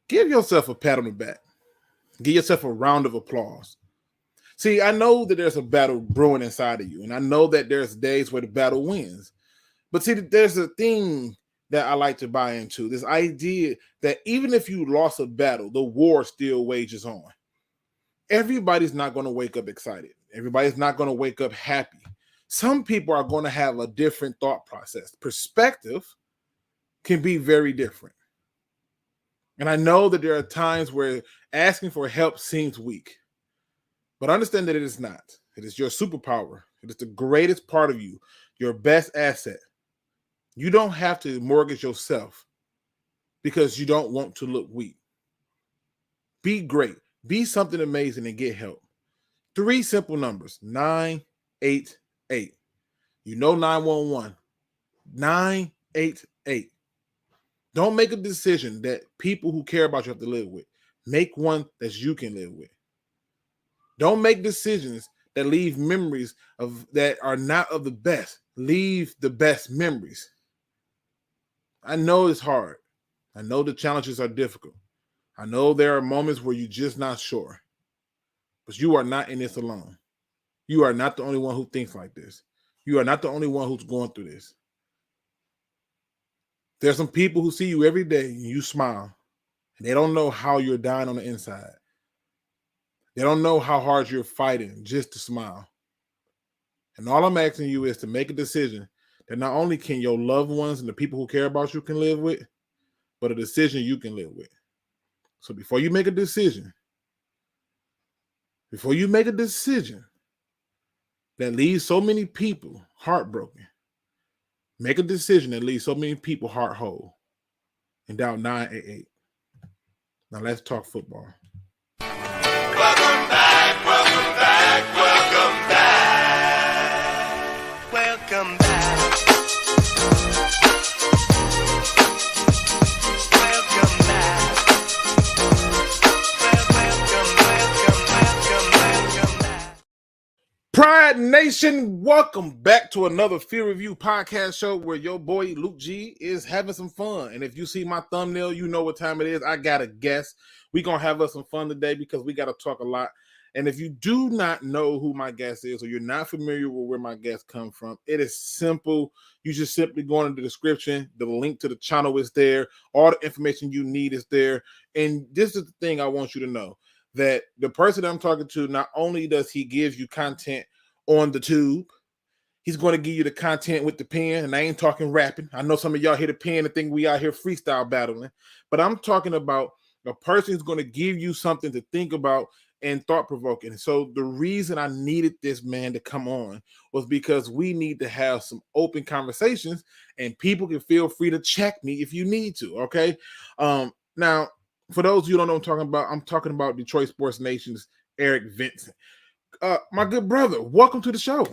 Give yourself a pat on the back. Give yourself a round of applause. See, I know that there's a battle brewing inside of you, and I know that there's days where the battle wins. But see, there's a thing that I like to buy into, this idea that even if you lost a battle, the war still wages on. Everybody's not going to wake up excited. Everybody's not going to wake up happy. Some people are going to have a different thought process. Perspective can be very different. And I know that there are times where asking for help seems weak, but understand that it is not. It is your superpower. It is the greatest part of you, your best asset. You don't have to mortgage yourself because you don't want to look weak. Be great. Be something amazing and get help. 3 simple numbers, 988. You know 911. 988. Don't make a decision that people who care about you have to live with. Make one that you can live with. Don't make decisions that leave memories of that are not of the best. Leave the best memories. I know it's hard. I know the challenges are difficult. I know there are moments where you're just not sure. But you are not in this alone. You are not the only one who thinks like this. You are not the only one who's going through this. There's some people who see you every day and you smile, and they don't know how you're dying on the inside. They don't know how hard you're fighting just to smile. And all I'm asking you is to make a decision that not only can your loved ones and the people who care about you can live with, but a decision you can live with. So before you make a decision that leaves so many people heartbroken, make a decision that leaves so many people heart whole. And dial 988. Now let's talk football. Welcome back, welcome back, welcome back. Welcome back. Welcome back. Welcome back. Pride Nation, welcome back to another Fear Review podcast show where your boy Luke G is having some fun. And if you see my thumbnail, you know what time it is. I got a guest. We're going to have us some fun today because we got to talk a lot. And if you do not know who my guest is or you're not familiar with where my guest come from, it is simple. You just simply go into the description. The link to the channel is there. All the information you need is there. And this is the thing I want you to know, that the person I'm talking to, not only does he give you content on the tube, he's going to give you the content with the pen. And I ain't talking rapping. I know some of y'all hear the pen and think we out here freestyle battling. But I'm talking about a person who's going to give you something to think about and thought-provoking. So the reason I needed this man to come on was because we need to have some open conversations, and people can feel free to check me if you need to, okay? Now, for those of you who don't know what I'm talking about Detroit Sports Nation's Eric Vincent. My good brother, welcome to the show.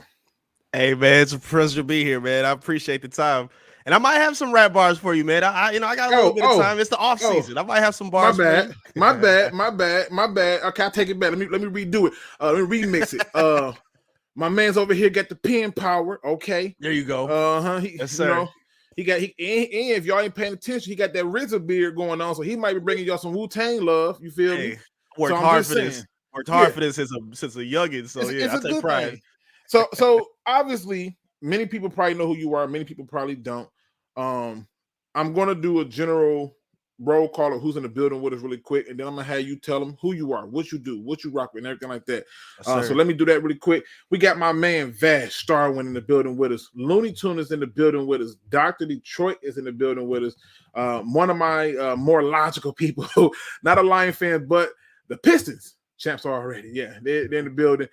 Hey man, it's a pleasure to be here, man. I appreciate the time, and I might have some rap bars for you, man. I got a little bit of time. It's the off season. I might have some bars. My bad. Okay, I'll take it back. Let me redo it. Let me remix it. My man's over here got the pen power. Okay, there you go. Yes, sir. You know, and if y'all ain't paying attention, he got that RZA beard going on, so he might be bringing y'all some Wu-Tang love. You feel me? Worked hard for this. Worked hard for this since a youngin. So I take pride. Thing. So obviously, many people probably know who you are. Many people probably don't. I'm gonna do a general roll call of who's in the building with us really quick, and then I'm gonna have you tell them who you are, what you do, what you rock with, and everything like that. Yes, so let me do that really quick. We got my man Vash Starwin in the building with us. Looney Tune is in the building with us. Dr. Detroit is in the building with us. One of my more logical people, not a Lion fan, but the Pistons champs already. Yeah, they're in the building.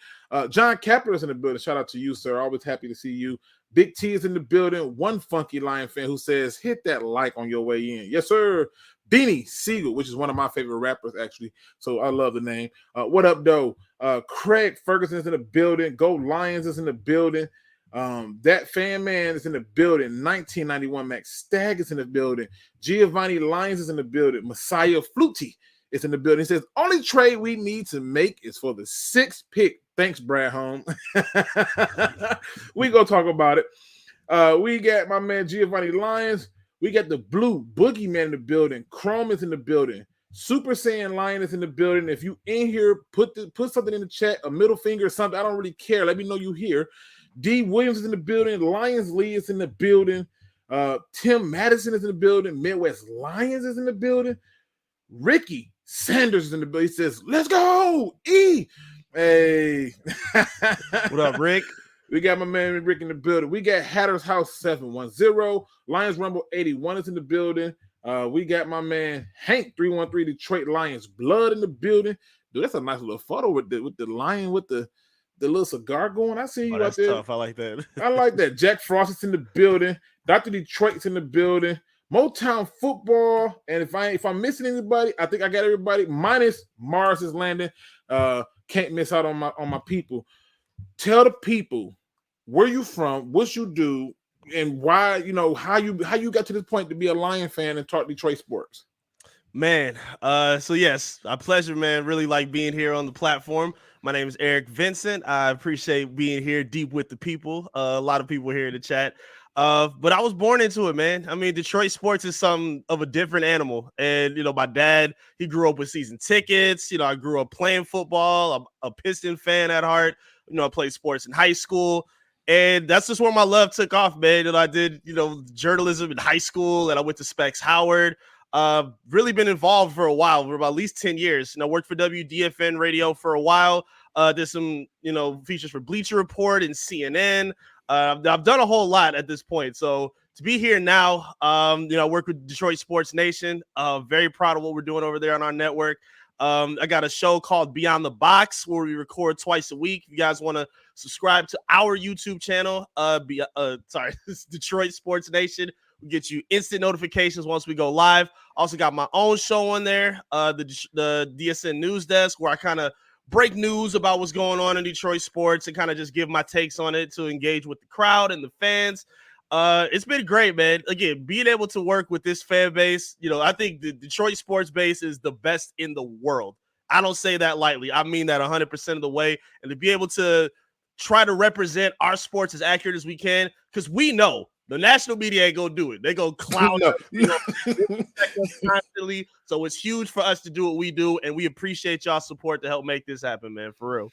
John Kepler is in the building. Shout out to you, sir. Always happy to see you. Big T is in the building. One funky Lion fan who says, hit that like on your way in. Yes, sir. Beanie Siegel, which is one of my favorite rappers, actually. So I love the name. What up, though? Craig Ferguson is in the building. Go Lions is in the building. That fan man is in the building. 1991 Max Stagg is in the building. Giovanni Lyons is in the building. Messiah Flutie is in the building. He says, only trade we need to make is for the 6th pick. Thanks, Brad Home. We gonna talk about it. We got my man Giovanni Lyons. We got the blue boogeyman in the building. Chrome is in the building. Super Saiyan Lion is in the building. If you in here, put something in the chat, a middle finger or something. I don't really care. Let me know you here. D Williams is in the building. Lions Lee is in the building. Tim Madison is in the building. Midwest Lions is in the building. Ricky Sanders is in the building. He says, "Let's go, E." Hey, What up, Rick? We got my man Rick in the building. We got Hatter's House 710. Lions Rumble 81 is in the building. We got my man Hank 313 Detroit Lions Blood in the building. Dude, that's a nice little photo with the lion with the little cigar going. I see you out there. Tough. I like that. I like that. Jack Frost is in the building. Dr. Detroit's in the building. Motown Football. And if I'm missing anybody, I think I got everybody minus Mars is landing. Can't miss out on my people. Tell the people where you from, what you do, and why, how you got to this point to be a Lion fan and talk Detroit sports. Man, so yes, a pleasure, man. Really like being here on the platform. My name is Eric Vincent. I appreciate being here deep with the people. A lot of people here in the chat. But I was born into it, man. I mean, Detroit sports is something of a different animal. And, my dad, he grew up with season tickets. I grew up playing football. I'm a Piston fan at heart. I played sports in high school. And that's just where my love took off, man. And I did, journalism in high school, and I went to Specs Howard. Really been involved for a while, for about at least 10 years. Worked for WDFN radio for a while. Did some, features for Bleacher Report and CNN. I've done a whole lot at this point. So to be here now, I work with Detroit Sports Nation. Very proud of what we're doing over there on our network. I got a show called Beyond the Box where we record twice a week. If you guys want to subscribe to our YouTube channel, Detroit Sports Nation. We get you instant notifications once we go live. Also got my own show on there, the DSN News Desk, where I kind of break news about what's going on in Detroit sports and kind of just give my takes on it to engage with the crowd and the fans. It's been great, man. Again, being able to work with this fan base, I think the Detroit sports base is the best in the world. I don't say that lightly. I mean that 100% of the way. And to be able to try to represent our sports as accurate as we can, because we know the national media ain't gonna do it. They go clown us, constantly. So it's huge for us to do what we do, and we appreciate y'all's support to help make this happen, man. For real.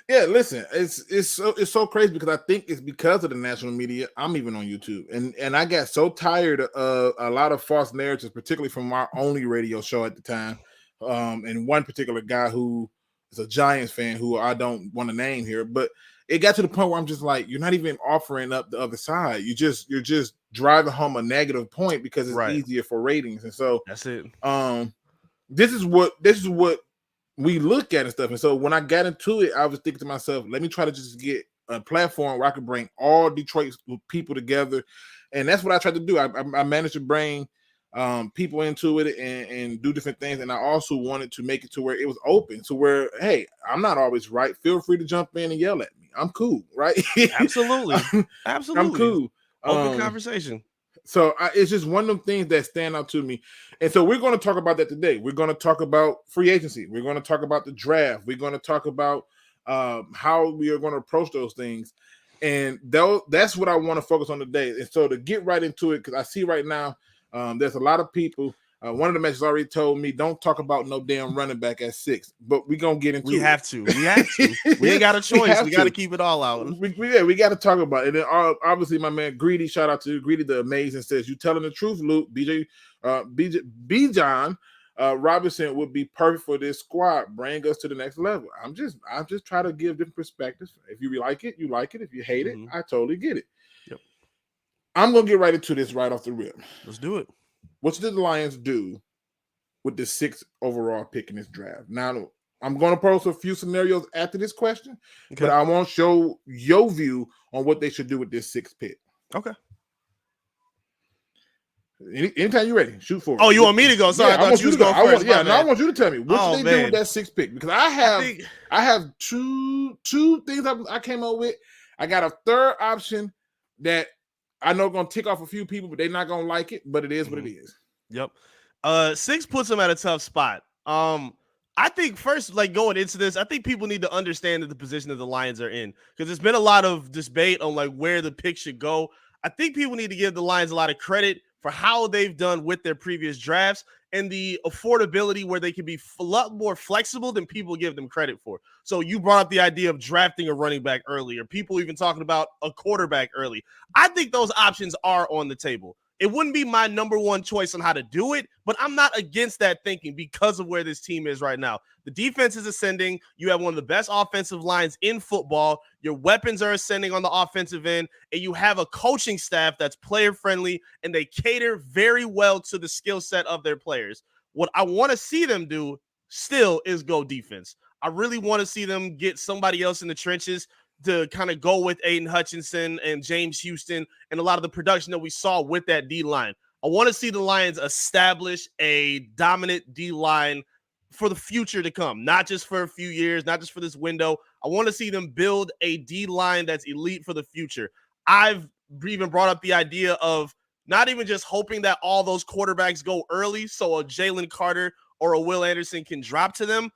Yeah, listen, it's so crazy because I think it's because of the national media. I'm even on YouTube, and I got so tired of a lot of false narratives, particularly from our only radio show at the time. And one particular guy who is a Giants fan who I don't want to name here, but it got to the point where I'm just like, you're not even offering up the other side. You're just driving home a negative point because it's easier for ratings. And so that's it. This is what we look at and stuff. And so when I got into it, I was thinking to myself, let me try to just get a platform where I could bring all Detroit people together. And that's what I tried to do. I managed to bring people into it and do different things. And I also wanted to make it to where it was open, to where, hey, I'm not always right. Feel free to jump in and yell at me. I'm cool, right? Absolutely. Absolutely. I'm cool. Open conversation. So it's just one of them things that stand out to me. And so we're going to talk about that today. We're going to talk about free agency. We're going to talk about the draft. We're going to talk about how we are going to approach those things. And that's what I want to focus on today. And so to get right into it, because I see right now there's a lot of people. One of the messages already told me, don't talk about no damn running back at 6. But we're going to get into it. We have to. We ain't got a choice. We got to keep it all out. We got to talk about it. And then obviously my man Greedy, shout out to Greedy the Amazing, says, you telling the truth, Luke. John Robinson would be perfect for this squad. Bring us to the next level. I'm just trying to give different perspectives. If you like it, you like it. If you hate it, I totally get it. Yep. I'm going to get right into this right off the rip. Let's do it. What did the Lions do with the 6th overall pick in this draft? Now, I'm going to pose a few scenarios after this question, but I want to show your view on what they should do with this 6th pick. Okay. Anytime you're ready, shoot for it. Oh, you want me to go? Sorry, I thought you was going first. I want you to tell me what should they do with that 6th pick, because I have two things I came up with. I got a third option that I know going to tick off a few people, but they're not going to like it, but it is what it is. Yep. 6 puts them at a tough spot. I think first, going into this, I think people need to understand that the position that the Lions are in, because there's been a lot of debate on where the pick should go. I think people need to give the Lions a lot of credit for how they've done with their previous drafts and the affordability where they can be a lot more flexible than people give them credit for. So you brought up the idea of drafting a running back early, or people even talking about a quarterback early. I think those options are on the table. It wouldn't be my number one choice on how to do it, but I'm not against that thinking because of where this team is right now. The defense is ascending. You have one of the best offensive lines in football. Your weapons are ascending on the offensive end, and you have a coaching staff that's player friendly, and they cater very well to the skill set of their players. What I want to see them do still is go defense. I really want to see them get somebody else in the trenches to kind of go with Aiden Hutchinson and James Houston and a lot of the production that we saw with that D-line. I want to see the Lions establish a dominant D-line for the future to come, not just for a few years, not just for this window. I want to see them build a D-line that's elite for the future. I've even brought up the idea of not even just hoping that all those quarterbacks go early so a Jalen Carter or a Will Anderson can drop to them.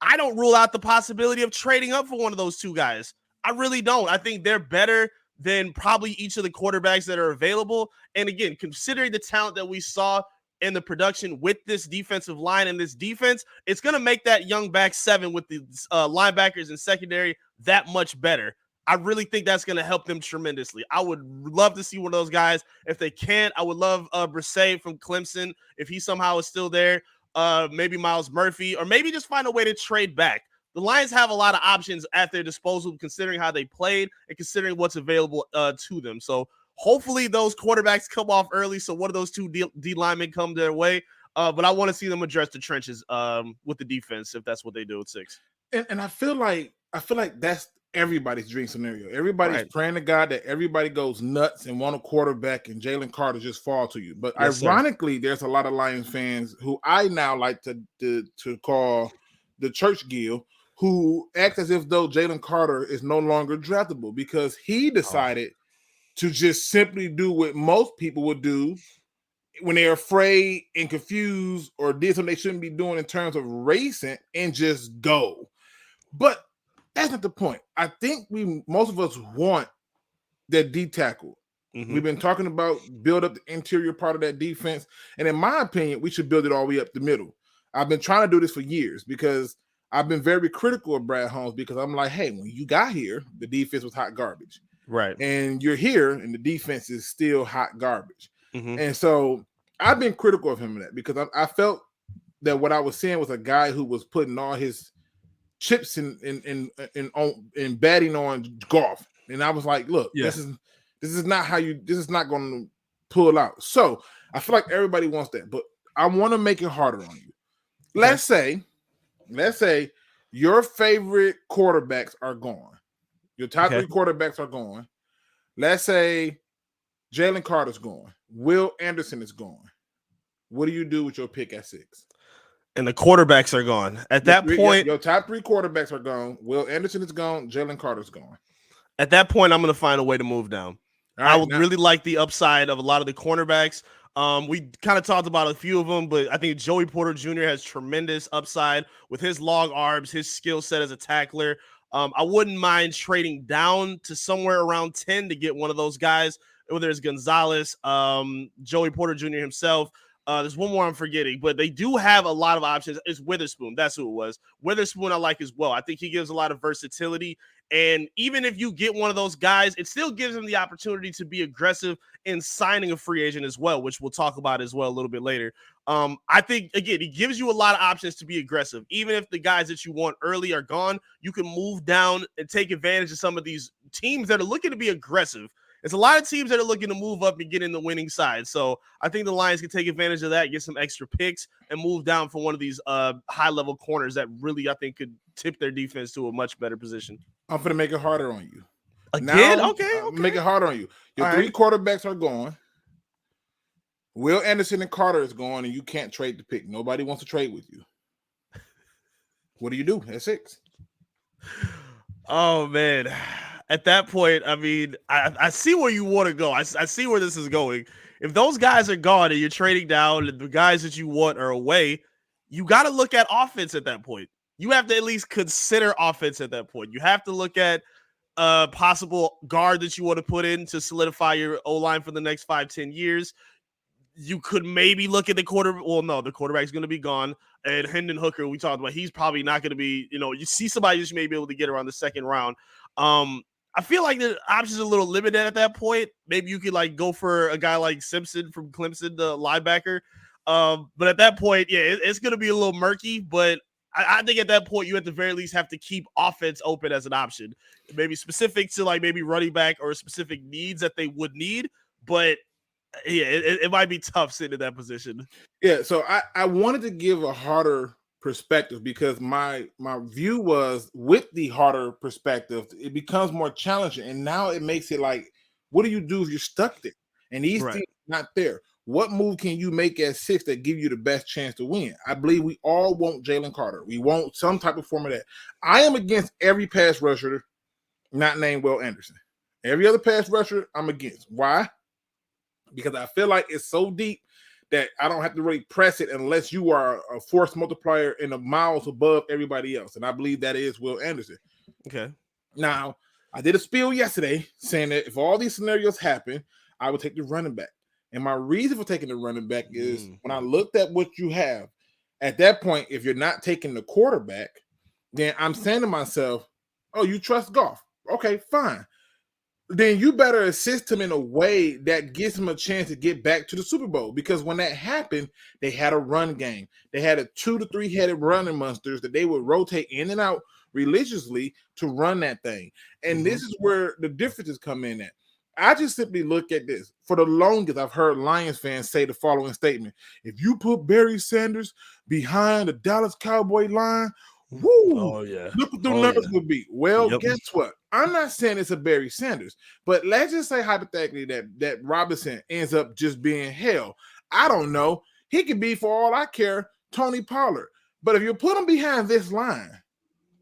I don't rule out the possibility of trading up for one of those two guys. I really don't. I think they're better than probably each of the quarterbacks that are available. And again, considering the talent that we saw in the production with this defensive line and this defense, it's going to make that young back seven with the linebackers and secondary that much better. I really think that's going to help them tremendously. I would love to see one of those guys. If they can't, I would love Brissett from Clemson, if he somehow is still there. Maybe Miles Murphy, or maybe just find a way to trade back. The Lions have a lot of options at their disposal, considering how they played and considering what's available to them. So hopefully those quarterbacks come off early, so one of those two D linemen come their way. But I want to see them address the trenches with the defense if that's what they do at 6. And I feel like that's everybody's dream scenario. Everybody's praying to God that everybody goes nuts and want a quarterback and Jalen Carter just fall to you. But Yes, ironically, there's a lot of Lions fans who I now like to call the church guild, who act as if though Jalen Carter is no longer draftable because he decided to just simply do what most people would do when they're afraid and confused or did something they shouldn't be doing in terms of racing and just go. But that's not the point. I think most of us want that D tackle. Mm-hmm. We've been talking about build up the interior part of that defense. And in my opinion, we should build it all the way up the middle. I've been trying to do this for years because I've been very critical of Brad Holmes because I'm like, hey, when you got here, the defense was hot garbage. Right. And you're here and the defense is still hot garbage. Mm-hmm. And so I've been critical of him in that because I felt that what I was seeing was a guy who was putting all his chips in batting on golf. And I was like, look, this is not going to pull out. So I feel like everybody wants that, but I want to make it harder on you. Let's say your favorite quarterbacks are gone. Your top 3 quarterbacks are gone. Let's say Jalen Carter's gone. Will Anderson is gone. What do you do with your pick at 6? And the quarterbacks are gone. At that point, your top 3 quarterbacks are gone. Will Anderson is gone. Jalen Carter's gone. At that point, I'm going to find a way to move down. Right, I would really like the upside of a lot of the cornerbacks. We kind of talked about a few of them, but I think Joey Porter Jr. has tremendous upside with his long arms, his skill set as a tackler. I wouldn't mind trading down to somewhere around 10 to get one of those guys, whether it's Gonzalez, Joey Porter Jr. himself. There's one more I'm forgetting, but they do have a lot of options. It's Witherspoon. That's who it was. Witherspoon I like as well. I think he gives a lot of versatility. And even if you get one of those guys, it still gives him the opportunity to be aggressive in signing a free agent as well, which we'll talk about as well a little bit later. I think, again, he gives you a lot of options to be aggressive. Even if the guys that you want early are gone, you can move down and take advantage of some of these teams that are looking to be aggressive. There's a lot of teams that are looking to move up and get in the winning side. So I think the Lions can take advantage of that, get some extra picks, and move down for one of these high-level corners that really, I think, could tip their defense to a much better position. I'm going to make it harder on you. Again? Now, Okay. Make it harder on you. Your 3 quarterbacks are gone. Will Anderson and Carter is gone, and you can't trade the pick. Nobody wants to trade with you. What do you do at 6? Oh, man. At that point, I mean, I see where you want to go. I see where this is going. If those guys are gone and you're trading down and the guys that you want are away, you got to look at offense at that point. You have to at least consider offense at that point. You have to look at a possible guard that you want to put in to solidify your O-line for the next 5-10 years. You could maybe look at the quarter. Well, no, the quarterback's going to be gone. And Hendon Hooker, we talked about, he's probably not going to be, you see somebody you may be able to get around the second round. I feel like the options are a little limited at that point. Maybe you could like go for a guy like Simpson from Clemson, the linebacker. But at that point, yeah, it's going to be a little murky. But I think at that point, you at the very least have to keep offense open as an option. Maybe specific to like maybe running back or specific needs that they would need. But yeah, it might be tough sitting in that position. Yeah, so I wanted to give a harder perspective because my view was with the harder perspective, it becomes more challenging. And now it makes it like, what do you do if you're stuck there? And these Right. teams are not there. What move can you make at 6 that give you the best chance to win? I believe we all want Jalen Carter. We want some type of form of that. I am against every pass rusher not named Will Anderson. Every other pass rusher, I'm against. Why? Because I feel like it's so deep that I don't have to really press it unless you are a force multiplier in the miles above everybody else. And I believe that is Will Anderson. Okay. Now, I did a spiel yesterday saying that if all these scenarios happen, I would take the running back. And my reason for taking the running back is when I looked at what you have, at that point, if you're not taking the quarterback, then I'm saying to myself, oh, you trust Goff. Okay, fine. Then you better assist him in a way that gives him a chance to get back to the Super Bowl. Because when that happened, they had a run game. They had a 2 to 3 headed running monsters that they would rotate in and out religiously to run that thing. And this is where the differences come in at. I just simply look at this. For the longest, I've heard Lions fans say the following statement. If you put Barry Sanders behind the Dallas Cowboy line, woo, Oh, yeah. look what the numbers would be. Well, Yep. guess what? I'm not saying it's a Barry Sanders, but let's just say hypothetically that Robinson ends up just being hell. I don't know. He could be, for all I care, Tony Pollard. But if you put him behind this line,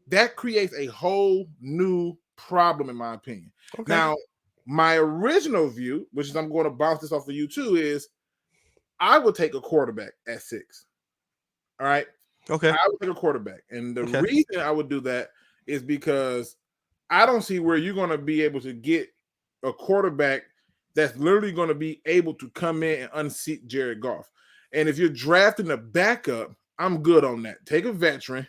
that creates a whole new problem, in my opinion. Okay. Now, my original view, which is I'm going to bounce this off of you too, is I would take a quarterback at 6. All right. Okay. I would take a quarterback. And the Okay. reason I would do that is because I don't see where you're going to be able to get a quarterback that's literally going to be able to come in and unseat Jared Goff. And if you're drafting a backup, I'm good on that. Take a veteran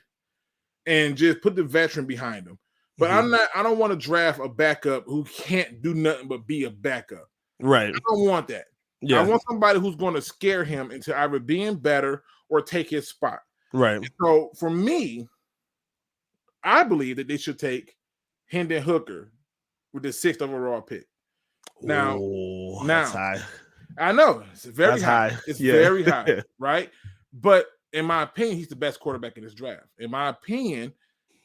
and just put the veteran behind him. But I don't want to draft a backup who can't do nothing but be a backup. Right. I don't want that. Yeah. I want somebody who's going to scare him into either being better or take his spot. Right. So for me, I believe that they should take Hendon Hooker with the 6th overall pick. Now, that's high. I know it's very That's high. high. It's Yeah. very high, right? But in my opinion, he's the best quarterback in this draft. In my opinion,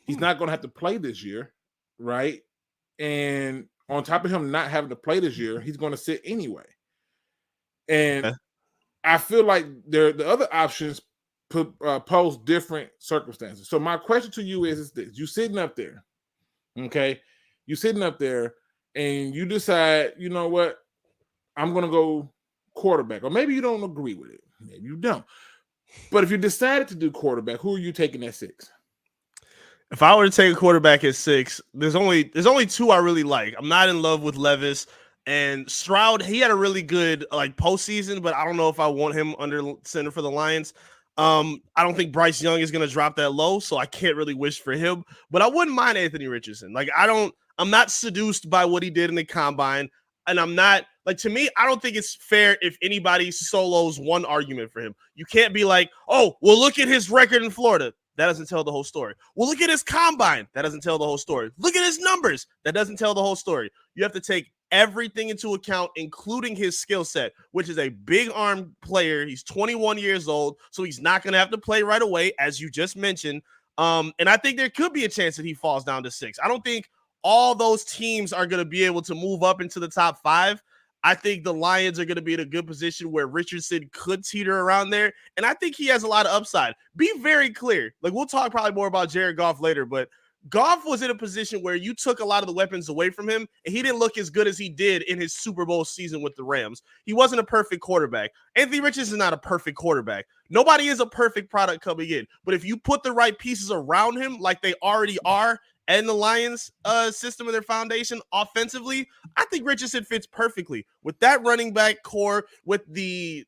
he's not going to have to play this year, right? And on top of him not having to play this year, he's going to sit anyway. And Okay. I feel like the other options pose different circumstances. So my question to you is this: you sitting up there, okay? You sitting up there, and you decide, you know what? I'm going to go quarterback, or maybe you don't agree with it. Maybe you don't. But if you decided to do quarterback, who are you taking at 6? If I were to take a quarterback at 6, there's only 2 I really like. I'm not in love with Levis and Stroud. He had a really good like postseason, but I don't know if I want him under center for the Lions. I don't think Bryce Young is going to drop that low, so I can't really wish for him. But I wouldn't mind Anthony Richardson. Like I'm not seduced by what he did in the combine, and I'm not like, to me, I don't think it's fair if anybody solos one argument for him. You can't be like, oh, well, look at his record in Florida. That doesn't tell the whole story. Well, look at his combine. That doesn't tell the whole story. Look at his numbers. That doesn't tell the whole story. You have to take everything into account, including his skill set, which is a big arm player. He's 21 years old, so he's not going to have to play right away, as you just mentioned. And I think there could be a chance that he falls down to 6. I don't think all those teams are going to be able to move up into the top 5. I think the Lions are going to be in a good position where Richardson could teeter around there. And I think he has a lot of upside. Be very clear. Like, we'll talk probably more about Jared Goff later, but Goff was in a position where you took a lot of the weapons away from him, and he didn't look as good as he did in his Super Bowl season with the Rams. He wasn't a perfect quarterback. Anthony Richardson is not a perfect quarterback. Nobody is a perfect product coming in. But if you put the right pieces around him like they already are, and the Lions system of their foundation offensively, I think Richardson fits perfectly with that running back core, with the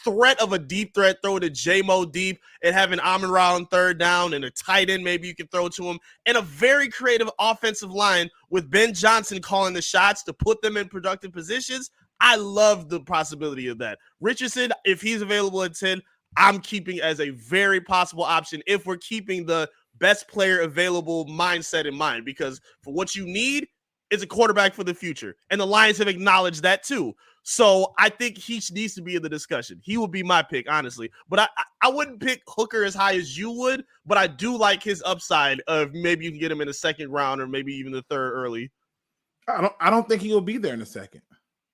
threat of a deep threat throw to J-Mo deep and having Amon-Ra on third down and a tight end maybe you can throw to him, and a very creative offensive line with Ben Johnson calling the shots to put them in productive positions. I love the possibility of that. Richardson, if he's available at 10, I'm keeping as a very possible option if we're keeping the best player available mindset in mind, because for what you need is a quarterback for the future. And the Lions have acknowledged that too. So I think he needs to be in the discussion. He would be my pick, honestly. But I wouldn't pick Hooker as high as you would, but I do like his upside of maybe you can get him in the second round or maybe even the third early. I don't think he'll be there in a second.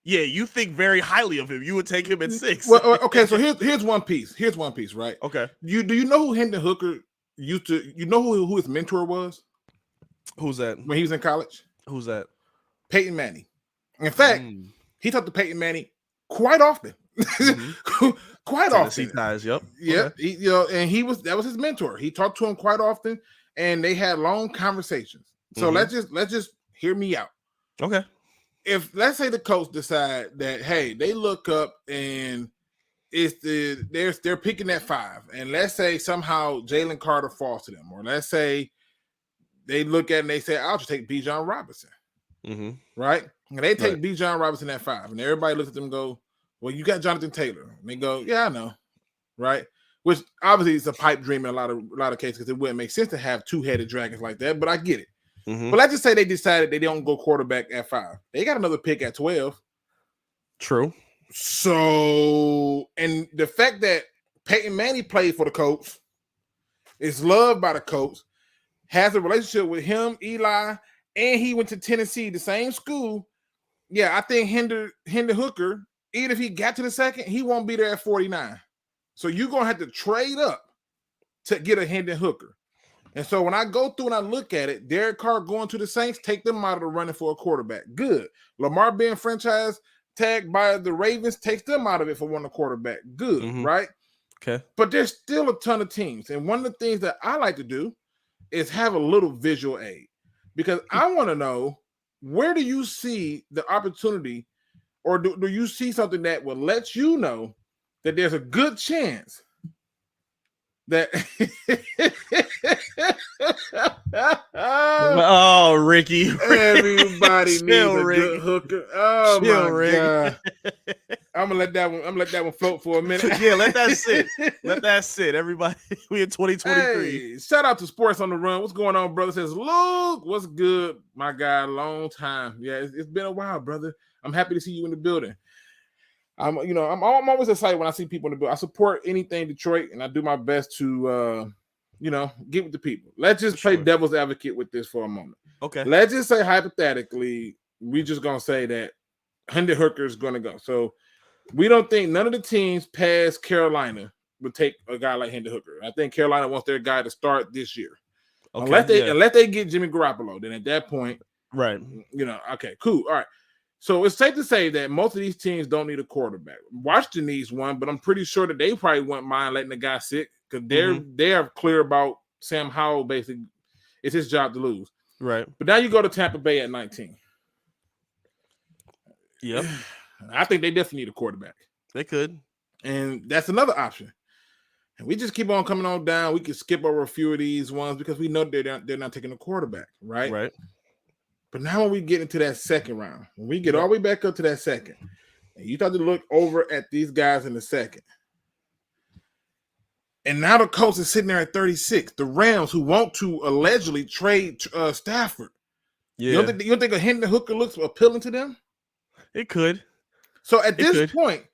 Yeah, you think very highly of him. You would take him at 6. Well, okay, so here's one piece. Here's one piece, right? Okay. Do you know who Hendon Hooker used to? You know who his mentor was Who's that? when he was in college? Who's that? Peyton Manning. In fact, he talked to Peyton Manning quite often. Quite Tennessee often. ties, yep. Yeah, Okay. and that was his mentor. He talked to him quite often, and they had long conversations. So let's just hear me out. Okay. If let's say the coach decide that, hey, they look up and they're picking at 5, and let's say somehow Jalen Carter falls to them, or let's say they look at it and they say, I'll just take Bijan Robinson, right? And they take Bijan Robinson at 5, and everybody looks at them and go, well, you got Jonathan Taylor, and they go, yeah, I know, right? Which obviously is a pipe dream in a lot of cases, because it wouldn't make sense to have 2-headed dragons like that, but I get it. But let's just say they decided they don't go quarterback at 5. They got another pick at 12. True. So, and the fact that Peyton Manning played for the coach, is loved by the coach, has a relationship with him, Eli, and he went to Tennessee, the same school. Yeah, I think Hendon Hooker, even if he got to the second, he won't be there at 49. So you're going to have to trade up to get a Hendon Hooker. And so when I go through and I look at it, Derek Carr going to the Saints, take them out of the running for a quarterback. Good. Lamar being franchise tagged by the Ravens takes them out of it for one a quarterback. Good, right? Okay. But there's still a ton of teams. And one of the things that I like to do is have a little visual aid, because I want to know, where do you see the opportunity, or do you see something that will let you know that there's a good chance that oh, Ricky. Everybody needs a good hooker. Oh, Chill, my God. I'm gonna let that one float for a minute. Yeah, let that sit. Let that sit. Everybody, we in 2023. Hey, shout out to Sports on the Run. What's going on, brother? Says, Luke, what's good, my guy? Long time. Yeah, it's been a while, brother. I'm happy to see you in the building. I'm always excited when I see people in the building. I support anything Detroit, and I do my best to, get with the people. Let's just play devil's advocate with this for a moment. Okay. Let's just say, hypothetically, we're just going to say that Hendon Hooker is going to go. So we don't think none of the teams past Carolina would take a guy like Hendon Hooker. I think Carolina wants their guy to start this year. Okay, unless they get Jimmy Garoppolo, then at that point, right. Okay, cool. All right. So it's safe to say that most of these teams don't need a quarterback. Washington needs one, but I'm pretty sure that they probably wouldn't mind letting the guy sit, because they're clear about Sam Howell. Basically, it's his job to lose. Right. But now you go to Tampa Bay at 19. Yep. I think they definitely need a quarterback. They could. And that's another option. And we just keep on coming on down. We can skip over a few of these ones because we know they're not taking a quarterback, right? Right. But now when we get into that second round, when we get all the way back up to that second, and you start to look over at these guys in the second, and now the coach is sitting there at 36, the Rams, who want to allegedly trade Stafford. Yeah. You don't think a Hendon Hooker looks appealing to them? It could. So at this point,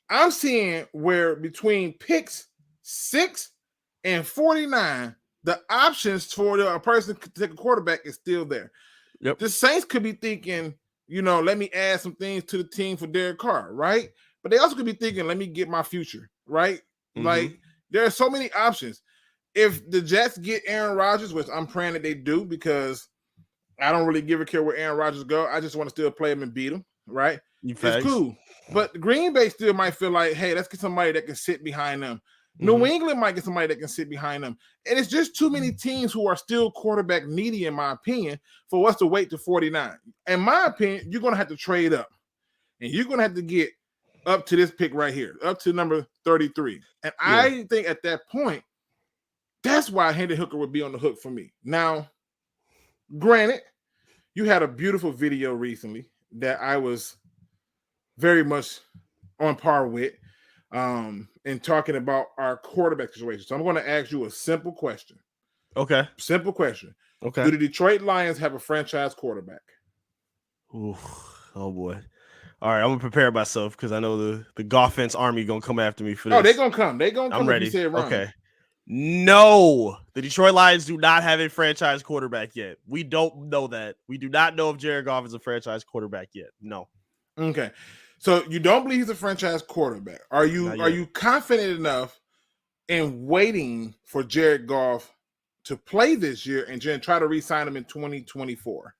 I'm seeing where between picks 6 and 49, the options for a person to take a quarterback is still there. Yep. The Saints could be thinking, let me add some things to the team for Derek Carr, right? But they also could be thinking, let me get my future, right? Like, there are so many options. If the Jets get Aaron Rodgers, which I'm praying that they do, because I don't really give a care where Aaron Rodgers go. I just want to still play him and beat him, right? It's cool. But Green Bay still might feel like, hey, let's get somebody that can sit behind them. New England might get somebody that can sit behind them. And it's just too many teams who are still quarterback needy, in my opinion, for us to wait to 49. In my opinion, you're going to have to trade up. And you're going to have to get up to this pick right here, up to number 33. And I think at that point, that's why Hendon Hooker would be on the hook for me. Now, granted, you had a beautiful video recently that I was very much on par with in talking about our quarterback situation. So I'm going to ask you a simple question. Okay. Simple question. Okay. Do the Detroit Lions have a franchise quarterback? Ooh, oh boy. All right, I'm gonna prepare myself because I know the Goffense army gonna come after me for this. Oh, they're gonna come. They're gonna come. I'm ready. If you say it wrong. Okay. No, the Detroit Lions do not have a franchise quarterback yet. We don't know that. We do not know if Jared Goff is a franchise quarterback yet. No. Okay. So you don't believe he's a franchise quarterback. Are you confident enough in waiting for Jared Goff to play this year and then try to re-sign him in 2024?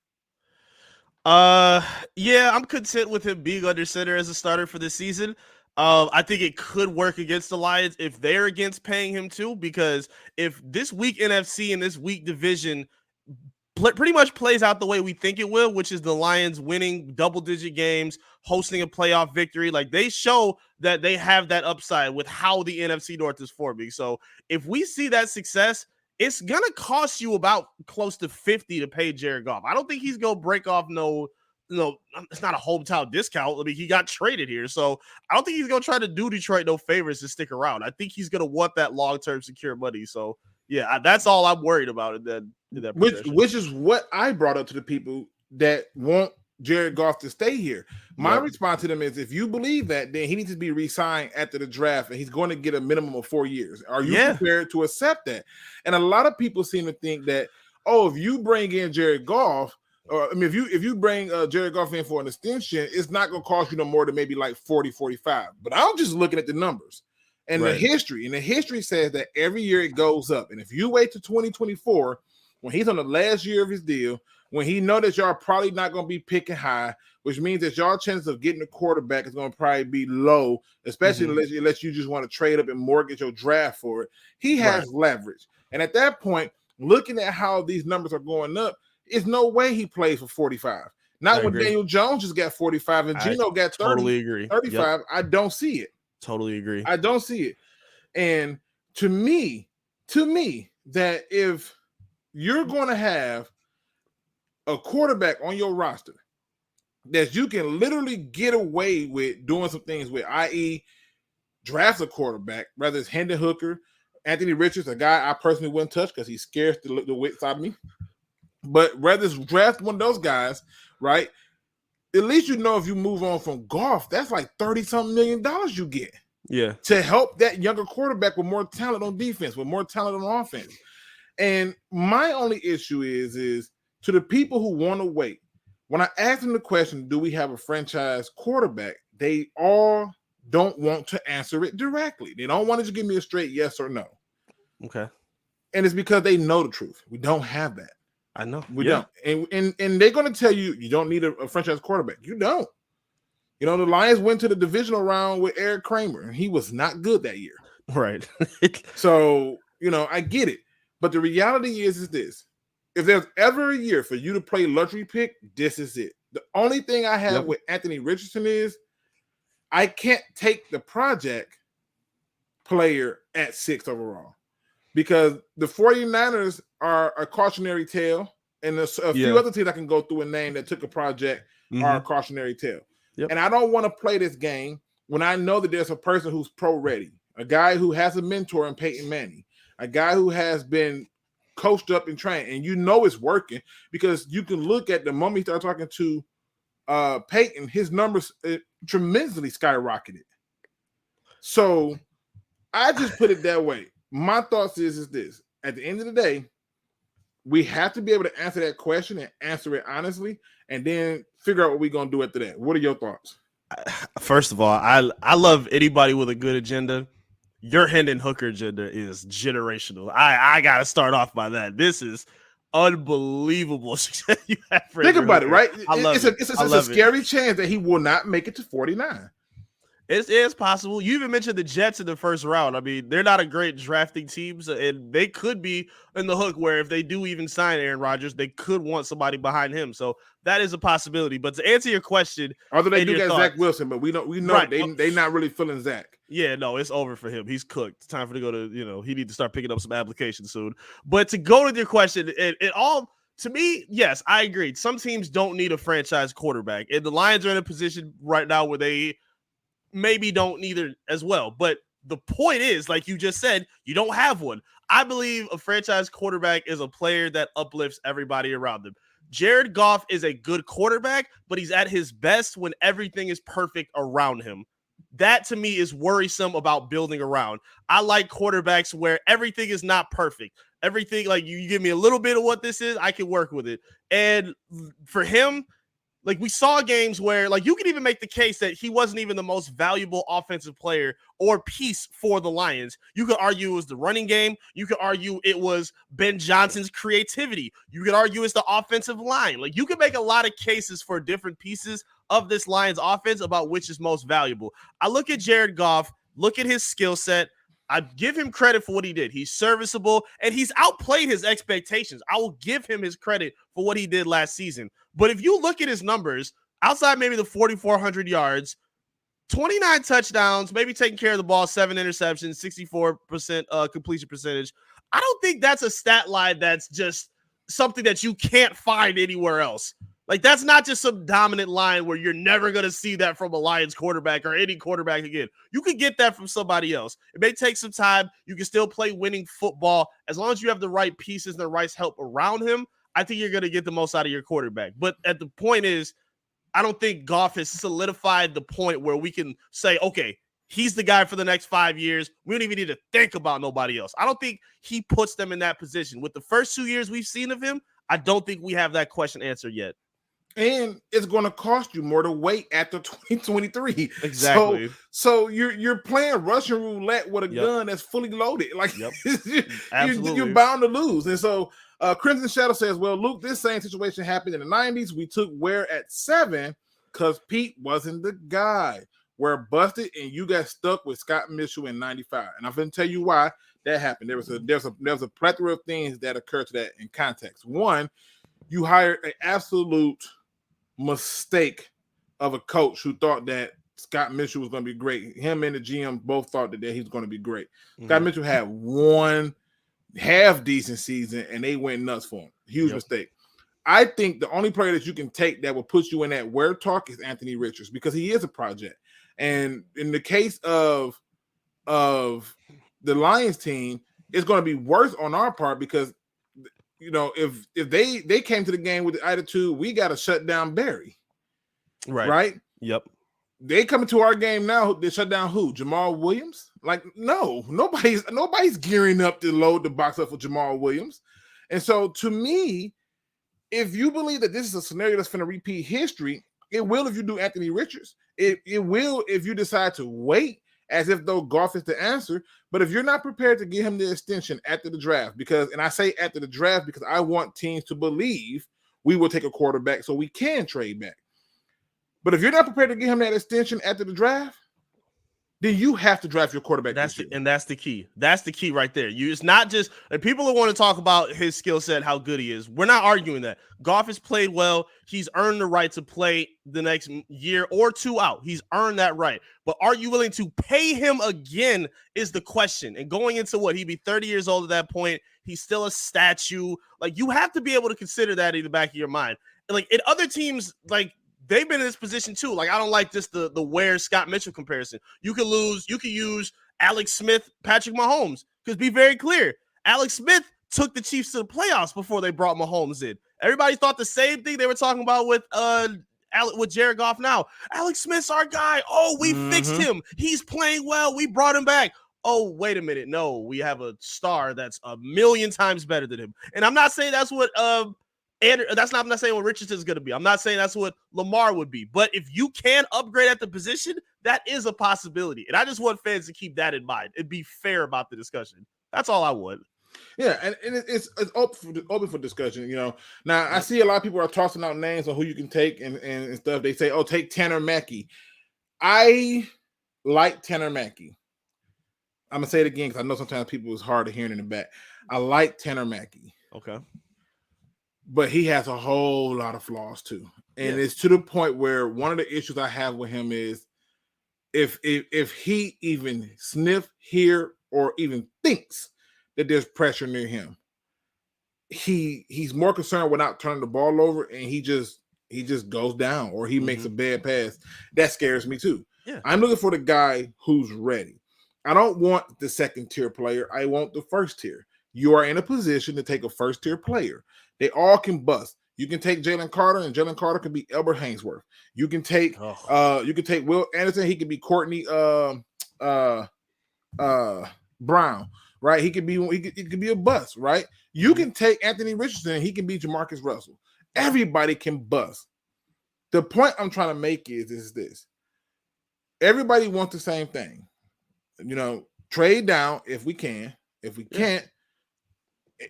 Yeah, I'm content with him being under center as a starter for this season. I think it could work against the Lions if they're against paying him too, because if this weak NFC and this weak division pretty much plays out the way we think it will, which is the Lions winning double-digit games, hosting a playoff victory, like they show that they have that upside with how the NFC North is forming. So if we see that success, it's going to cost you about close to 50 to pay Jared Goff. I don't think he's going to break off no, it's not a hometown discount. I mean, he got traded here. So I don't think he's going to try to do Detroit no favors to stick around. I think he's going to want that long-term secure money. So, yeah, that's all I'm worried about in that which is what I brought up to the people that want Jared Goff to stay here. My response to them is, if you believe that, then he needs to be re-signed after the draft, and he's going to get a minimum of 4 years. Are you prepared to accept that? And a lot of people seem to think that, if you bring in Jared Goff, or I mean, if you bring Jared Goff in for an extension, it's not going to cost you no more than maybe like 40, 45. But I'm just looking at the numbers and the history. And the history says that every year it goes up. And if you wait to 2024, when he's on the last year of his deal, when he know that y'all probably not going to be picking high, which means that y'all chances of getting a quarterback is going to probably be low, especially unless you just want to trade up and mortgage your draft for it. He has leverage. And at that point, looking at how these numbers are going up, it's no way he plays for 45. Not when Daniel Jones just got 45 and Geno got 30, totally agree. 35. Yep. I don't see it. Totally agree. I don't see it. And to me, that if you're going to have a quarterback on your roster that you can literally get away with doing some things with, i.e. draft a quarterback, whether it's Hendon Hooker, Anthony Richards, a guy I personally wouldn't touch because he scares the wits out of me. But rather draft one of those guys, right? At least you know if you move on from Goff, that's like $30-something million you get. Yeah. To help that younger quarterback with more talent on defense, with more talent on offense. And my only issue is to the people who want to wait, when I ask them the question, do we have a franchise quarterback? They all don't want to answer it directly. They don't want to just give me a straight yes or no. Okay. And it's because they know the truth. We don't have that. I know. We don't. And they're going to tell you, you don't need a franchise quarterback. You don't. You know, the Lions went to the divisional round with Eric Kramer, and he was not good that year. Right. So, you know, I get it. But the reality is this. If there's ever a year for you to play luxury pick, this is it. The only thing I have with Anthony Richardson is I can't take the project player at 6 overall because the 49ers are a cautionary tale, and there's a few other teams I can go through and name that took a project are a cautionary tale. Yep. And I don't want to play this game when I know that there's a person who's pro-ready, a guy who has a mentor in Peyton Manning, a guy who has been coached up and trained, and you know it's working because you can look at the moment he started talking to Peyton, his numbers tremendously skyrocketed. So I just put it that way. My thoughts is this. At the end of the day, we have to be able to answer that question and answer it honestly, and then figure out what we're going to do after that. What are your thoughts? First of all, I love anybody with a good agenda. Your Hendon Hooker agenda is generational. I got to start off by that. This is unbelievable success you have for Think about it, right? I love it's a scary chance that he will not make it to 49. It's possible. You even mentioned the Jets in the first round. I mean, they're not a great drafting team, and they could be in the hook where if they do even sign Aaron Rodgers, they could want somebody behind him. So that is a possibility. But to answer your question, Although they and do your got thoughts, Zach Wilson, but we know right? they not really feeling Zach. Yeah, no, it's over for him. He's cooked. It's time for him to go to, he needs to start picking up some applications soon. But to go with your question, it all, to me, yes, I agree. Some teams don't need a franchise quarterback. And the Lions are in a position right now where they maybe don't need it as well. But the point is, like you just said, you don't have one. I believe a franchise quarterback is a player that uplifts everybody around them. Jared Goff is a good quarterback, but he's at his best when everything is perfect around him. That to me is worrisome about building around. I like quarterbacks where everything is not perfect. Everything, like you give me a little bit of what this is, I can work with it. And for him, like we saw games where like you could even make the case that he wasn't even the most valuable offensive player or piece for the Lions. You could argue it was the running game. You could argue it was Ben Johnson's creativity. You could argue it's the offensive line. Like you could make a lot of cases for different pieces of this Lions offense about which is most valuable. I look at Jared Goff, look at his skill set. I give him credit for what he did. He's serviceable and he's outplayed his expectations. I will give him his credit for what he did last season. But if you look at his numbers, outside maybe the 4,400 yards, 29 touchdowns, maybe taking care of the ball, 7 interceptions, 64% completion percentage. I don't think that's a stat line that's just something that you can't find anywhere else. Like, that's not just some dominant line where you're never going to see that from a Lions quarterback or any quarterback again. You can get that from somebody else. It may take some time. You can still play winning football. As long as you have the right pieces and the right help around him, I think you're going to get the most out of your quarterback. But at the point is, I don't think Goff has solidified the point where we can say, okay, he's the guy for the next 5 years. We don't even need to think about nobody else. I don't think he puts them in that position. With the first 2 years we've seen of him, I don't think we have that question answered yet. And it's going to cost you more to wait after 2023. Exactly. So you're playing Russian roulette with a gun that's fully loaded. Like you're bound to lose. And so Crimson Shadow says, well, Luke, this same situation happened in the 90s. We took Ware at 7 because Pete wasn't the guy. We're busted and you got stuck with Scott Mitchell in 95. And I'm going to tell you why that happened. There was a plethora of things that occurred to that in context. One, you hired an absolute mistake of a coach who thought that Scott Mitchell was going to be great. Him and the GM both thought that he was going to be great. Mm-hmm. Scott Mitchell had one half decent season and they went nuts for him. Huge mistake. I think the only player that you can take that will put you in that where talk is Anthony Richards because he is a project. And in the case of the Lions team, it's going to be worse on our part because if they came to the game with the attitude, we got to shut down Barry. Right? Yep. They coming to our game now, they shut down who? Jamal Williams? Like, no, nobody's gearing up to load the box up for Jamal Williams. And so to me, if you believe that this is a scenario that's going to repeat history, it will if you do Anthony Richards. It will if you decide to wait as if though Goff is the answer. But if you're not prepared to give him the extension after the draft, and I say after the draft because I want teams to believe we will take a quarterback so we can trade back. But if you're not prepared to give him that extension after the draft, then you have to draft your quarterback. That's the key. That's the key right there. It's not just people who want to talk about his skill set, how good he is. We're not arguing that. Goff has played well. He's earned the right to play the next year or two out. He's earned that right. But are you willing to pay him again is the question. And going into he'd be 30 years old at that point. He's still a statue. Like, you have to be able to consider that in the back of your mind. And like in other teams, like, they've been in this position too. Like, I don't like just the Ware Scott Mitchell comparison. You could use Alex Smith, Patrick Mahomes. Because be very clear, Alex Smith took the Chiefs to the playoffs before they brought Mahomes in. Everybody thought the same thing they were talking about with Jared Goff now. Alex Smith's our guy. Oh, we fixed him. He's playing well. We brought him back. Oh, wait a minute. No, we have a star that's a million times better than him. And I'm not saying that's what I'm not saying what Richardson is going to be. I'm not saying that's what Lamar would be. But if you can upgrade at the position, that is a possibility. And I just want fans to keep that in mind and be fair about the discussion. That's all I want. Yeah, and it's open for discussion, Now, I see a lot of people are tossing out names on who you can take and stuff. They say, oh, take Tanner Mackey. I like Tanner Mackey. I'm gonna say it again because I know sometimes people is hard to hear in the back. I like Tanner Mackey, Okay. but he has a whole lot of flaws too, and it's to the point where one of the issues I have with him is if he even sniff, hear, or even thinks that there's pressure near him, he's more concerned with not turning the ball over, and he just goes down or he makes a bad pass. That scares me too. Yeah. I'm looking for the guy who's ready. I don't want the second tier player. I want the first tier. You are in a position to take a first tier player. They all can bust. You can take Jalen Carter, and Jalen Carter can be Albert Hainsworth. You can take Will Anderson. He could be Courtney Brown, right? He could be a bust, right? You can take Anthony Richardson, and he can be Jamarcus Russell. Everybody can bust. The point I'm trying to make is this. Everybody wants the same thing. Trade down if we can. If we can't,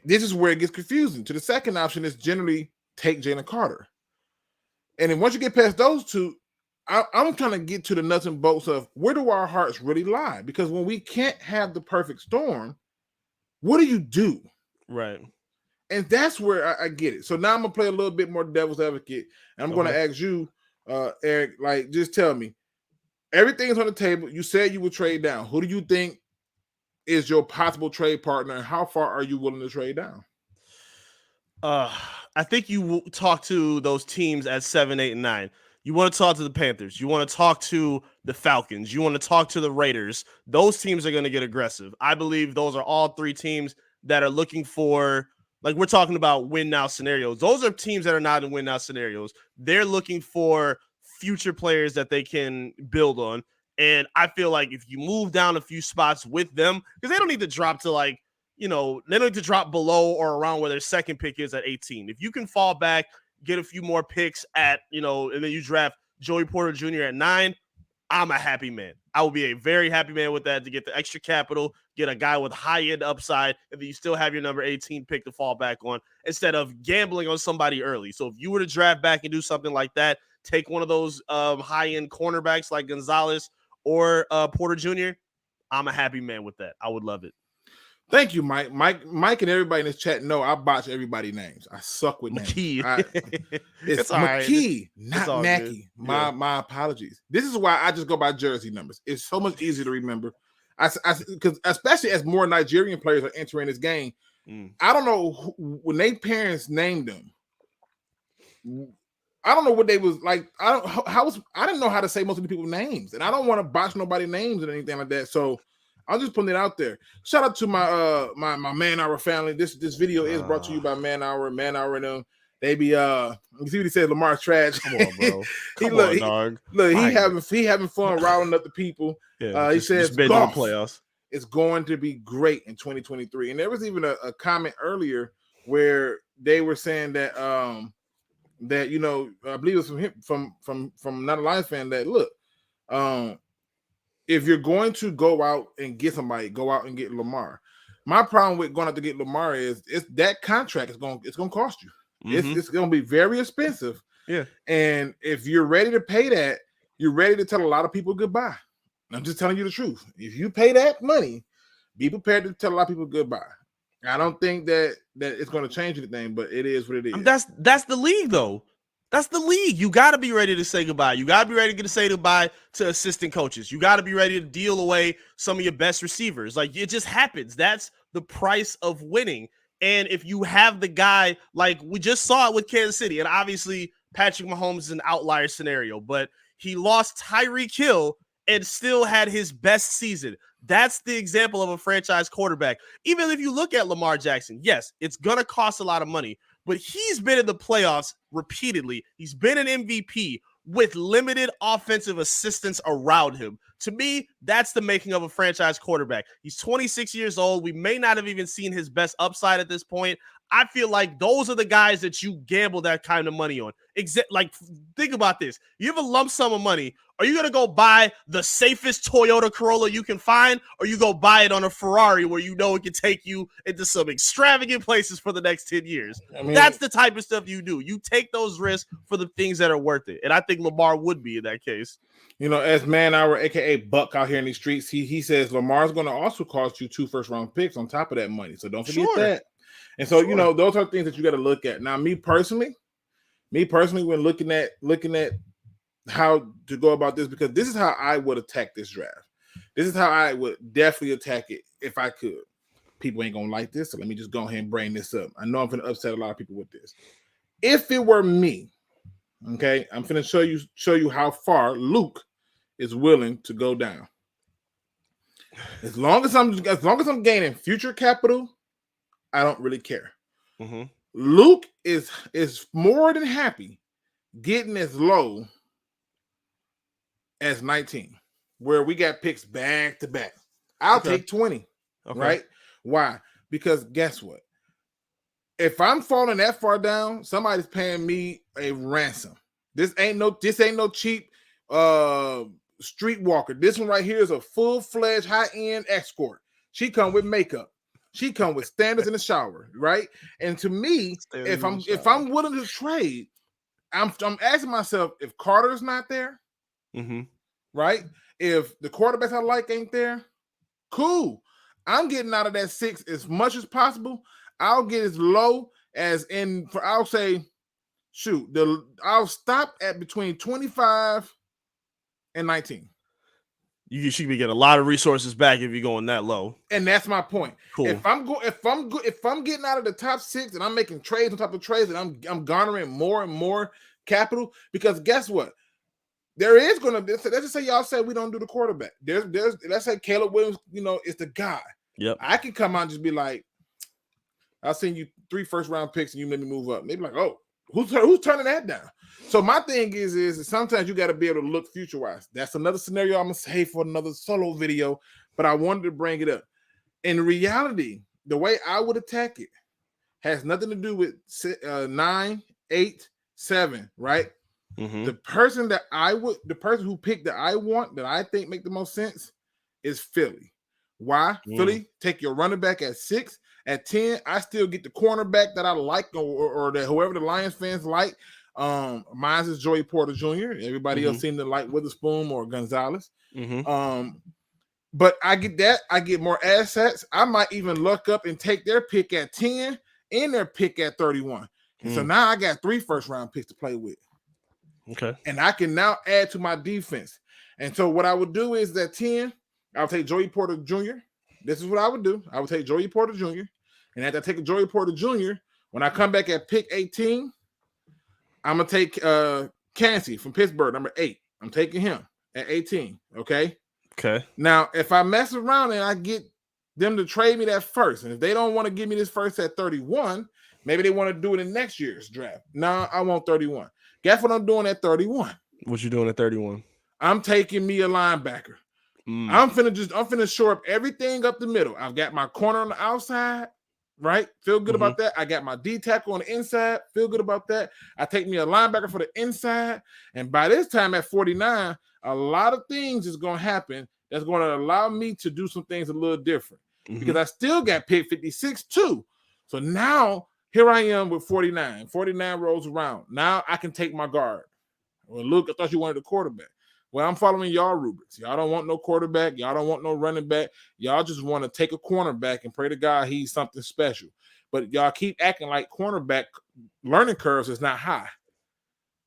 this is where it gets confusing. To the second option is generally take Jalen Carter. And then once you get past those two, I'm trying to get to the nuts and bolts of where do our hearts really lie? Because when we can't have the perfect storm, what do you do? Right. And that's where I get it. So now I'm going to play a little bit more devil's advocate. And I'm going to ask you, Eric, like, just tell me, everything's on the table. You said you would trade down. Who do you think is your possible trade partner, and how far are you willing to trade down? I think you talk to those teams at 7, 8, and 9. You want to talk to the Panthers. You want to talk to the Falcons. You want to talk to the Raiders. Those teams are going to get aggressive. I believe those are all three teams that are looking for, like we're talking about win now scenarios. Those are teams that are not in win now scenarios. They're looking for future players that they can build on. And I feel like if you move down a few spots with them, because they don't need to drop to they don't need to drop below or around where their second pick is at 18. If you can fall back, get a few more picks at, and then you draft Joey Porter Jr. at 9, I'm a happy man. I will be a very happy man with that, to get the extra capital, get a guy with high-end upside, and then you still have your number 18 pick to fall back on instead of gambling on somebody early. So if you were to draft back and do something like that, take one of those high-end cornerbacks like Gonzalez or Porter Jr., I'm a happy man with that. I would love it. Thank you, Mike. Mike and everybody in this chat know I botch everybody's names. I suck with McKee. names. It's McKee, right. not Mackey. My apologies. This is why I just go by jersey numbers. It's so much easier to remember. Because especially as more Nigerian players are entering this game, I don't know when their parents named them. I don't know what they was like. I didn't know how to say most of the people's names, and I don't want to botch nobody's names or anything like that. So I'm just putting it out there. Shout out to my my Man Hour family. This video is brought to you by Man Hour and them. They be you see what he said, Lamar's trash. Come on, bro. Dog. He having fun riling up the people. Yeah, he says the playoffs. It's going to be great in 2023. And there was even a comment earlier where they were saying that that I believe it was from him from not a Lions fan, that look, if you're going to go out and get somebody, go out and get Lamar. My problem with going out to get Lamar is that contract it's going to cost you. It's going to be very expensive. Yeah. And if you're ready to pay that, you're ready to tell a lot of people goodbye. I'm just telling you the truth. If you pay that money, be prepared to tell a lot of people goodbye. I don't think that it's going to change anything, but it is what it is. That's the league, though. That's the league. You got to be ready to say goodbye. You got to be ready to say goodbye to assistant coaches. You got to be ready to deal away some of your best receivers. Like, it just happens. That's the price of winning. And if you have the guy, like we just saw it with Kansas City, and obviously Patrick Mahomes is an outlier scenario, but he lost Tyreek Hill and still had his best season. That's the example of a franchise quarterback. Even if you look at Lamar Jackson, yes, it's going to cost a lot of money, but he's been in the playoffs repeatedly. He's been an MVP with limited offensive assistance around him. To me, that's the making of a franchise quarterback. He's 26 years old. We may not have even seen his best upside at this point. I feel like those are the guys that you gamble that kind of money on. Like, think about this. You have a lump sum of money. Are you going to go buy the safest Toyota Corolla you can find, or you go buy it on a Ferrari where you know it can take you into some extravagant places for the next 10 years? I mean, that's the type of stuff you do. You take those risks for the things that are worth it. And I think Lamar would be in that case. As Man Hour, a.k.a. aka Buck out here in these streets, he says Lamar's going to also cost you 2 first-round picks on top of that money. So don't forget that. And so those are things that you got to look at. Now, me personally, when looking at how to go about this, because this is how I would attack this draft. This is how I would definitely attack it if I could. People ain't gonna like this, so let me just go ahead and bring this up. I know I'm gonna upset a lot of people with this. If it were me, okay, I'm gonna show you how far Luke is willing to go down. As long as I'm gaining future capital, I don't really care. Mm-hmm. Luke is more than happy getting as low as 19, where we got picks back to back. I'll take 20, right? Why? Because guess what? If I'm falling that far down, somebody's paying me a ransom. This ain't no cheap streetwalker. This one right here is a full-fledged high-end escort. She come with makeup. She come with standards in the shower, right? And to me, if I'm willing to trade, I'm asking myself, if Carter's not there, right? If the quarterbacks I like ain't there, cool. I'm getting out of that 6 as much as possible. I'll get as low as I'll say, I'll stop at between 25 and 19. You should be getting a lot of resources back if you're going that low. And that's my point. Cool. If I'm getting out of the top 6 and I'm making trades on top of trades and I'm garnering more and more capital, because guess what? There is gonna be, let's just say y'all say we don't do the quarterback. Let's say Caleb Williams, is the guy. Yep. I can come out and just be like, I'll send you 3 first-round picks and you let me move up. Maybe like, oh, who's turning that down? So my thing is sometimes you got to be able to look future-wise. That's another scenario I'm gonna say for another solo video, but I wanted to bring it up. In reality, the way I would attack it has nothing to do with 9, 8, 7, right? Mm-hmm. The person who picked that I want, that I think make the most sense, is Philly. Why? Philly, take your running back at 6. At 10, I still get the cornerback that I like, or that whoever the Lions fans like. Mine is Joey Porter Jr. Everybody else seemed to like Witherspoon or Gonzalez. But I get that. I get more assets. I might even luck up and take their pick at 10 and their pick at 31. And so now I got 3 first-round picks to play with. Okay. And I can now add to my defense. And so what I would do is at 10, I'll take Joey Porter Jr. This is what I would do. I would take Joey Porter Jr. And after I take Joey Porter Jr., when I come back at pick 18, I'm going to take Kancey from Pittsburgh, number 8. I'm taking him at 18, okay? Okay. Now, if I mess around and I get them to trade me that first, and if they don't want to give me this first at 31, maybe they want to do it in next year's draft. No, I want 31. Guess what I'm doing at 31? What you doing at 31? I'm taking me a linebacker. I'm finna shore up everything up the middle. I've got my corner on the outside, right? Feel good about that. I got my D tackle on the inside. Feel good about that. I take me a linebacker for the inside. And by this time at 49, a lot of things is going to happen that's going to allow me to do some things a little different. Because I still got pick 56 too. So now here I am with 49. 49 rolls around. Now I can take my guard. Well, Luke, I thought you wanted a quarterback. Well, I'm following y'all rubrics. Y'all don't want no quarterback. Y'all don't want no running back. Y'all just want to take a cornerback and pray to God he's something special. But y'all keep acting like cornerback learning curves is not high.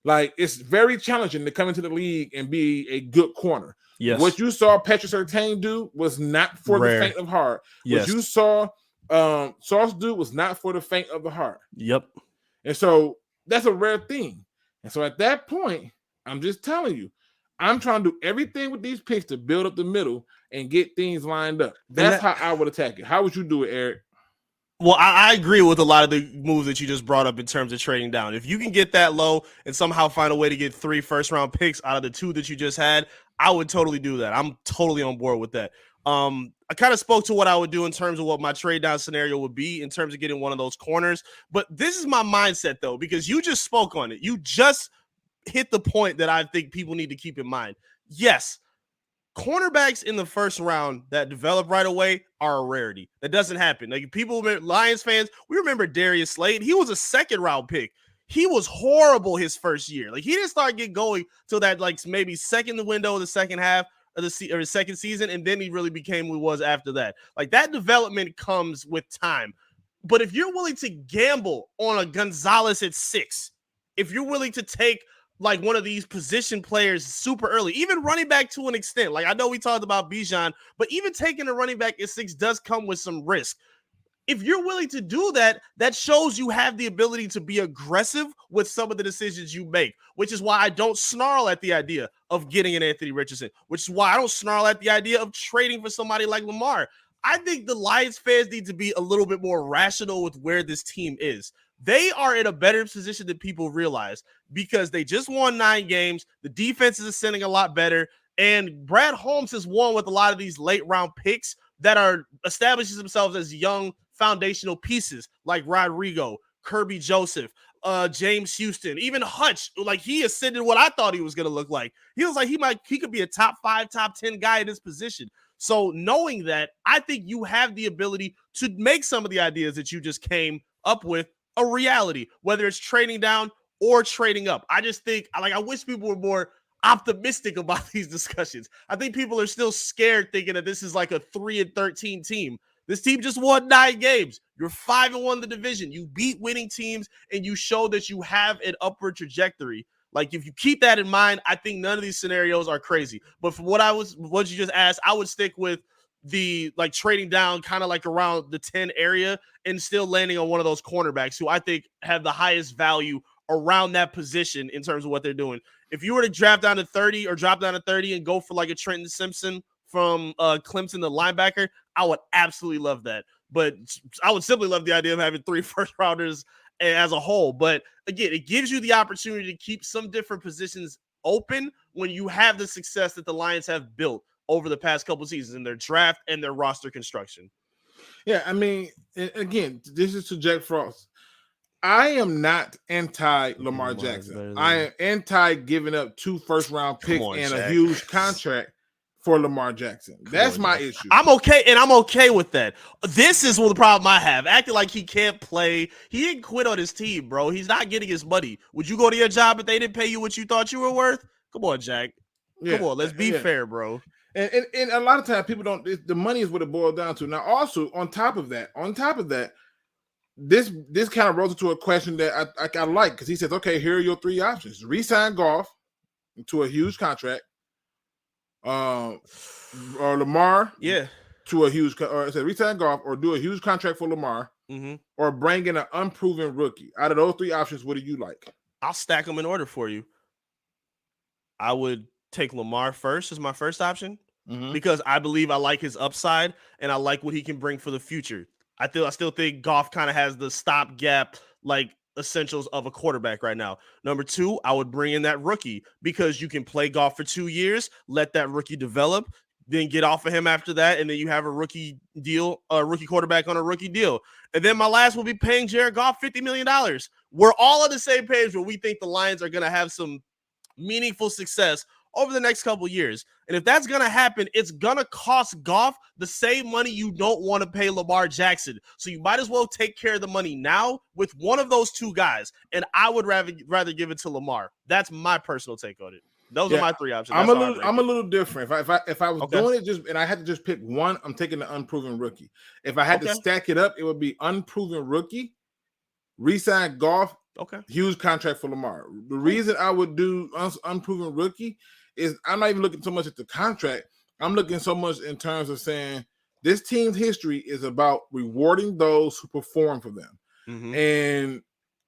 Like, it's very challenging to come into the league and be a good corner. Yes. What you saw Patrick Surtain do was not for the faint of heart. Yes. What you saw Sauce do was not for the faint of the heart. Yep. And so that's a rare thing. And so at that point, I'm just telling you, I'm trying to do everything with these picks to build up the middle and get things lined up. That's how I would attack it. How would you do it, Eric? Well, I agree with a lot of the moves that you just brought up in terms of trading down. If you can get that low and somehow find a way to get 3 first-round picks out of the 2 that you just had, I would totally do that. I'm totally on board with that. I kind of spoke to what I would do in terms of what my trade down scenario would be in terms of getting one of those corners. But this is my mindset, though, because you just spoke on it. You just hit the point that I think people need to keep in mind. Yes, cornerbacks in the first round that develop right away are a rarity. That doesn't happen. Like, people, Lions fans, we remember Darius Slade. He was a 2nd-round pick. He was horrible his first year. Like, he didn't start getting going till that, like, maybe second window of the second half of his second season, and then he really became who he was after that. Like that development comes with time. But if you're willing to gamble on a Gonzalez at 6, if you're willing to take like one of these position players super early, even running back to an extent, like I know we talked about Bijan, but even taking a running back at 6 does come with some risk. If you're willing to do that, that shows you have the ability to be aggressive with some of the decisions you make, which is why I don't snarl at the idea of getting an Anthony Richardson, which is why I don't snarl at the idea of trading for somebody like Lamar. I think the Lions fans need to be a little bit more rational with where this team is. They are in a better position than people realize because they just won 9 games. The defense is ascending a lot better. And Brad Holmes has won with a lot of these late round picks that are establishing themselves as young foundational pieces like Rodrigo, Kirby Joseph, James Houston, even Hutch. Like he ascended what I thought he was going to look like. He was like he could be a top 5, top 10 guy in this position. So knowing that, I think you have the ability to make some of the ideas that you just came up with a reality, whether it's trading down or trading up. I just think I wish people were more optimistic about these discussions. I think people are still scared thinking that this is like a 3-13 team. This team just won 9 games. You're 5-1 in the division. You beat winning teams and you show that you have an upward trajectory. Like if you keep that in mind, I think none of these scenarios are crazy. But for what you just asked, I would stick with the like trading down kind of like around the 10 area and still landing on one of those cornerbacks who I think have the highest value around that position in terms of what they're doing. If you were to draft down to 30 or drop down to 30 and go for like a Trenton Simpson from Clemson, the linebacker, I would absolutely love that. But I would simply love the idea of having 3 first rounders as a whole. But again, it gives you the opportunity to keep some different positions open when you have the success that the Lions have built over the past couple seasons in their draft and their roster construction. Yeah, I mean, again, this is to Jack Frost. I am not anti Lamar Jackson. I am anti giving up 2 first-round picks and a huge contract for Lamar Jackson. That's my issue. I'm okay with that. This is the problem I have. Acting like he can't play. He didn't quit on his team, bro. He's not getting his money. Would you go to your job if they didn't pay you what you thought you were worth? Come on, Jack. Come on, let's be fair, bro. And a lot of times people don't. The money is what it boils down to. Now, also on top of that, this kind of rolls into a question that I like because he says, okay, here are your 3 options: re-sign Goff to a huge contract, or Lamar, to a huge, or it said re-sign Goff or do a huge contract for Lamar, or bring in an unproven rookie. Out of those 3 options, what do you like? I'll stack them in order for you. I would take Lamar first as my first option because I believe I like his upside and I like what he can bring for the future. I still think Goff kind of has the stopgap like essentials of a quarterback right now. Number 2, I would bring in that rookie because you can play Goff for 2 years, let that rookie develop, then get off of him after that, and then you have a rookie quarterback on a rookie deal. And then my last will be paying Jared Goff $50 million. We're all on the same page where we think the Lions are going to have some meaningful success over the next couple of years. And if that's going to happen, it's going to cost Goff the same money you don't want to pay Lamar Jackson. So you might as well take care of the money now with one of those 2 guys. And I would rather give it to Lamar. That's my personal take on it. Those are my 3 options. I'm a little different. If I was doing it just and I had to just pick one, I'm taking the unproven rookie. If I had to stack it up, it would be unproven rookie, re-sign Goff, huge contract for Lamar. The reason I would do unproven rookie is I'm not even looking so much at the contract. I'm looking so much in terms of saying this team's history is about rewarding those who perform for them. And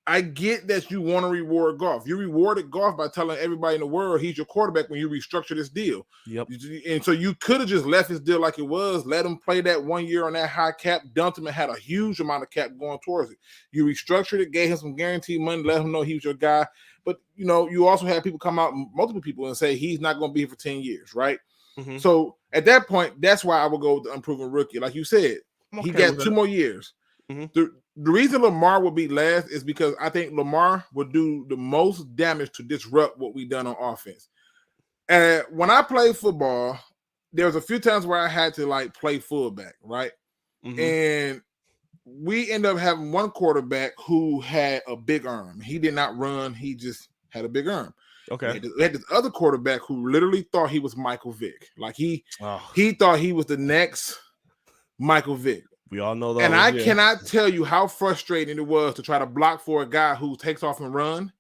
I get that you want to reward Goff. You rewarded Goff by telling everybody in the world he's your quarterback when you restructure this deal. And so you could have just left his deal like it was, let him play that 1 year on that high cap, dumped him and had a huge amount of cap going towards it. You restructured it, gave him some guaranteed money, let him know he was your guy. But, you also had people come out, multiple people, and say he's not going to be here for 10 years, right? So at that point, that's why I would go with the unproven rookie. Like you said, he got 2 more years. The reason Lamar would be last is because I think Lamar would do the most damage to disrupt what we've done on offense. And when I played football, there was a few times where I had to play fullback, right? And we ended up having one quarterback who had a big arm. He did not run. He just had a big arm. Okay. We had this other quarterback who literally thought he was Michael Vick. Like he thought he was the next Michael Vick. We all know those. And I cannot tell you how frustrating it was to try to block for a guy who takes off and run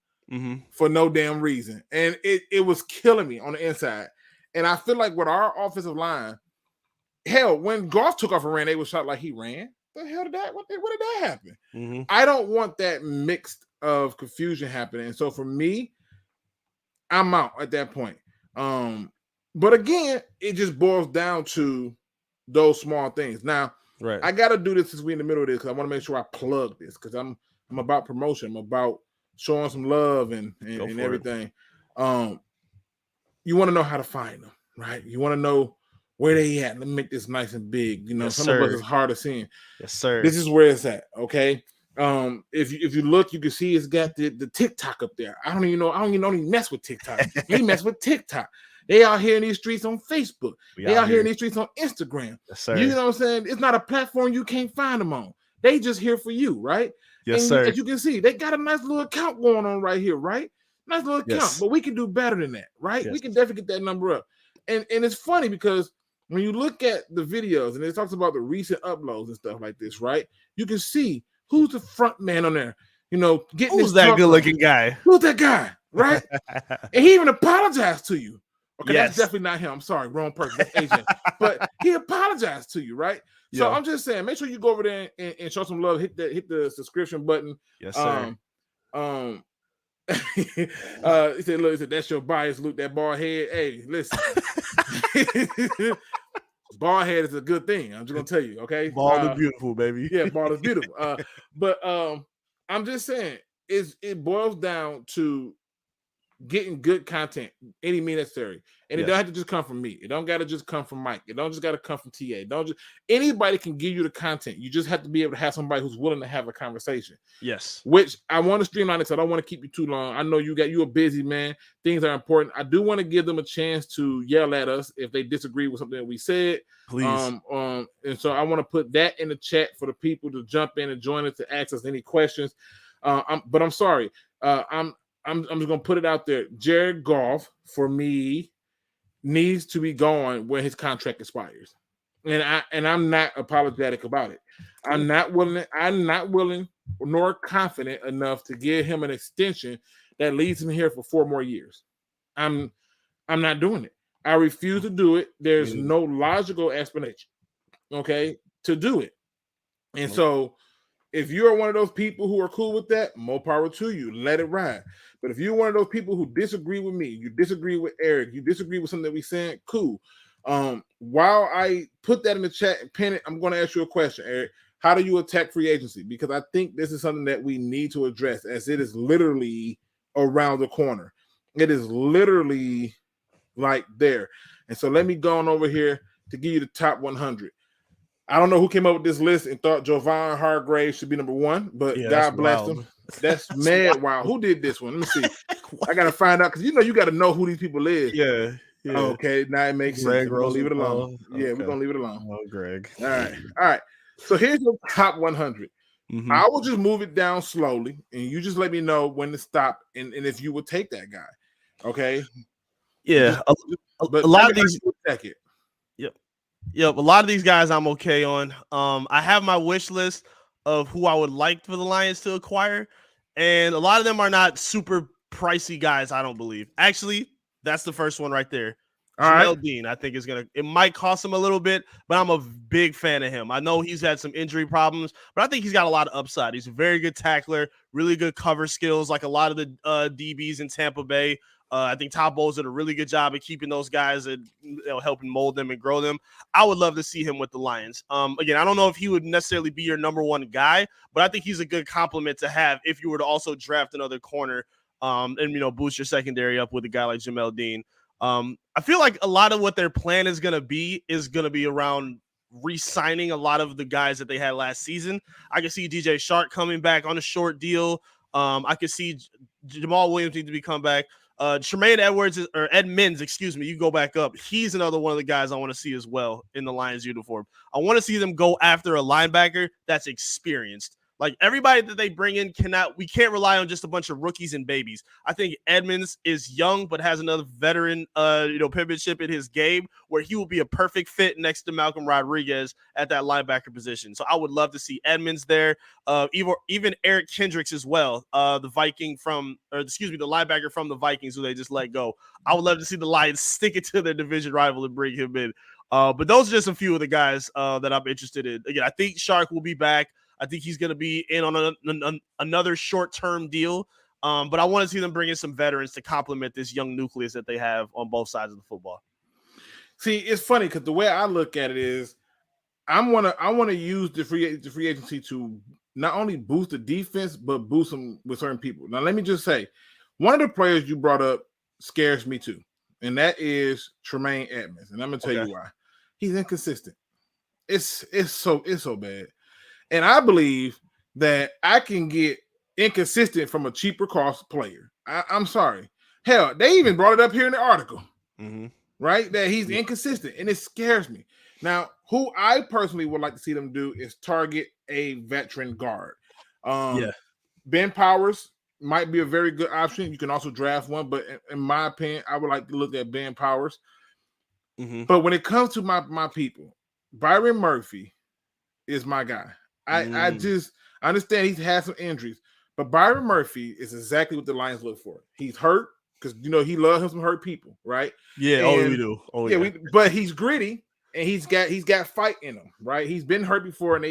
for no damn reason. And it was killing me on the inside. And I feel like with our offensive line, hell, when Goff took off and ran, they were shot like he ran. The hell did that? What did that happen? I don't want that mixed of confusion happening. So for me, I'm out at that point. But again, it just boils down to those small things. Now, I got to do this since we're in the middle of this because I want to make sure I plug this because I'm about promotion. I'm about showing some love and everything. You want to know how to find them, right? You want to know where they at. Let me make this nice and big. You know, some of us is hard to see. Yes, sir. This is where it's at. Okay. If you look, you can see it's got the TikTok up there. I don't even know he mess with TikTok. He mess with TikTok. They out here in these streets on Facebook. They out here in these streets on Instagram. Yes, sir. You know what I'm saying? It's not a platform you can't find them on. They just here for you, right? Yes, and sir. As you can see, they got a nice little account going on right here, right? Nice little account, but we can do better than that, right? We can definitely get that number up. And it's funny because when you look at the videos and it talks about the recent uploads and stuff like this, right? You can see who's the front man on there, you know, getting who's that good looking guy? Who's that guy, right? And he even apologized to you. Okay, yes. That's definitely not him. I'm sorry, wrong person. That's Asian. But he apologized to you, right? So I'm just saying, make sure you go over there and show some love. Hit the subscription button. Yes, sir. He said, "Look, he said that's your bias, Luke. That bald head. Hey, listen, bald head is a good thing. I'm just gonna tell you, okay. Bald is beautiful, baby. Yeah, bald is beautiful. But I'm just saying, it boils down to getting good content any means necessary, and it don't have to just come from me. It don't got to just come from Mike. It don't just got to come from TA. Anybody can give you the content. You just have to be able to have somebody who's willing to have a conversation. Yes, which I want to streamline it, so I don't want to keep you too long. I know you're a busy man. Things are important. I do want to give them a chance to yell at us if they disagree with something that we said. Please. And so I want to put that in the chat for the people to jump in and join us to ask us any questions. But I'm sorry. I'm just gonna put it out there. Jared Goff, for me, needs to be gone when his contract expires, and I'm not apologetic about it. I'm not willing nor confident enough to give him an extension that leads him here for 4 more years. I'm not doing it. I refuse to do it. There's no logical explanation, okay, to do it. And so, if you're one of those people who are cool with that, more power to you. Let it ride. But if you're one of those people who disagree with me, you disagree with Eric, you disagree with something that we saying, cool. While I put that in the chat and pin it, I'm going to ask you a question, Eric. How do you attack free agency? Because I think this is something that we need to address, as it is literally around the corner. It is literally like there. And so let me go on over here to give you the top 100. I don't know who came up with this list and thought Javon Hargrave should be number 1, but God bless him. That's mad wild. Who did this one? Let me see. I got to find out because you got to know who these people is. Yeah. Okay, now it makes sense. We're going to leave it alone. Okay. Yeah, we're going to leave it alone. Oh, Greg. All right. So here's the top 100. I will just move it down slowly, and you just let me know when to stop and if you would take that guy. Okay? Yeah. But a lot of these. Check it. Yep, a lot of these guys I'm okay on. I have my wish list of who I would like for the Lions to acquire, and a lot of them are not super pricey guys, I don't believe. Actually, that's the first one right there. Jamel Dean, I think it might cost him a little bit, but I'm a big fan of him. I know he's had some injury problems, but I think he's got a lot of upside. He's a very good tackler, really good cover skills, like a lot of the DBs in Tampa Bay. I think Todd Bowles did a really good job of keeping those guys and helping mold them and grow them. I would love to see him with the Lions. Again, I don't know if he would necessarily be your number 1 guy, but I think he's a good compliment to have if you were to also draft another corner and boost your secondary up with a guy like Jamel Dean. I feel like a lot of what their plan is going to be around re-signing a lot of the guys that they had last season. I can see DJ Shark coming back on a short deal. I can see Jamal Williams need to be come back. Tremaine Edmonds, excuse me, you go back up. He's another one of the guys I want to see as well in the Lions uniform. I want to see them go after a linebacker that's experienced. Like everybody that they bring in we can't rely on just a bunch of rookies and babies. I think Edmonds is young, but has another veteran, penmanship in his game where he will be a perfect fit next to Malcolm Rodriguez at that linebacker position. So I would love to see Edmonds there. Even Eric Kendricks as well. The linebacker from the Vikings who they just let go. I would love to see the Lions stick it to their division rival and bring him in. But those are just a few of the guys that I'm interested in. Again, I think Shark will be back. I think he's going to be in on another short-term deal. But I want to see them bring in some veterans to complement this young nucleus that they have on both sides of the football. See, it's funny because the way I look at it is I want to use the free agency to not only boost the defense, but boost them with certain people. Now, let me just say, one of the players you brought up scares me too, and that is Tremaine Edmonds. And I'm going to tell you why. He's inconsistent. It's so bad. And I believe that I can get inconsistent from a cheaper cost player. I'm sorry. Hell, they even brought it up here in the article, right? That he's inconsistent, and it scares me. Now, who I personally would like to see them do is target a veteran guard. Ben Powers might be a very good option. You can also draft one, but in my opinion, I would like to look at Ben Powers. But when it comes to my people, Byron Murphy is my guy. I understand he's had some injuries, but Byron Murphy is exactly what the Lions look for. He's hurt because he loves him some hurt people, right? Yeah, we do. But he's gritty and he's got fight in him, right? He's been hurt before, and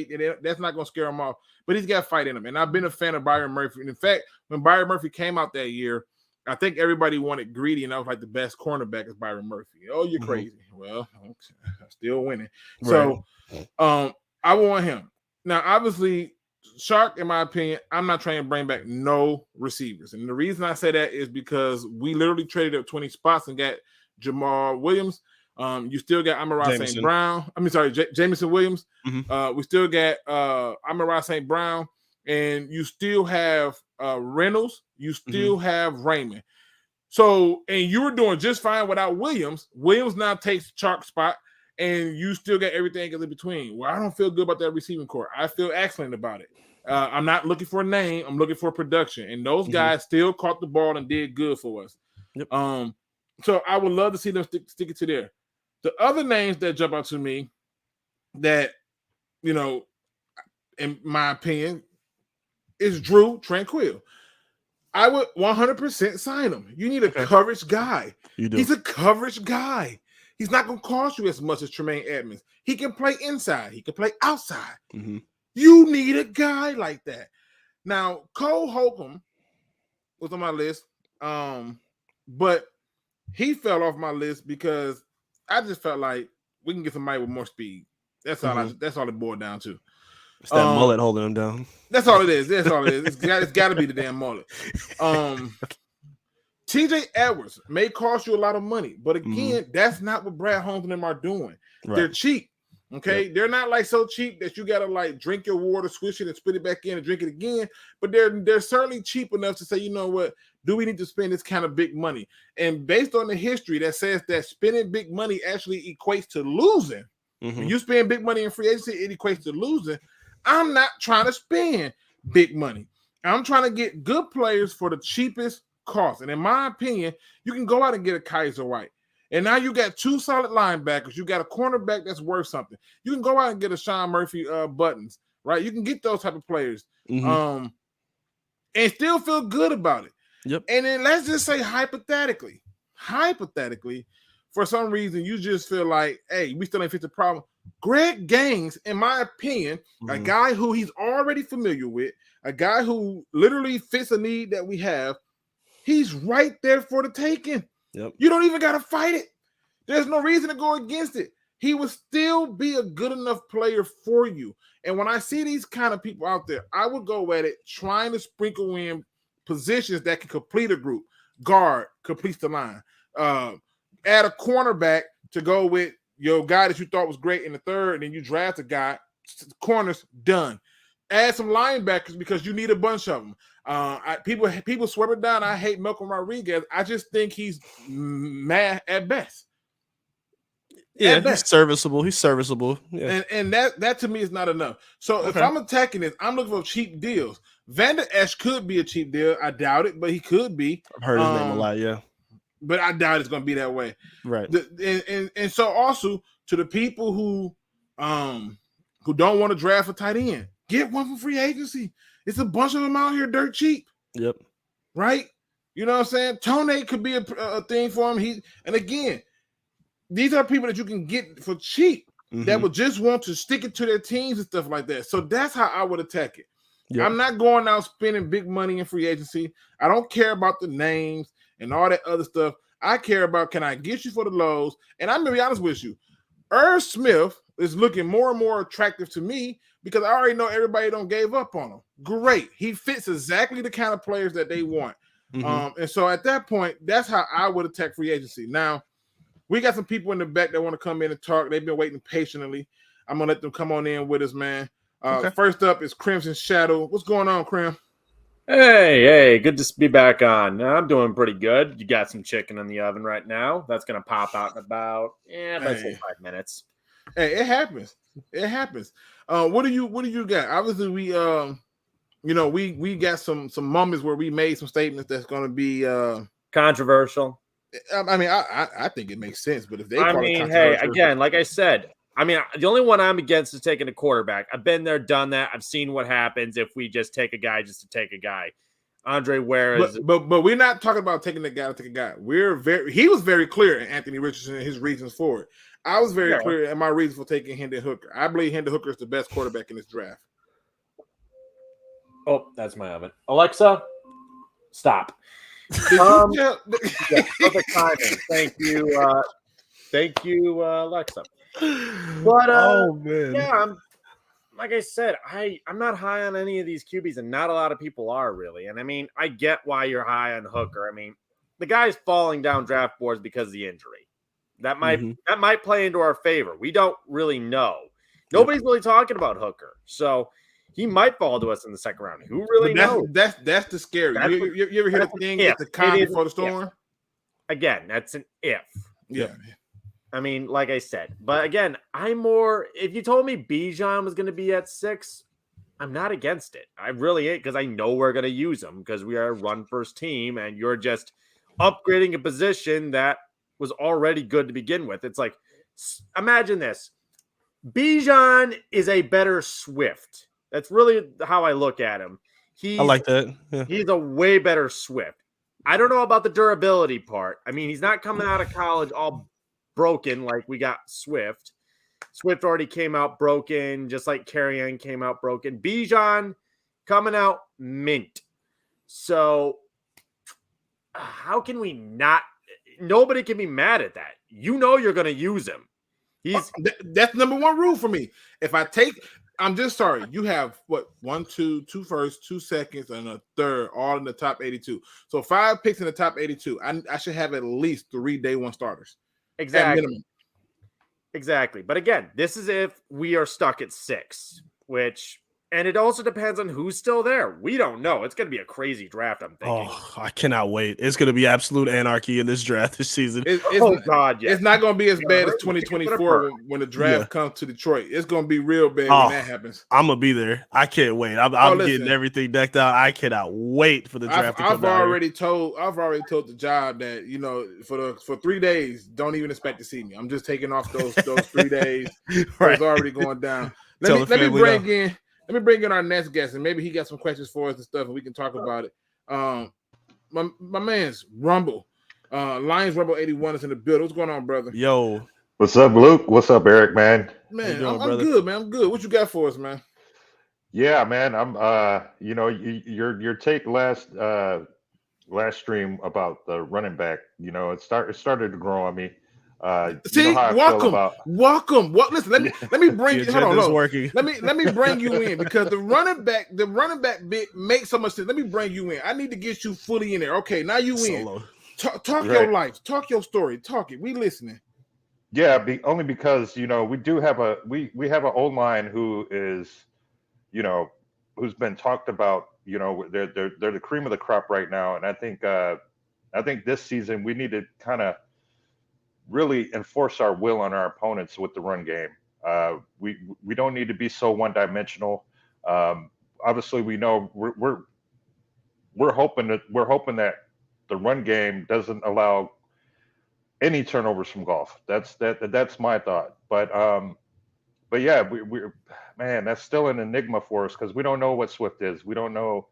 that's not going to scare him off. But he's got fight in him, and I've been a fan of Byron Murphy. And in fact, when Byron Murphy came out that year, I think everybody wanted Greedy, and I was like, the best cornerback is Byron Murphy. Oh, you're crazy. Well, I'm still winning. Right. So, I want him. Now, obviously, Shark, in my opinion, I'm not trying to bring back no receivers. And the reason I say that is because we literally traded up 20 spots and got Jamal Williams. You still got Amon-Ra St. Brown. Jameson Williams. We still got Amon-Ra St. Brown. And you still have Reynolds. You still have Raymond. So, and you were doing just fine without Williams. Williams now takes Shark's spot. And you still got everything in between. Well, I don't feel good about that receiving core. I feel excellent about it. I'm not looking for a name. I'm looking for production. And those guys still caught the ball and did good for us. Yep. So I would love to see them stick it to there. The other names that jump out to me that, in my opinion, is Drew Tranquill. I would 100% sign him. You need a coverage guy. You do. He's a coverage guy. He's not going to cost you as much as Tremaine Edmonds. He can play inside. He can play outside. You need a guy like that. Now, Cole Holcomb was on my list, but he fell off my list because I just felt like we can get somebody with more speed. That's all. That's all it boiled down to. It's that mullet holding him down. That's all it is. That's all it is. It's got to be the damn mullet. TJ Edwards may cost you a lot of money, but again, that's not what Brad Holmes and them are doing. Right. They're cheap. Okay, they're not like so cheap that you gotta like drink your water, swish it, and spit it back in and drink it again. But they're certainly cheap enough to say, you know what, do we need to spend this kind of big money? And based on the history that says that spending big money actually equates to losing. When you spend big money in free agency, it equates to losing. I'm not trying to spend big money. I'm trying to get good players for the cheapest cost. And in my opinion, you can go out and get a Kaiser White. And now you got two solid linebackers. You got a cornerback that's worth something. You can go out and get a Sean Murphy Buttons, right? You can get those type of players and still feel good about it. Yep. And then let's just say hypothetically, for some reason, you just feel like, hey, we still ain't fixed the problem. Greg Gaines, in my opinion, a guy who he's already familiar with, a guy who literally fits a need that we have, he's right there for the taking. Yep. You don't even got to fight it. There's no reason to go against it. He will still be a good enough player for you. And when I see these kind of people out there, I would go at it trying to sprinkle in positions that can complete a group. Guard completes the line. Add a cornerback to go with your guy that you thought was great in the third, and then you draft a guy. Corners done. Add some linebackers because you need a bunch of them. People swear it down. I hate Malcolm Rodriguez. I just think he's mad at best. Yeah, At he's best. serviceable. He's serviceable. Yeah. And that to me is not enough. So if Okay. I'm attacking this, I'm looking for cheap deals. Vander Esch could be a cheap deal. I doubt it, but he could be. I've heard his name a lot. Yeah. But I doubt it's going to be that way. Right. And so also to the people who don't want to draft a tight end, get one from free agency. It's a bunch of them out here dirt cheap. Yep. Right? You know what I'm saying? Tone could be a thing for him. And again, these are people that you can get for cheap that would just want to stick it to their teams and stuff like that. So that's how I would attack it. Yep. I'm not going out spending big money in free agency. I don't care about the names and all that other stuff. I care about, can I get you for the lows? And I'm going to be honest with you. Irv Smith is looking more and more attractive to me because I already know everybody don't gave up on him. Great. He fits exactly the kind of players that they want. And so at that point, that's how I would attack free agency. Now, we got some people in the back that want to come in and talk. They've been waiting patiently. I'm going to let them come on in with us, man. Okay. First up is Crimson Shadow. What's going on, Crim? Hey, good to be back on. I'm doing pretty good. You got some chicken in the oven right now. That's going to pop out in about 5 minutes. Hey, it happens. It happens. What do you got? Obviously, we got some moments where we made some statements that's going to be controversial. I mean, I think it makes sense, but if they hey, again, like I said, I mean, the only one I'm against is taking a quarterback. I've been there, done that. I've seen what happens if we just take a guy just to take a guy. Andre Ware is, but we're not talking about taking the guy to take a guy. He was very clear in Anthony Richardson and his reasons for it. I was very clear in my reasons for taking Hendon Hooker. I believe Hendon Hooker is the best quarterback in this draft. Oh, that's my oven. Alexa, stop. Perfect timing. Thank you, Alexa. But man, yeah, like I said, I'm not high on any of these QBs, and not a lot of people are really. And I mean, I get why you're high on Hooker. I mean, the guy's falling down draft boards because of the injury. That might play into our favor. We don't really know. Nobody's really talking about Hooker, so he might fall to us in the second round. Who really knows? That's the scary. You ever hear the thing? It's the calm before the storm. Again, that's an if. Yeah. I mean, like I said, but again, if you told me Bijan was going to be at 6, I'm not against it. I really ain't, because I know we're going to use him because we are a run first team and you're just upgrading a position that was already good to begin with. It's like, imagine this. Bijan is a better Swift. That's really how I look at him. I like that. Yeah. He's a way better Swift. I don't know about the durability part. I mean, he's not coming out of college all broken like we got Swift. Swift already came out broken, just like Kerryon came out broken. Bijan coming out mint. So how can we not? Nobody can be mad at that. You know you're going to use him. That's number one rule for me. I'm just sorry. You have what? 2 firsts, 2 seconds, and a third, all in the top 82. So 5 picks in the top 82. I should have at least 3 day one starters. Exactly. At minimum. Exactly. But again, this is if we are stuck at 6, and it also depends on who's still there. We don't know. It's going to be a crazy draft, I'm thinking. Oh, I cannot wait. It's going to be absolute anarchy in this draft this season. God, yeah. It's not going to be as bad as 2024 when the draft comes to Detroit. It's going to be real bad when that happens. I'm going to be there. I can't wait. I'm getting everything decked out. I cannot wait for the draft to come I've already told the job that, for 3 days, don't even expect to see me. I'm just taking off those 3 days. Right. It's already going down. Let me bring in our next guest, and maybe he got some questions for us and stuff, and we can talk about it. My man's Rumble, Lions Rumble 81 is in the building. What's going on, brother? Yo, what's up, Luke? What's up, Eric? Man, I'm good, man. I'm good. What you got for us, man? Yeah, man. I'm your take last stream about the running back. It started to grow on me. Welcome. Listen, let me bring you. Hold on, working. Let me bring you in because the running back bit makes so much sense. Let me bring you in. I need to get you fully in there. Okay, now you in. Talk your life. Talk your story. Talk it. We listening. Yeah, only because we do have we have an old line who is, who's been talked about. They're the cream of the crop right now, and I think this season we need to kind of really enforce our will on our opponents with the run game. We don't need to be so one dimensional. Obviously, we know we're hoping that the run game doesn't allow any turnovers from Golf. That's my thought. But yeah, man, that's still an enigma for us because we don't know what Swift is. We don't know.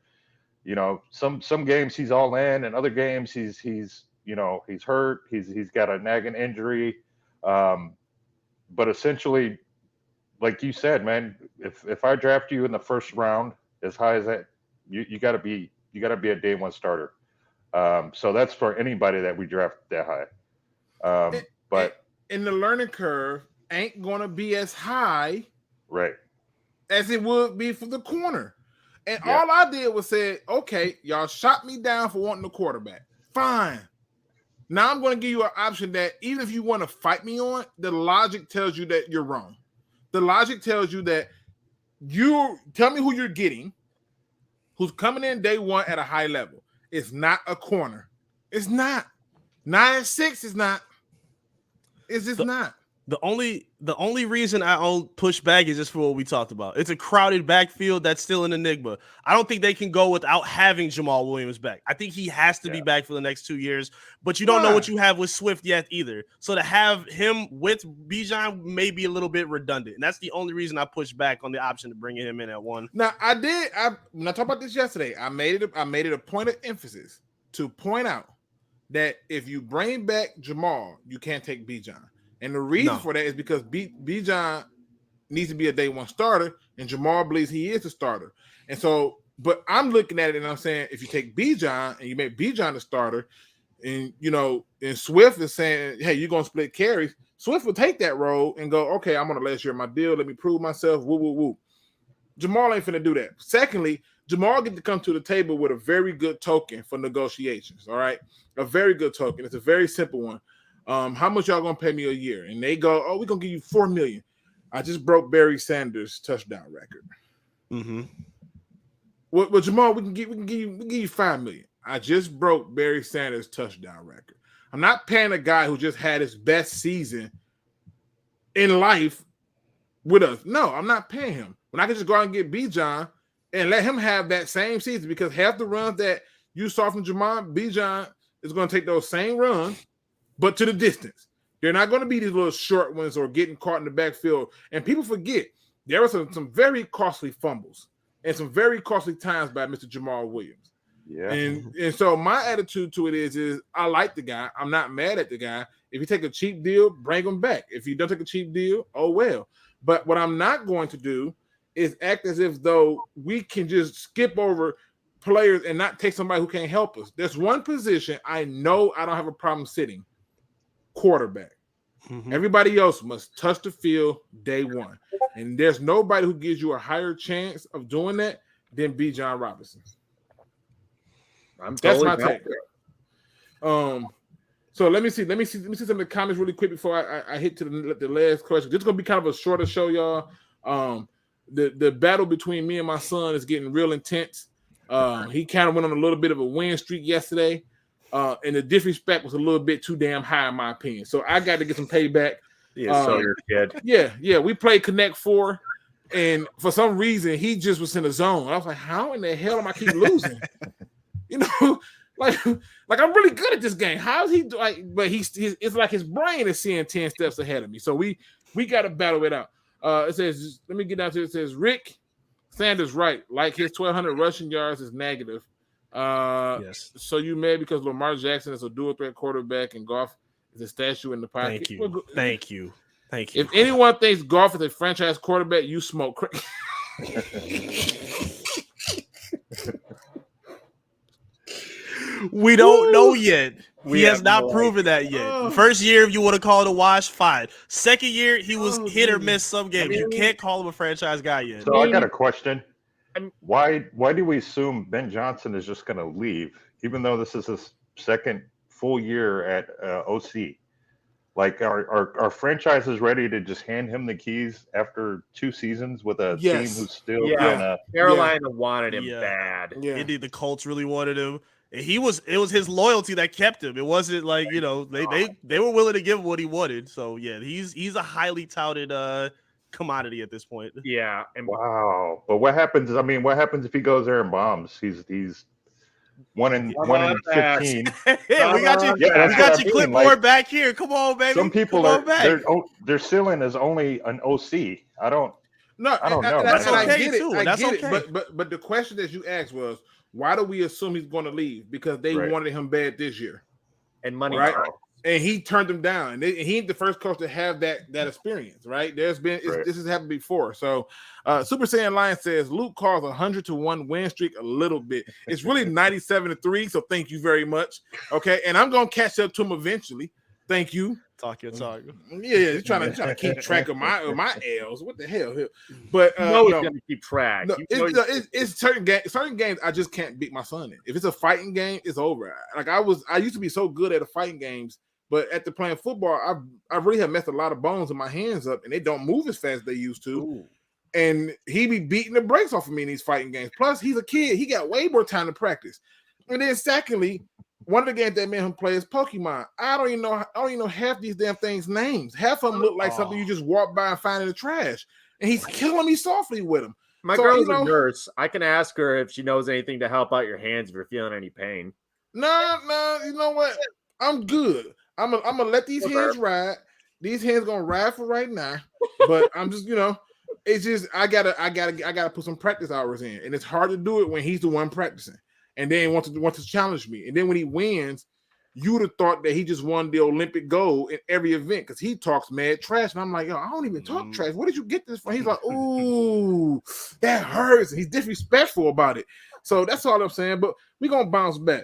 Some games he's all in, and other games he's hurt. He's got a nagging injury. But essentially, like you said, man, if I draft you in the first round as high as that, you got to be a day one starter. So that's for anybody that we draft that high. But in the learning curve ain't gonna be as high, right, as it would be for the corner. And all I did was say, okay, y'all shot me down for wanting the quarterback. Fine. Now I'm going to give you an option that even if you want to fight me on, the logic tells you that you're wrong. The logic tells you that you tell me who you're getting, who's coming in day one at a high level. It's not a corner. It's not. 9-6 is not. It's just not. The only reason I don't push back is just for what we talked about. It's a crowded backfield that's still an enigma. I don't think they can go without having Jamal Williams back. I think he has to be back for the next 2 years, but you don't know what you have with Swift yet either. So to have him with Bijan may be a little bit redundant. And that's the only reason I push back on the option to bringing him in at 1. Now when I talked about this yesterday, I made it a point of emphasis to point out that if you bring back Jamal, you can't take Bijan. And the reason for that is because Bijan needs to be a day one starter, and Jamal believes he is a starter. And so, but I'm looking at it and I'm saying, if you take Bijan and you make Bijan the starter, and and Swift is saying, hey, you're gonna split carries, Swift will take that role and go, okay, I'm on the last year of my deal. Let me prove myself. Woo, woo, woo. Jamal ain't finna do that. Secondly, Jamal get to come to the table with a very good token for negotiations. All right, a very good token. It's a very simple one. How much y'all gonna pay me a year? And they go, oh, we're gonna give you $4 million. I just broke Barry Sanders' touchdown record. Mm-hmm. Well, Jamal, we can give you $5 million. I just broke Barry Sanders' touchdown record. I'm not paying a guy who just had his best season in life with us. No, I'm not paying him. When I can just go out and get Bijan and let him have that same season, because half the runs that you saw from Jamal, Bijan is going to take those same runs, but to the distance. They're not going to be these little short ones or getting caught in the backfield. And people forget there were some very costly fumbles and some very costly times by Mr. Jamal Williams. Yeah. And so my attitude to it is I like the guy. I'm not mad at the guy. If you take a cheap deal, bring him back. If you don't take a cheap deal, oh well. But what I'm not going to do is act as if though we can just skip over players and not take somebody who can't help us. There's one position I know I don't have a problem sitting. Quarterback. Mm-hmm. Everybody else must touch the field day one. And there's nobody who gives you a higher chance of doing that than Bijan Robinson. That's my take. So let me see some of the comments really quick before I hit to the last question. This is gonna be kind of a shorter show, y'all. The battle between me and my son is getting real intense. He kind of went on a little bit of a win streak yesterday. And the disrespect was a little bit too damn high, in my opinion. So I got to get some payback. Yeah, so your kid. Yeah. We played Connect 4, and for some reason he just was in the zone. I was like, how in the hell am I keep losing? Like I'm really good at this game. How is he like? But it's like his brain is seeing 10 steps ahead of me. So we got to battle it out. It says, let me get down to it. It says Rick Sanders right, like his 1,200 rushing yards is negative. Yes. So you mad because Lamar Jackson is a dual threat quarterback and Goff is a statue in the pocket? Thank you. Well, Thank you. If anyone thinks Goff is a franchise quarterback, you smoke crack. We don't know yet. He has have not no proven that yet. First year, if you want to call it a wash, fine. Second year, he was hit or miss some games. You can't call him a franchise guy yet. So I got a question. Why do we assume Ben Johnson is just going to leave, even though this is his second full year at OC? Like, are franchises ready to just hand him the keys after 2 seasons with a team who's still kind of? Carolina wanted him bad. Indeed, the Colts really wanted him. And it was his loyalty that kept him. It wasn't like, they were willing to give him what he wanted. So yeah, he's a highly touted commodity at this point. Yeah, and Wow. But what happens? I mean, what happens if he goes there and bombs? He's one in 15. Yeah, we got you. Yeah, we that's got what I you mean, clipboard like, back here. Come on, baby. some people Come on are back. their ceiling is only an OC. I don't know. That's I okay, get it. too. I That's get okay. it. But the question that you asked was, why do we assume he's going to leave? Because they Right. wanted him bad this year, money. right? talks. And he turned them down. And he ain't the first coach to have that experience, right? There's been Right. this has happened before. So, Super Saiyan Lion says Luke calls 100-1 win streak a little bit. It's really 97-3. So thank you very much. Okay, and I'm gonna catch up to him eventually. Thank you. Talk your talk. Yeah, he's trying to keep track of my L's. What the hell? But He's no, gonna keep track. no, You know it's certain games I just can't beat my son in. If it's a fighting game, it's over. Like I used to be so good at the fighting games, but at the playing football, I really have messed a lot of bones in my hands up, and they don't move as fast as they used to. Ooh. And he be beating the brakes off of me in these fighting games. Plus, he's a kid; he got way more time to practice. And then, secondly, one of the games that made him play is Pokemon. I don't even know half these damn things' names. Half of them look like something you just walk by and find in the trash. And he's killing me softly with them. my So, girl's you know- a nurse. I can ask her if she knows anything to help out your hands if you're feeling any pain. No, you know what? I'm good. I'm gonna let these hands ride. These hands gonna ride for right now. But I'm just, it's just I gotta put some practice hours in, and it's hard to do it when he's the one practicing, and then wants to challenge me. And then when he wins, you would have thought that he just won the Olympic gold in every event because he talks mad trash, and I'm like, yo, I don't even talk trash. Where did you get this from? He's like, ooh, that hurts. He's disrespectful about it. So that's all I'm saying. But we're gonna bounce back.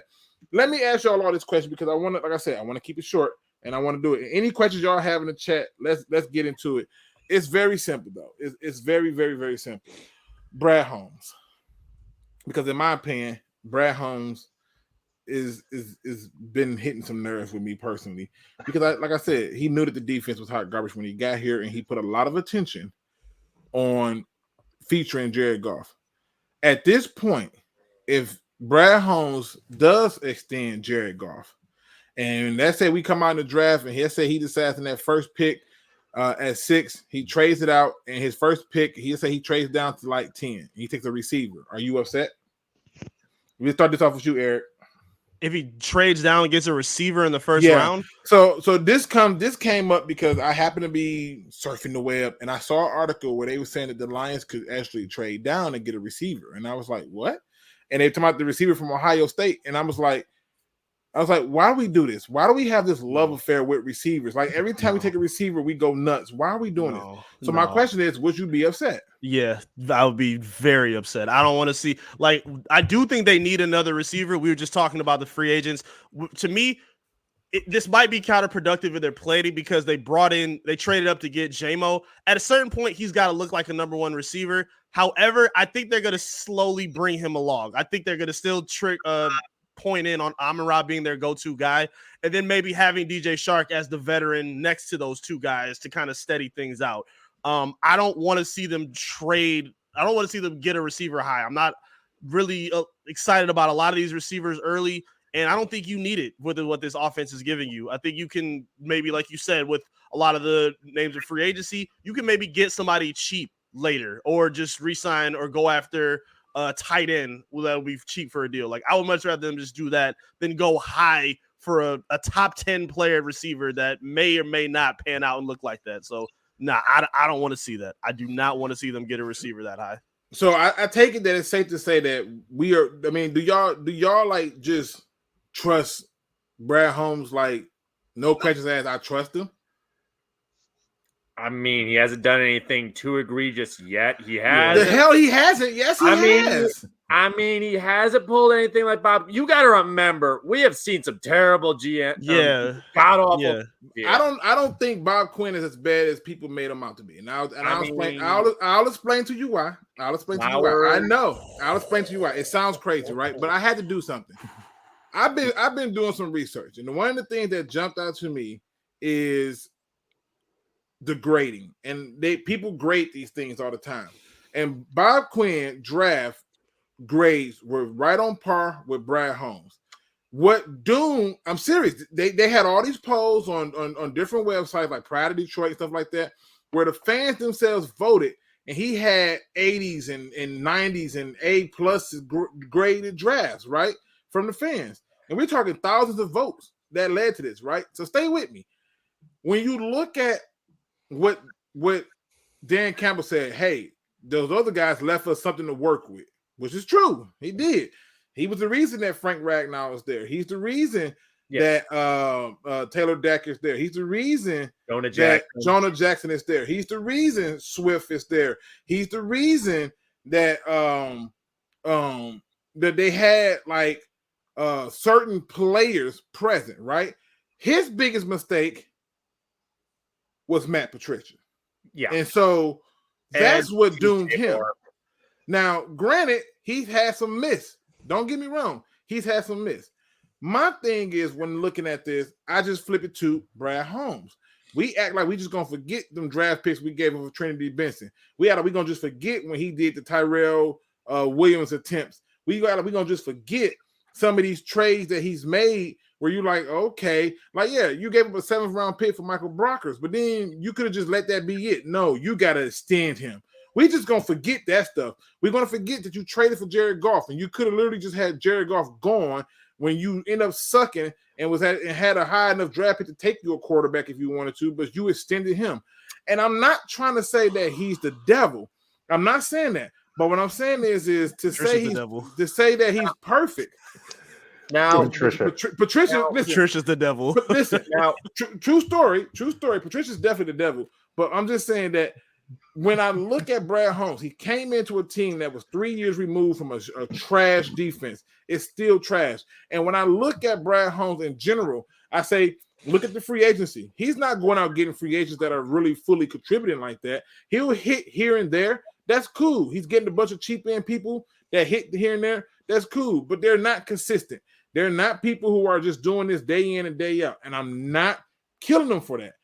Let me ask y'all all this question because I want to, like I said, I want to keep it short and I want to do it. Any questions y'all have in the chat, let's get into it. It's very simple though. It's very, very, very simple. Brad Holmes, because in my opinion, Brad Holmes is been hitting some nerves with me personally because like I said, he knew that the defense was hot garbage when he got here, and he put a lot of attention on featuring Jared Goff. At this point, if Brad Holmes does extend Jared Goff, and let's say we come out in the draft and he'll say he decides in that first pick at 6, he trades it out, and his first pick, he'll say he trades down to like 10. He takes a receiver. Are you upset? We'll start this off with you, Eric. If he trades down and gets a receiver in the first round. So this came up because I happened to be surfing the web and I saw an article where they were saying that the Lions could actually trade down and get a receiver. And I was like, what? And they talking about the receiver from Ohio State. And I was like, why do we do this? Why do we have this love affair with receivers? Like every time we take a receiver, we go nuts. Why are we doing this? So my question is, would you be upset? Yeah, I would be very upset. I don't want to see, like, I do think they need another receiver. We were just talking about the free agents. To me, this might be counterproductive in their planning because they traded up to get JMO. At a certain point, he's got to look like a number one receiver. However, I think they're going to slowly bring him along. I think they're going to still point in on Amon-Ra being their go-to guy, and then maybe having DJ Shark as the veteran next to those two guys to kind of steady things out. I don't want to see them trade. I don't want to see them get a receiver high. I'm not really excited about a lot of these receivers early, and I don't think you need it with what this offense is giving you. I think you can maybe, like you said, with a lot of the names of free agency, you can maybe get somebody cheap later or just re-sign or go after a tight end that'll be cheap for a deal. Like I would much rather them just do that than go high for a top 10 player receiver that may or may not pan out and look like that. So I don't want to see that. I do not want to see them get a receiver that high. So I take it that it's safe to say that we are. I mean, do y'all like just trust Brad Holmes? Like no questions asked, I trust him. I mean, he hasn't done anything too egregious yet. He has. The hell he hasn't. Yes, he has. I mean, he hasn't pulled anything like Bob. You got to remember, we have seen some terrible GM. God awful. Yeah. I don't think Bob Quinn is as bad as people made him out to be. And I'll explain to you why. I'll explain to you why. I know. I'll explain to you why. It sounds crazy, right? But I had to do something. I've been doing some research, and one of the things that jumped out to me is the grading, and people grade these things all the time. And Bob Quinn draft grades were right on par with Brad Holmes. what Doom, I'm serious. They had all these polls on different websites like Pride of Detroit and stuff like that, where the fans themselves voted, and he had 80s and 90s and A+ graded drafts, right? From the fans. And we're talking thousands of votes that led to this, right? So stay with me. When you look at what Dan Campbell said, hey, those other guys left us something to work with, which is true. He did. He was the reason that Frank Ragnow is there. He's the reason that Taylor Deck is there. He's the reason that Jonah Jackson is there. He's the reason Swift is there. He's the reason that that they had like certain players present, right? His biggest mistake was Matt Patricia. Yeah. And so that's what doomed him. Now, granted, he's had some miss. Don't get me wrong. He's had some miss. My thing is, when looking at this, I just flip it to Brad Holmes. We act like we just gonna forget them draft picks we gave him for Trinity Benson. We gonna just forget when he did the Tyrell Williams attempts. We gonna just forget some of these trades that he's made where you're like, okay, like, yeah, you gave up a 7th round pick for Michael Brockers, but then you could have just let that be it. No, you gotta extend him. We just gonna forget that stuff. We're gonna forget that you traded for Jared Goff, and you could have literally just had Jared Goff gone when you end up sucking and had a high enough draft pick to take you a quarterback if you wanted to, but you extended him. And I'm not trying to say that he's the devil. I'm not saying that. But what I'm saying is to say that he's perfect. Now, Patricia's the devil. Listen, now, true story. Patricia's definitely the devil. But I'm just saying that when I look at Brad Holmes, he came into a team that was 3 years removed from a trash defense. It's still trash. And when I look at Brad Holmes in general, I say, look at the free agency. He's not going out getting free agents that are really fully contributing like that. He'll hit here and there. That's cool. He's getting a bunch of cheap end people that hit here and there. That's cool. But they're not consistent. They're not people who are just doing this day in and day out. And I'm not killing them for that.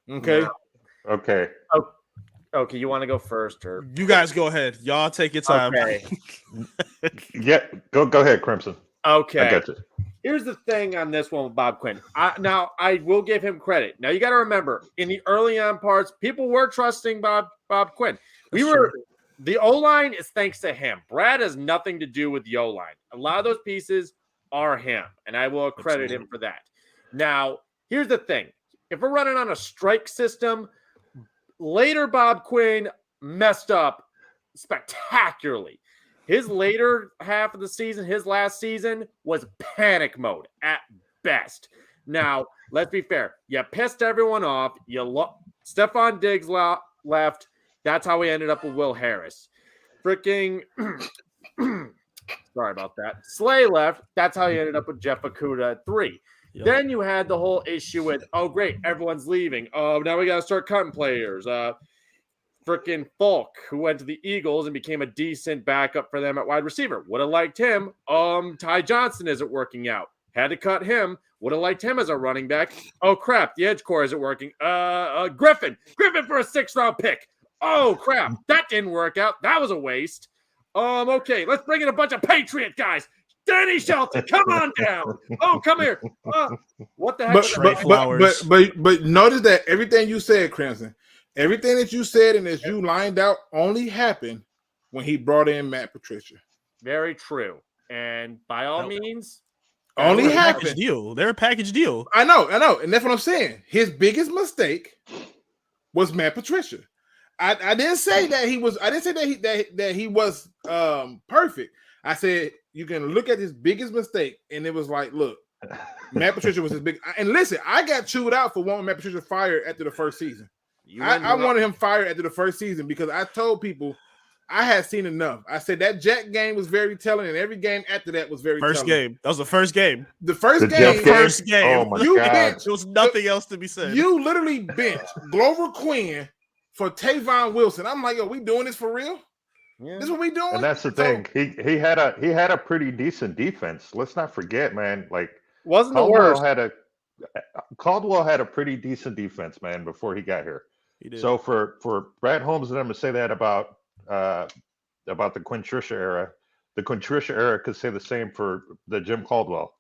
Okay? No. Okay. Okay, you want to go first, or you guys go ahead? Y'all take your time. Okay. Yeah, go ahead, Crimson. Okay. I got you. Here's the thing on this one with Bob Quinn. Now, I will give him credit. Now, you got to remember, in the early on parts, people were trusting Bob Quinn. The O-line is thanks to him. Brad has nothing to do with the O-line. A lot of those pieces are him, and I will credit him for that. Now, here's the thing. If we're running on a strike system, later Bob Quinn messed up spectacularly. His later half of the season, his last season, was panic mode at best. Now, let's be fair. You pissed everyone off. Stephon Diggs left. That's how we ended up with Will Harris. Freaking sorry about that. Slay left. That's how you ended up with Jeff Okudah at 3. Yep. Then you had the whole issue with, oh, great, everyone's leaving. Oh, now we got to start cutting players. Freaking Falk, who went to the Eagles and became a decent backup for them at wide receiver. Would have liked him. Ty Johnson isn't working out. Had to cut him. Would have liked him as a running back. Oh, crap, the edge core isn't working. Griffin for a 6th-round pick. Oh, crap, that didn't work out. That was a waste. Okay, let's bring in a bunch of Patriot guys. Danny Shelton, come on down. Oh, come here. What the heck? But notice that everything you said, Crimson, everything that you said and as you lined out only happened when he brought in Matt Patricia. Very true. And by all means, only happened. They're a package deal. I know. And that's what I'm saying. His biggest mistake was Matt Patricia. I didn't say that he was. I didn't say that he was perfect. I said you can look at his biggest mistake, and it was like, look, Matt Patricia was his big. And listen, I got chewed out for wanting Matt Patricia fired after the first season. I wanted him fired after the first season because I told people I had seen enough. I said that Jack game was very telling, and every game after that was very first telling. Game. That was the first game. The first game. Oh my God. There was nothing else to be said. You literally benched Glover Quinn for Tavon Wilson. I'm like, yo, we doing this for real? Yeah. This is what we doing? And that's the thing. He had a pretty decent defense. Let's not forget, man. Like wasn't the worst. Caldwell had a pretty decent defense, man, before he got here. He did. So for Brad Holmes and them to say that about the Quinn Trisha era, the Contricia era could say the same for the Jim Caldwell.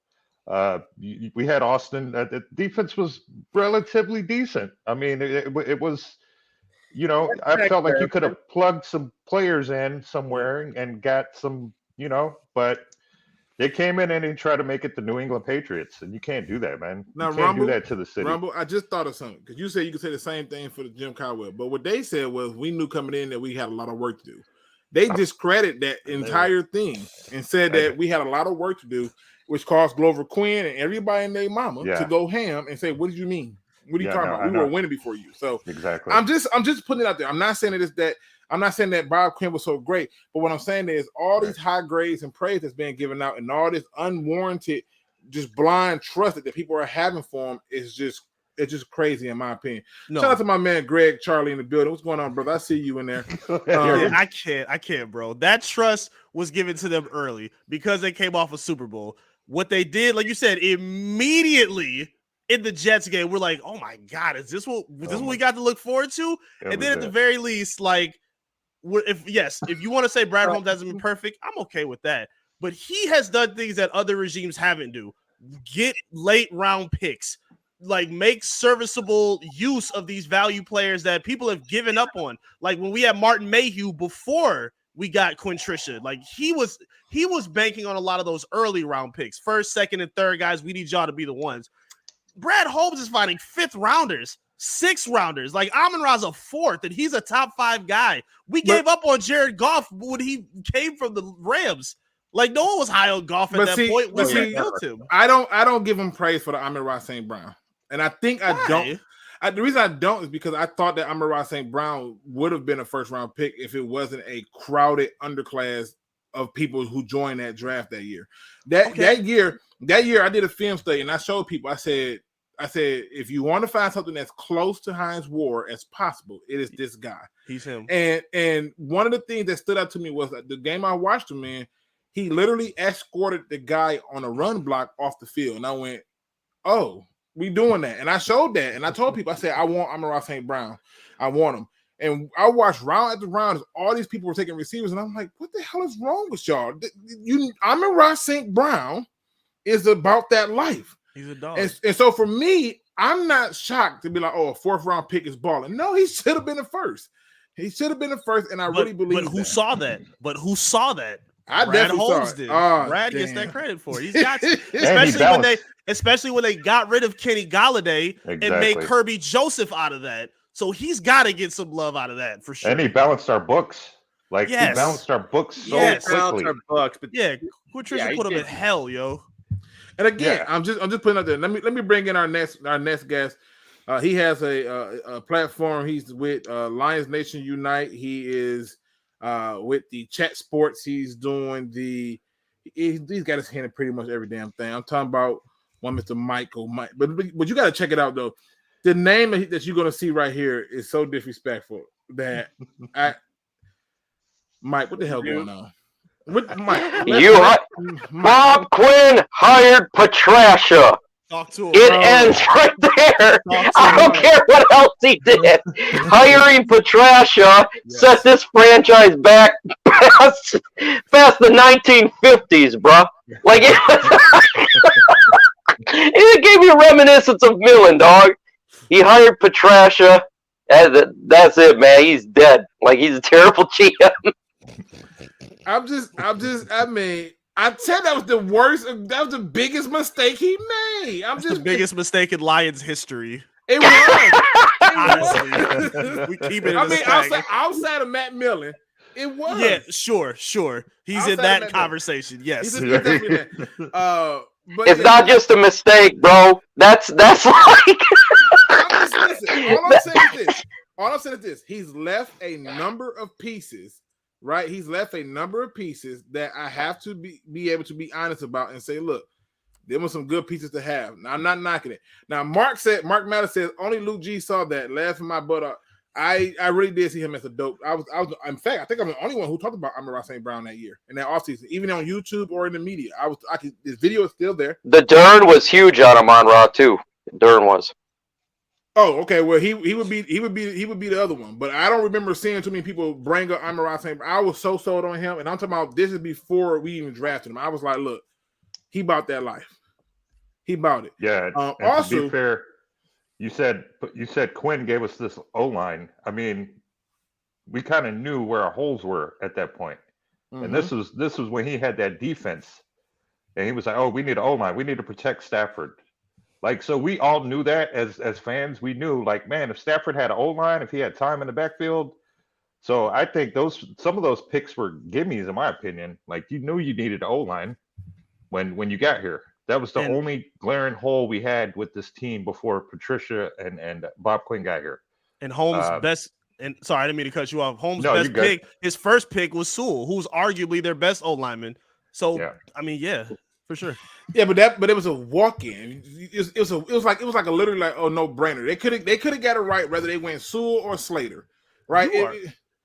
We had Austin. The defense was relatively decent. I mean, it was. I felt like you could have plugged some players in somewhere and got some. But they came in and they tried to make it the New England Patriots, and you can't do that, man. Now, you can't do that to the city. Rumble, I just thought of something because you said you could say the same thing for the Jim Caldwell, but what they said was we knew coming in that we had a lot of work to do. They discredited that entire thing and said that we had a lot of work to do, which caused Glover Quinn and everybody and their mama to go ham and say, "What did you mean? What are you talking about? We were winning before you." So exactly, I'm just putting it out there. I'm not saying I'm not saying that Bob Quinn was so great, but what I'm saying is all these high grades and praise that's being given out and all this unwarranted, just blind trust that people are having for him is just crazy in my opinion. Shout out to my man Greg Charlie in the building. What's going on, brother? I see you in there. I can't, bro. That trust was given to them early because they came off a Super Bowl. What they did, like you said, immediately in the Jets game, we're like, oh my God, is this what we got to look forward to? And then at the very least, like, if you want to say Brad Holmes hasn't been perfect, I'm okay with that. But he has done things that other regimes haven't do. Get late round picks, like make serviceable use of these value players that people have given up on. Like when we had Martin Mayhew before we got Quintricia, like he was banking on a lot of those early round picks, first, second, and third guys. We need y'all to be the ones. Brad Holmes is finding 5th rounders, 6th rounders. Like Amon-Ra's a 4th, and he's a top 5 guy. We gave up on Jared Goff when he came from the Rams. Like no one was high on Goff at that point. We built him. I don't give him praise for the Amon-Ra St. Brown. And I think I don't. The reason I don't is because I thought that Amon-Ra St. Brown would have been a first-round pick if it wasn't a crowded underclass of people who joined that draft that year. That year I did a film study and I showed people. I said if you want to find something that's close to Hines Ward as possible, it is this guy. He's him. And one of the things that stood out to me was that the game I watched him in, he literally escorted the guy on a run block off the field, and I went, "Oh, we doing that." And I showed that, and I told people, I said, "I want Amon-Ra St. Brown. I want him." And I watched round after round as all these people were taking receivers, and I'm like, "What the hell is wrong with y'all? Amon-Ra St. Brown is about that life." He's a dog. And so for me, I'm not shocked to be like, "Oh, a 4th-round pick is balling." No, he should have been the first. He should have been the first, and I really believe. But who saw that? I Brad definitely Holmes saw it. did. Oh, Brad damn. gets that credit for it. He's got to. especially when they got rid of Kenny Galladay and made Kirby Joseph out of that. So he's got to get some love out of that for sure. And he balanced our books. He balanced our books so quickly. Quintricia put him in hell, yo. And again, I'm just putting out there. Let me bring in our next guest. He has a platform. He's with Lions Nation Unite. He is with the Chat Sports. He's doing he's got his hand in pretty much every damn thing. I'm talking about one Mr. Michael. But you got to check it out though. The name that you're gonna see right here is so disrespectful that Mike, what the hell going on? Bob Quinn hired Patricia. Talk to him. It ends right there. I don't care what else he did. Hiring Patricia set this franchise back past the 1950s, bro. Like it gave me a reminiscence of Millen, dog. He hired Patricia. That's it, man. He's dead. Like he's a terrible GM. I mean, I said that was the worst. That was the biggest mistake he made. The biggest mistake in Lions history. It was. Honestly, we keep it. Outside of Matt Millen, it was. Yeah, sure. He's outside in that conversation. Yes. But it's not just a mistake, bro. That's like. All I'm saying is this. He's left a number of pieces. Right, he's left a number of pieces that I have to be able to be honest about and say, look, there were some good pieces to have. Now, I'm not knocking it. Now, Mark Matter says only Luke G saw that, laughing my butt off. I really did see him as a dope. I was. In fact, I think I'm the only one who talked about Amon-Ra St. Brown that year in that offseason, even on YouTube or in the media. This video is still there. The Dern was huge on Amon-Ra too. Dern was. Oh, okay. Well, he would be the other one, but I don't remember seeing too many people bring up Amon-Ra St. Brown. I was so sold on him, and I'm talking about this is before we even drafted him. I was like, look, he bought that life. He bought it. Yeah. And Also, to be fair, you said Quinn gave us this O line. I mean, we kind of knew where our holes were at that point. And this was when he had that defense, and he was like, "Oh, we need an O line. We need to protect Stafford." Like, so we all knew that as fans. We knew, like, man, if Stafford had an O line, if he had time in the backfield. So I think some of those picks were gimmies, in my opinion. Like, you knew you needed an O line when you got here. That was the only glaring hole we had with this team before Patricia and Bob Quinn got here. And Holmes' best. And sorry, I didn't mean to cut you off. Holmes' best you're pick, his first pick was Sewell, who's arguably their best O lineman. So Yeah. I mean, yeah, for sure. yeah, but it was a walk-in. It was like a literally like no brainer. They could have got it right whether they went Sewell or Slater, right?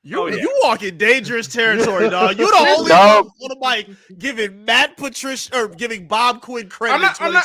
You walk in dangerous territory, dog. You the only Dog. one on the mic giving Matt Patricia or giving Bob Quinn credit. I'm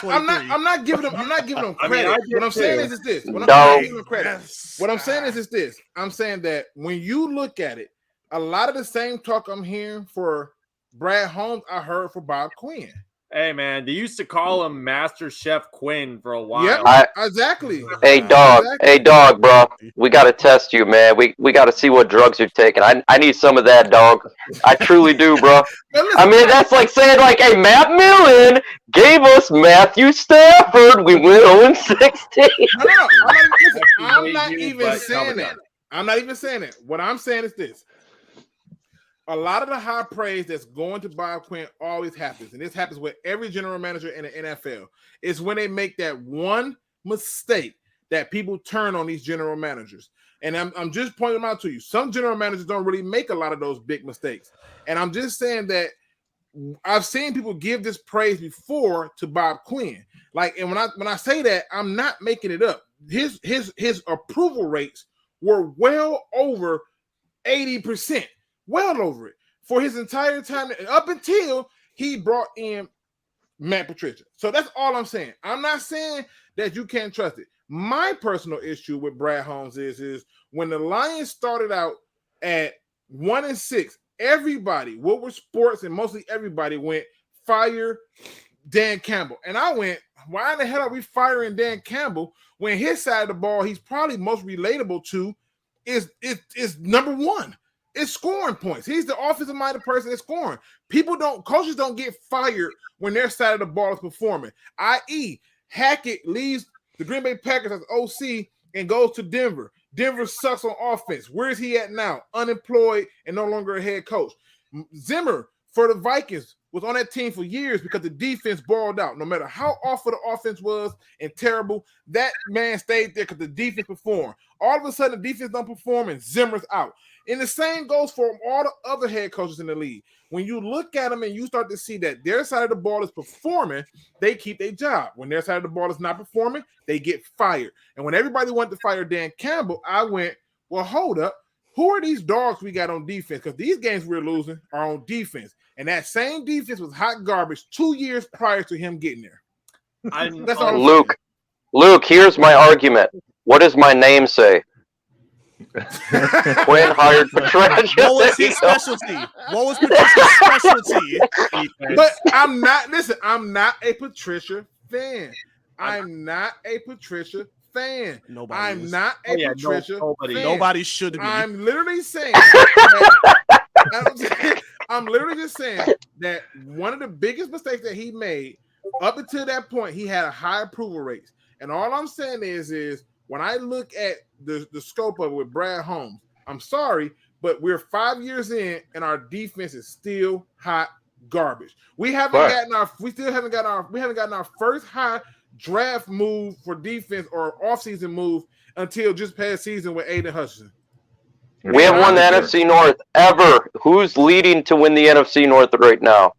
not giving them credit. What I'm saying is this. I'm saying is this. I'm saying that when you look at it, a lot of the same talk I'm hearing for Brad Holmes, I heard for Bob Quinn. Hey man, they used to call him Master Chef Quinn for a while. Yeah, exactly. Hey dog, bro. We gotta test you, man. We gotta see what drugs you're taking. I need some of that, dog. I truly do, bro. I mean, that's like saying, like, hey, Matt Millen gave us Matthew Stafford. We went 0-16. No. I'm not even saying that. I'm not even saying that. What I'm saying is this. A lot of the high praise that's going to Bob Quinn always happens, and this happens with every general manager in the NFL. It's when they make that one mistake that people turn on these general managers. And I'm just pointing them out to you. Some general managers don't really make a lot of those big mistakes. And I'm just saying that I've seen people give this praise before to Bob Quinn. Like, and when I say that, I'm not making it up. His approval rates were well over 80%. Well over it for his entire time up until he brought in Matt Patricia. So that's all I'm saying. I'm not saying that you can't trust it. My personal issue with Brad Holmes is when the Lions started out at 1-6, everybody, Woodward Sports and mostly everybody went fire Dan Campbell. And I went, why in the hell are we firing Dan Campbell when his side of the ball he's probably most relatable to is number one? It's scoring points. He's the offensive-minded person that's scoring. Coaches don't get fired when their side of the ball is performing. I.e., Hackett leaves the Green Bay Packers as OC and goes to Denver. Denver sucks on offense. Where is he at now? Unemployed and no longer a head coach. Zimmer for the Vikings was on that team for years because the defense balled out. No matter how awful the offense was and terrible, that man stayed there because the defense performed. All of a sudden, the defense don't perform and Zimmer's out. And the same goes for all the other head coaches in the league. When you look at them and you start to see that their side of the ball is performing, they keep their job. When their side of the ball is not performing, they get fired. And when everybody wanted to fire Dan Campbell, I went, well, hold up. Who are these dogs we got on defense? Because these games we're losing are on defense. And that same defense was hot garbage 2 years prior to him getting there. That's all. Luke, here's my argument. What does my name say? Quinn hired Patricia. What was his specialty? What was Patricia's specialty? But I'm not a Patricia fan. I'm not a Patricia fan. Nobody is. Not a Patricia fan. Nobody should be. I'm literally saying I'm literally just saying that one of the biggest mistakes that he made up until that point, he had a high approval rates. And all I'm saying is when I look at the scope of it with Brad Holmes, I'm sorry, but we're 5 years in and our defense is still hot garbage. We haven't gotten our first high draft move for defense or offseason move until just past season with Aiden Hutchinson. We haven't won the NFC North ever. Who's leading to win the NFC North right now?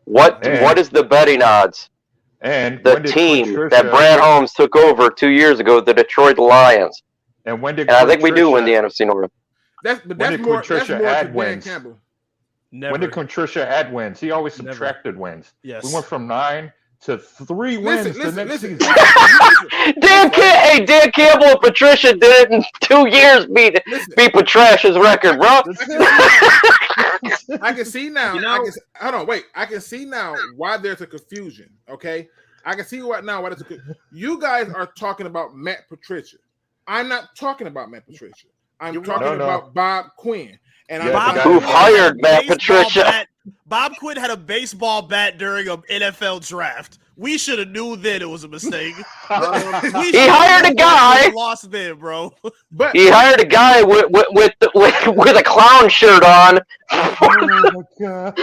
What is the betting odds? And the team that Brad Holmes took over 2 years ago, the Detroit Lions. And I think we do win the NFC North. When did Patricia add wins? Never. When did Patricia add wins? He always subtracted wins. Yes. We went from 9 to 3 wins the next season. Dan Campbell and Patricia did it in 2 years beat Patricia's record, bro. I can see now. You know- I can see now why there's a confusion. Okay, I can see right now why there's a confusion. You guys are talking about Matt Patricia. I'm not talking about Matt Patricia. I'm talking about Bob Quinn. And who hired Matt Patricia? Bob Quinn had a baseball bat during an NFL draft. We should have knew then it was a mistake. He hired a guy. Lost then, bro. But he hired a guy with a clown shirt on. Oh my god!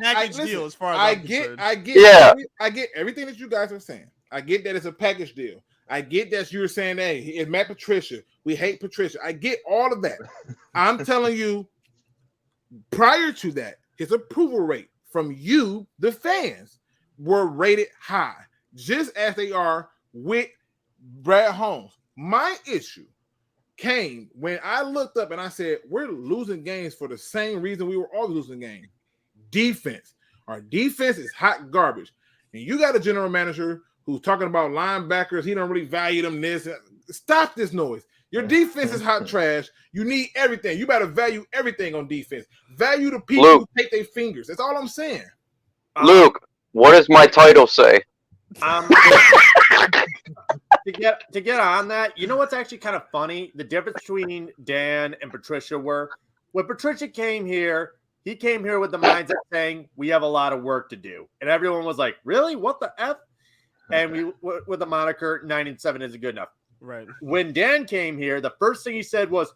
Package deal, as far as I I'm get, concerned. I get everything that you guys are saying. I get that it's a package deal. I get that you're saying, hey, it's Matt Patricia. We hate Patricia. I get all of that. I'm telling you, prior to that, his approval rate from you, the fans, were rated high, just as they are with Brad Holmes. My issue came when I looked up and I said, we're losing games for the same reason we were all losing games. Defense. Our defense is hot garbage. And you got a general manager who's talking about linebackers. He don't really value them this. Stop this noise. Your defense is hot trash. You need everything. You better value everything on defense. Value the people who take their fingers. That's all I'm saying. Luke, what does my title say? To get on that, you know what's actually kind of funny? The difference between Dan and Patricia were when Patricia came here, he came here with the mindset saying, we have a lot of work to do. And everyone was like, really? What the F? And we with the moniker 9-7 isn't good enough. Right. When Dan came here, the first thing he said was,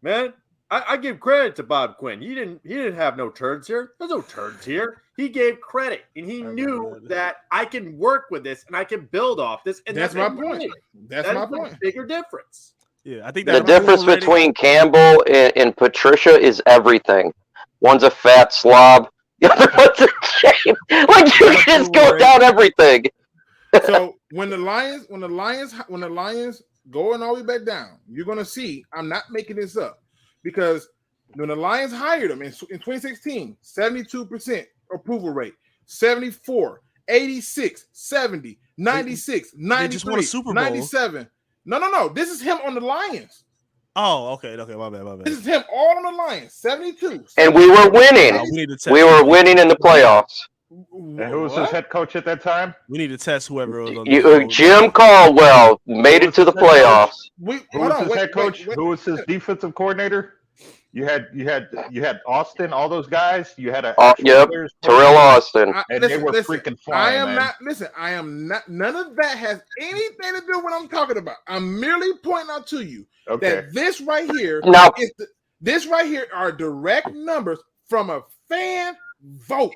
man, I give credit to Bob Quinn. He didn't have no turds here. There's no turds here. He gave credit, and he knew that I can work with this and I can build off this. And that's my point. That's my point. A bigger difference. Yeah, I think The difference between Campbell and Patricia is everything. One's a fat slob. The other one's a shame. Like you just go down everything. So when the Lions going all the way back down, you're gonna see. I'm not making this up because when the Lions hired him in 2016, 72% approval rate, 74, 86, 70, 96, 93, just won a Super Bowl. 97. No. This is him on the Lions. Oh, okay. My bad. This is him all on the Lions. 72. And we were winning. We were winning in the playoffs. And who was his head coach at that time? We need to test whoever was on the Jim Caldwell made it to the playoffs. Who was his head coach? Who was his defensive coordinator? You had Austin, all those guys. You had Terrell Austin, and they were freaking flying. I am not. None of that has anything to do with what I'm talking about. I'm merely pointing out to you that this right here this right here are direct numbers from a fan vote.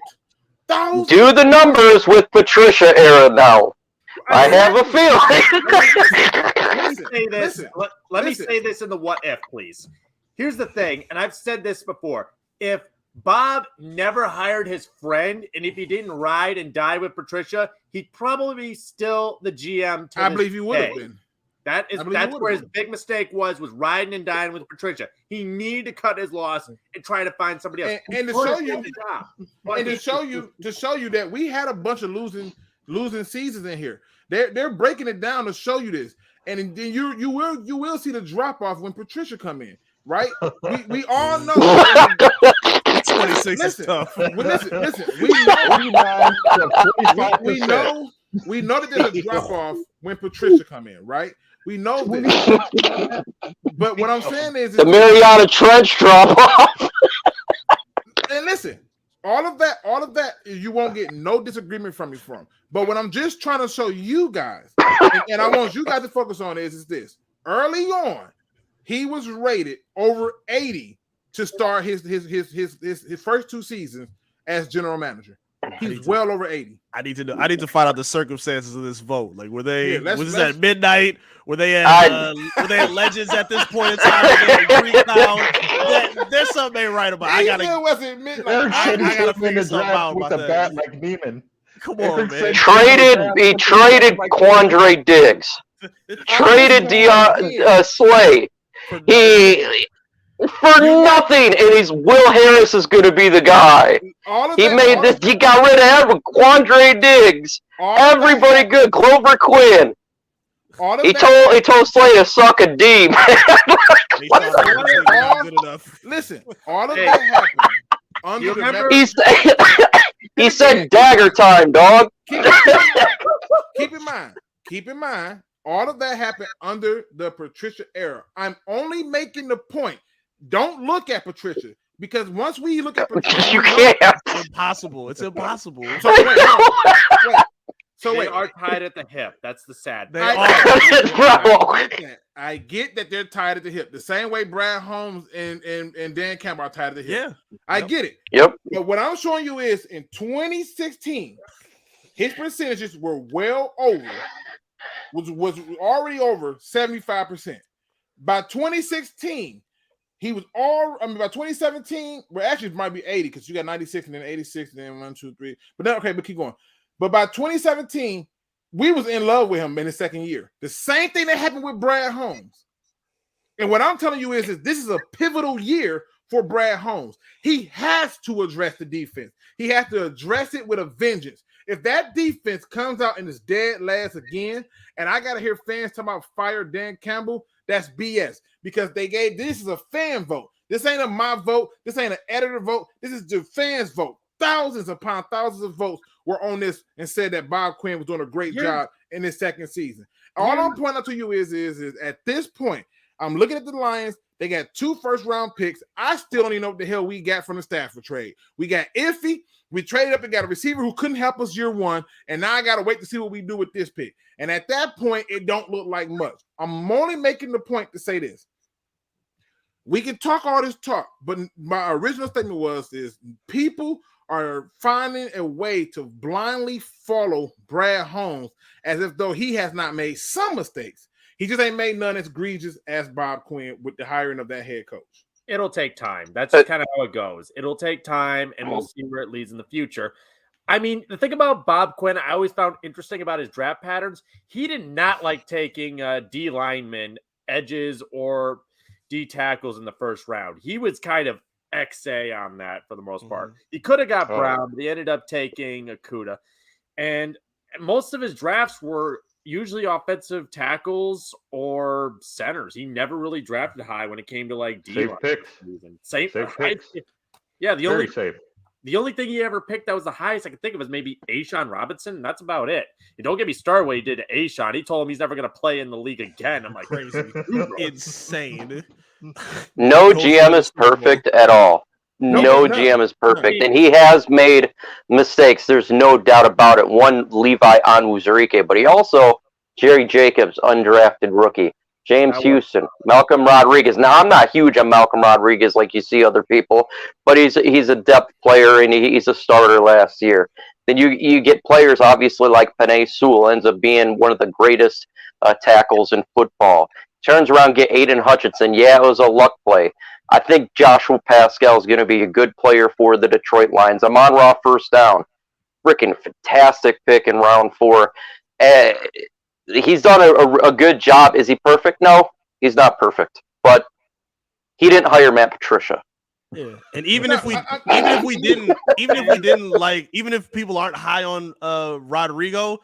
Do the numbers with Patricia era now. I have a feeling. Let me say this in the what if, please. Here's the thing, and I've said this before. If Bob never hired his friend, and if he didn't ride and die with Patricia, he'd probably be still the GM. I believe he would have been. That's where his big mistake was riding and dying with Patricia. He needed to cut his loss and try to find somebody else. And to show you that we had a bunch of losing seasons in here. They're breaking it down to show you this. And then you will see the drop off when Patricia come in, right? We all know 26 is tough. Listen. We know that there's a drop off when Patricia come in, right? We know this. But what I'm saying is the Mariana Trench drop off. And listen, all of that, you won't get no disagreement from me from. But what I'm just trying to show you guys, and I want you guys to focus on is this. Early on, he was rated over 80 to start his first 2 seasons as general manager. He's well over 80. I need to find out the circumstances of this vote. Like, was this at midnight? Were they at Legends at this point in time? There's something ain't right about it. I wasn't midnight. I gotta figure something out with about the that. bat like Neiman. Come on, man. He traded Quandre Diggs. Traded Slay. for nothing, and he's Will Harris is going to be the guy. He got rid of Quandre Diggs. Everybody good. Clover Quinn. He told Slay to suck a D. Listen, all of that happened under he said dagger time, dog. Keep in mind, all of that happened under the Patricia era. I'm only making the point. Don't look at Patricia, because once we look at Patricia, you can't. It's impossible. It's impossible. So they are tied at the hip. That's the sad thing. I get that they're tied at the hip. The same way Brad Holmes and Dan Campbell are tied at the hip. Yeah. I get it. Yep. But what I'm showing you is in 2016, his percentages were well over, was already over 75%. By 2016, he was by 2017, well, actually it might be 80 because you got 96 and then 86 and then 1, 2, 3. But then, okay, but keep going. But by 2017, we was in love with him in his second year. The same thing that happened with Brad Holmes. And what I'm telling you is this is a pivotal year for Brad Holmes. He has to address the defense. He has to address it with a vengeance. If that defense comes out and is dead last again, and I got to hear fans talking about fire Dan Campbell, that's BS, because this is a fan vote. This ain't my vote. This ain't an editor vote. This is the fans' vote. Thousands upon thousands of votes were on this and said that Bob Quinn was doing a great job in his second season. All I'm pointing out to you is at this point, I'm looking at the Lions. They got 2 first-round picks. I still don't even know what the hell we got from the Stafford trade. We got Iffy. We traded up and got a receiver who couldn't help us year 1, and now I got to wait to see what we do with this pick. And at that point, it don't look like much. I'm only making the point to say this. We can talk all this talk, but my original statement is people are finding a way to blindly follow Brad Holmes as if though he has not made some mistakes. He just ain't made none as egregious as Bob Quinn with the hiring of that head coach. It'll take time. That's just kind of how it goes. It'll take time, and we'll see where it leads in the future. I mean, the thing about Bob Quinn, I always found interesting about his draft patterns. He did not like taking D linemen, edges, or D tackles in the first round. He was kind of XA on that for the most part. He could have got Brown, but he ended up taking Okudah. And most of his drafts were usually offensive tackles or centers. He never really drafted high when it came to like D. Safe picks. Safe picks. Yeah, Safe. The only thing he ever picked that was the highest I could think of is maybe Ashawn Robinson. And that's about it. And don't get me started what he did to Ashawn. He told him he's never going to play in the league again. I'm like, crazy. Insane. No GM is perfect at all. No GM is perfect. And he has made mistakes. There's no doubt about it. One, Levi Onwuzurike, but he also, Jerry Jacobs, undrafted rookie. James Houston, Malcolm Rodriguez. Now, I'm not huge on Malcolm Rodriguez like you see other people, but he's a depth player, and he's a starter last year. Then you get players, obviously, like Penei Sewell, ends up being one of the greatest tackles in football. Turns around, get Aiden Hutchinson. Yeah, it was a luck play. I think Joshua Pascal is going to be a good player for the Detroit Lions. Amon-Ra first down. Freaking fantastic pick in round 4. He's done a good job. Is he perfect? No, he's not perfect. But he didn't hire Matt Patricia. Yeah, and even if people aren't high on Rodrigo,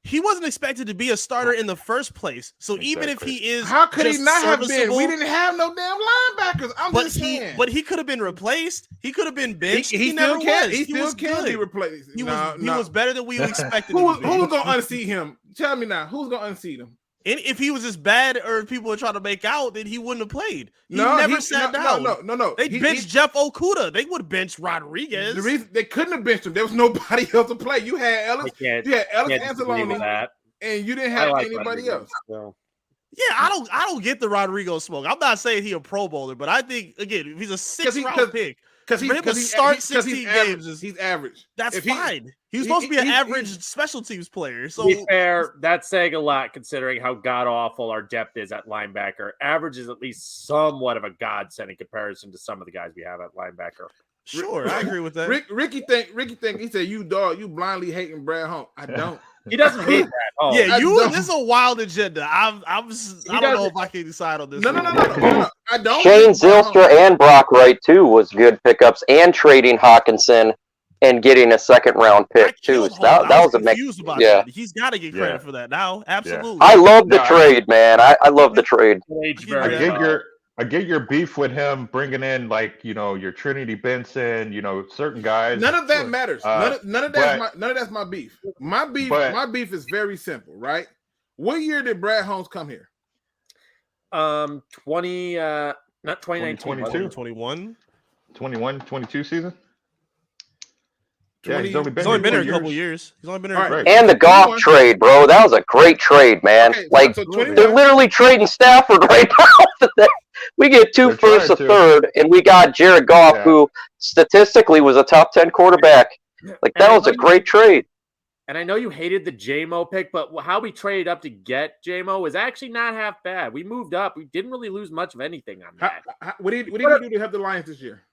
he wasn't expected to be a starter in the first place. So even if he is, how could he not have been? We didn't have no damn linebackers. I'm just saying. But he could have been replaced. He could have been benched. He never can. was. He still can be replaced. He was better than we expected. Who's gonna unseat him? Tell me now. Who's gonna unseat him? And if he was as bad, or if people were trying to make out, then he wouldn't have played. He never sat down. No. They benched Jeff Okudah. They would have benched Rodriguez. The reason they couldn't have benched him, there was nobody else to play. You had Ellis. Anzalone. And you didn't have anybody else. So. Yeah, I don't get the Rodrigo smoke. I'm not saying he a Pro Bowler, but I think again, if he's a 6th-round pick, for him to start 16 games, he's average. That's fine. He's supposed to be an average special teams player. So to be fair, that's saying a lot considering how god awful our depth is at linebacker. Average is at least somewhat of a godsend in comparison to some of the guys we have at linebacker. Sure, I agree with that. Ricky think he said you blindly hating Brad Holmes. I don't. He doesn't hate that. Oh, yeah, this is a wild agenda. I don't know if I can decide on this. No. I don't. Shane think Brett Zylstra Holmes- and Brock Wright too was good pickups, and trading Hawkinson and getting a second round I pick too. killed So Holmes. that I was was a mix. confused about Yeah, that. He's got to get credit Yeah. for that now. Absolutely. I love the No, I- trade, man. I love the trade. Age I very get well. I get your beef with him bringing in like your Trinity Benson, certain guys. None of that matters. None of that's my beef. My beef is very simple, right? What year did Brad Holmes come here? 20 not 2019, 2022? 21. 21-22 season. 20 he's only He's only been here a 4 couple years. He's only been here. All right. Right. And the golf 21. trade, bro. That was a great trade, man. Okay, like so they're 21. literally trading Stafford right now. We get two They're firsts, a trying to. third, and we got Jared Goff, Yeah. who statistically was a top 10 quarterback. Like And that I was a know great trade. And I know you hated the JMO pick, but how we traded up to get JMO was actually not half bad. We moved up. We didn't really lose much of anything on that. What did he do to help the Lions this year?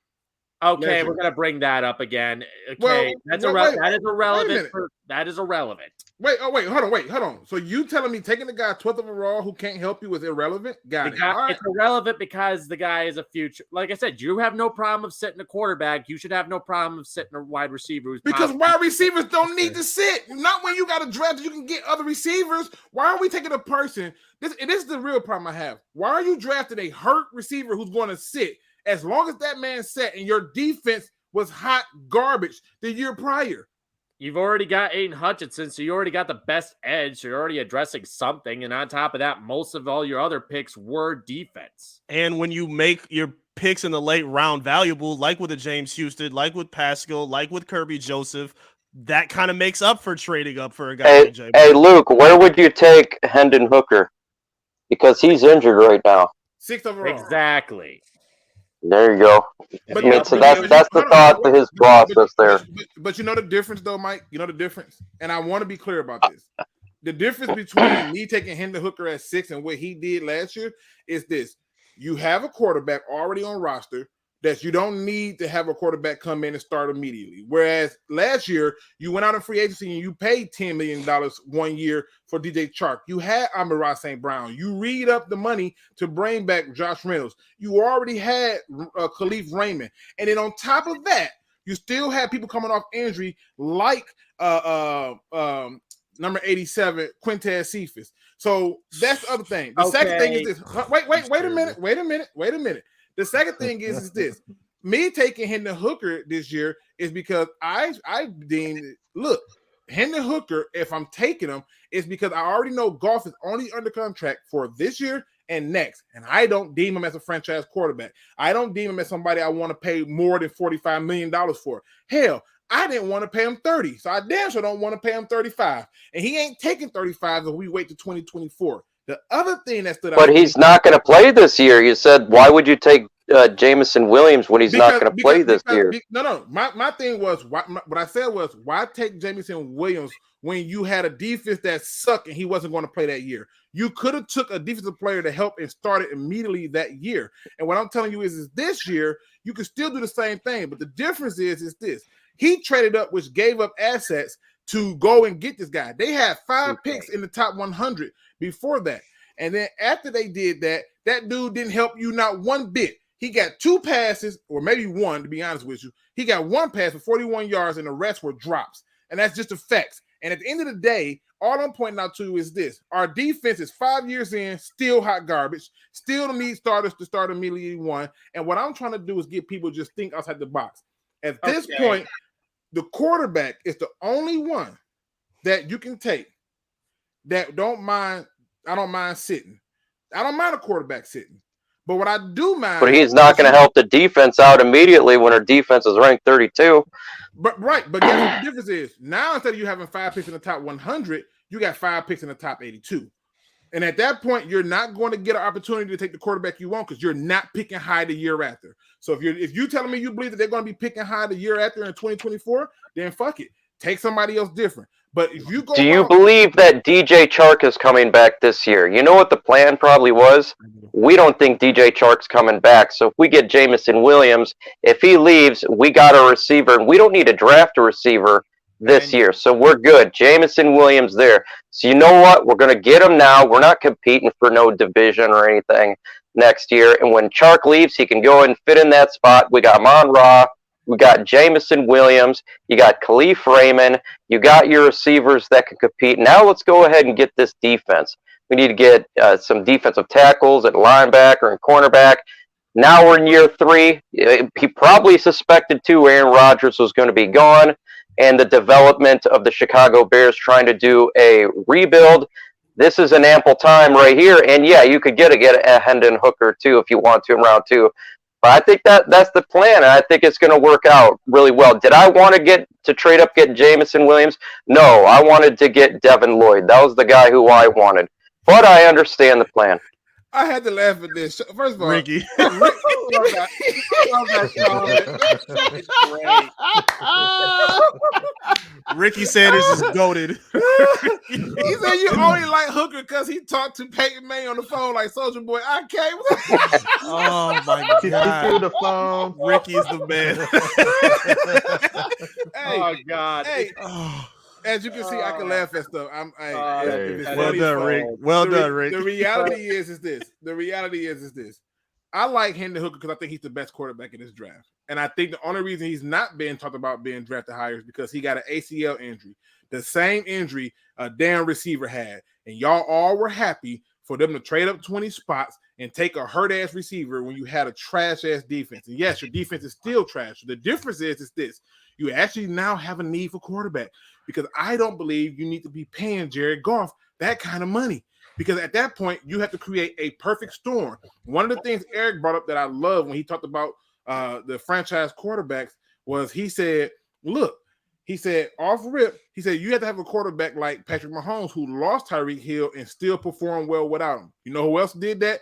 Okay, Last we're year. gonna bring that up again. Okay, Well, that's wait, that is irrelevant. minute. That is irrelevant. Wait, hold on. So you telling me taking the guy 12th overall who can't help you is irrelevant? Got it. All right. It's irrelevant because the guy is a future. Like I said, you have no problem of sitting a quarterback. You should have no problem of sitting a wide receiver. Who's Because wide receivers don't need to sit. Not when you got a draft that you can get other receivers. Why are we taking a person? This is the real problem I have. Why are you drafting a hurt receiver who's going to sit? As long as that man sat and your defense was hot garbage the year prior. You've already got Aiden Hutchinson, so you already got the best edge. So you're already addressing something. And on top of that, most of all your other picks were defense. And when you make your picks in the late round valuable, like with the James Houston, like with Pascal, like with Kirby Joseph, that kind of makes up for trading up for a guy like Jay. Hey, Luke, where would you take Hendon Hooker? Because he's injured right now. 6th overall. Exactly. There you go. But I mean, so that's the thought to his process there. But you know the difference, though, Mike? You know the difference? And I want to be clear about this. The difference between me taking Hendon Hooker at 6 and what he did last year is this. You have a quarterback already on roster that you don't need to have a quarterback come in and start immediately. Whereas last year, you went out in free agency and you paid $10 million 1 year for DJ Chark. You had Amon-Ra St. Brown. You read up the money to bring back Josh Reynolds. You already had Khalif Raymond. And then on top of that, you still had people coming off injury like number 87, Quintez Cephas. So that's the other thing. The second thing is this. Wait a minute. The second thing is this. Me taking Hendon Hooker this year is because I deemed, look, Hendon Hooker, if I'm taking him, is because I already know Goff is only under contract for this year and next. And I don't deem him as a franchise quarterback. I don't deem him as somebody I want to pay more than $45 million for. Hell, I didn't want to pay him 30, so I damn sure don't want to pay him 35. And he ain't taking 35 if we wait to 2024. The other thing that stood out, but he's not going to play this year. You said, why would you take Jameson Williams when he's not going to play this year? No. My thing was, what I said was, why take Jameson Williams when you had a defense that sucked and he wasn't going to play that year? You could have took a defensive player to help and started immediately that year. And what I'm telling you is this year, you can still do the same thing. But the difference is this. He traded up, which gave up assets to go and get this guy. They had 5 picks in the top 100 before that. And then after they did that, that dude didn't help you not one bit. He got 2 passes, or maybe 1, to be honest with you. He got 1 pass for 41 yards, and the rest were drops. And that's just the facts. And at the end of the day, all I'm pointing out to you is this. Our defense is 5 years in, still hot garbage, still need starters to start immediately 1. And what I'm trying to do is get people to just think outside the box. At this point, the quarterback is the only one that you can take that I don't mind sitting. I don't mind a quarterback sitting. But what I do mind... But he's not going to help the defense out immediately when our defense is ranked 32. But guess what the difference is? Now, instead of you having 5 picks in the top 100, you got 5 picks in the top 82. And at that point, you're not going to get an opportunity to take the quarterback you want because you're not picking high the year after. So if you're telling me you believe that they're going to be picking high the year after in 2024, then fuck it. Take somebody else different. But if you go, do you believe that DJ Chark is coming back this year? You know what the plan probably was? We don't think DJ Chark's coming back. So if we get Jameson Williams, if he leaves, we got a receiver, and we don't need to draft a receiver this year. So we're good. Jameson Williams there. So you know what? We're going to get him now. We're not competing for no division or anything. next year. And when Chark leaves, he can go and fit in that spot. We got Amon-Ra. We got Jamison Williams. You got Khalif Raymond. You got your receivers that can compete. Now let's go ahead and get this defense. We need to get some defensive tackles at linebacker and cornerback. Now we're in year 3. He probably suspected, too, Aaron Rodgers was going to be gone, and the development of the Chicago Bears trying to do a rebuild. This is an ample time right here. And, yeah, you could get a Hendon Hooker, too, if you want to in round 2. But I think that's the plan, and I think it's going to work out really well. Did I want to trade up, get Jamison Williams? No, I wanted to get Devin Lloyd. That was the guy who I wanted. But I understand the plan. I had to laugh at this. First of all, Ricky. Ricky Sanders is goated. He said you only like Hooker because he talked to Peyton Manning on the phone like Soldier Boy. I can't. Oh my god. the phone. Ricky is the man. Hey, Oh God. hey, Oh, as you can see, I can laugh at stuff. If it's well funny, done, fine. Rick. Well done, Rick. The reality is this. The reality is this. I like Hendon Hooker because I think he's the best quarterback in this draft. And I think the only reason he's not being talked about being drafted higher is because he got an ACL injury. The same injury a damn receiver had. And y'all all were happy for them to trade up 20 spots and take a hurt-ass receiver when you had a trash-ass defense. And yes, your defense is still trash. The difference is this. You actually now have a need for quarterback because I don't believe you need to be paying Jared Goff that kind of money. Because at that point, you have to create a perfect storm. One of the things Eric brought up that I love when he talked about the franchise quarterbacks was he said, look, he said, off rip, he said, you have to have a quarterback like Patrick Mahomes who lost Tyreek Hill and still performed well without him. You know who else did that?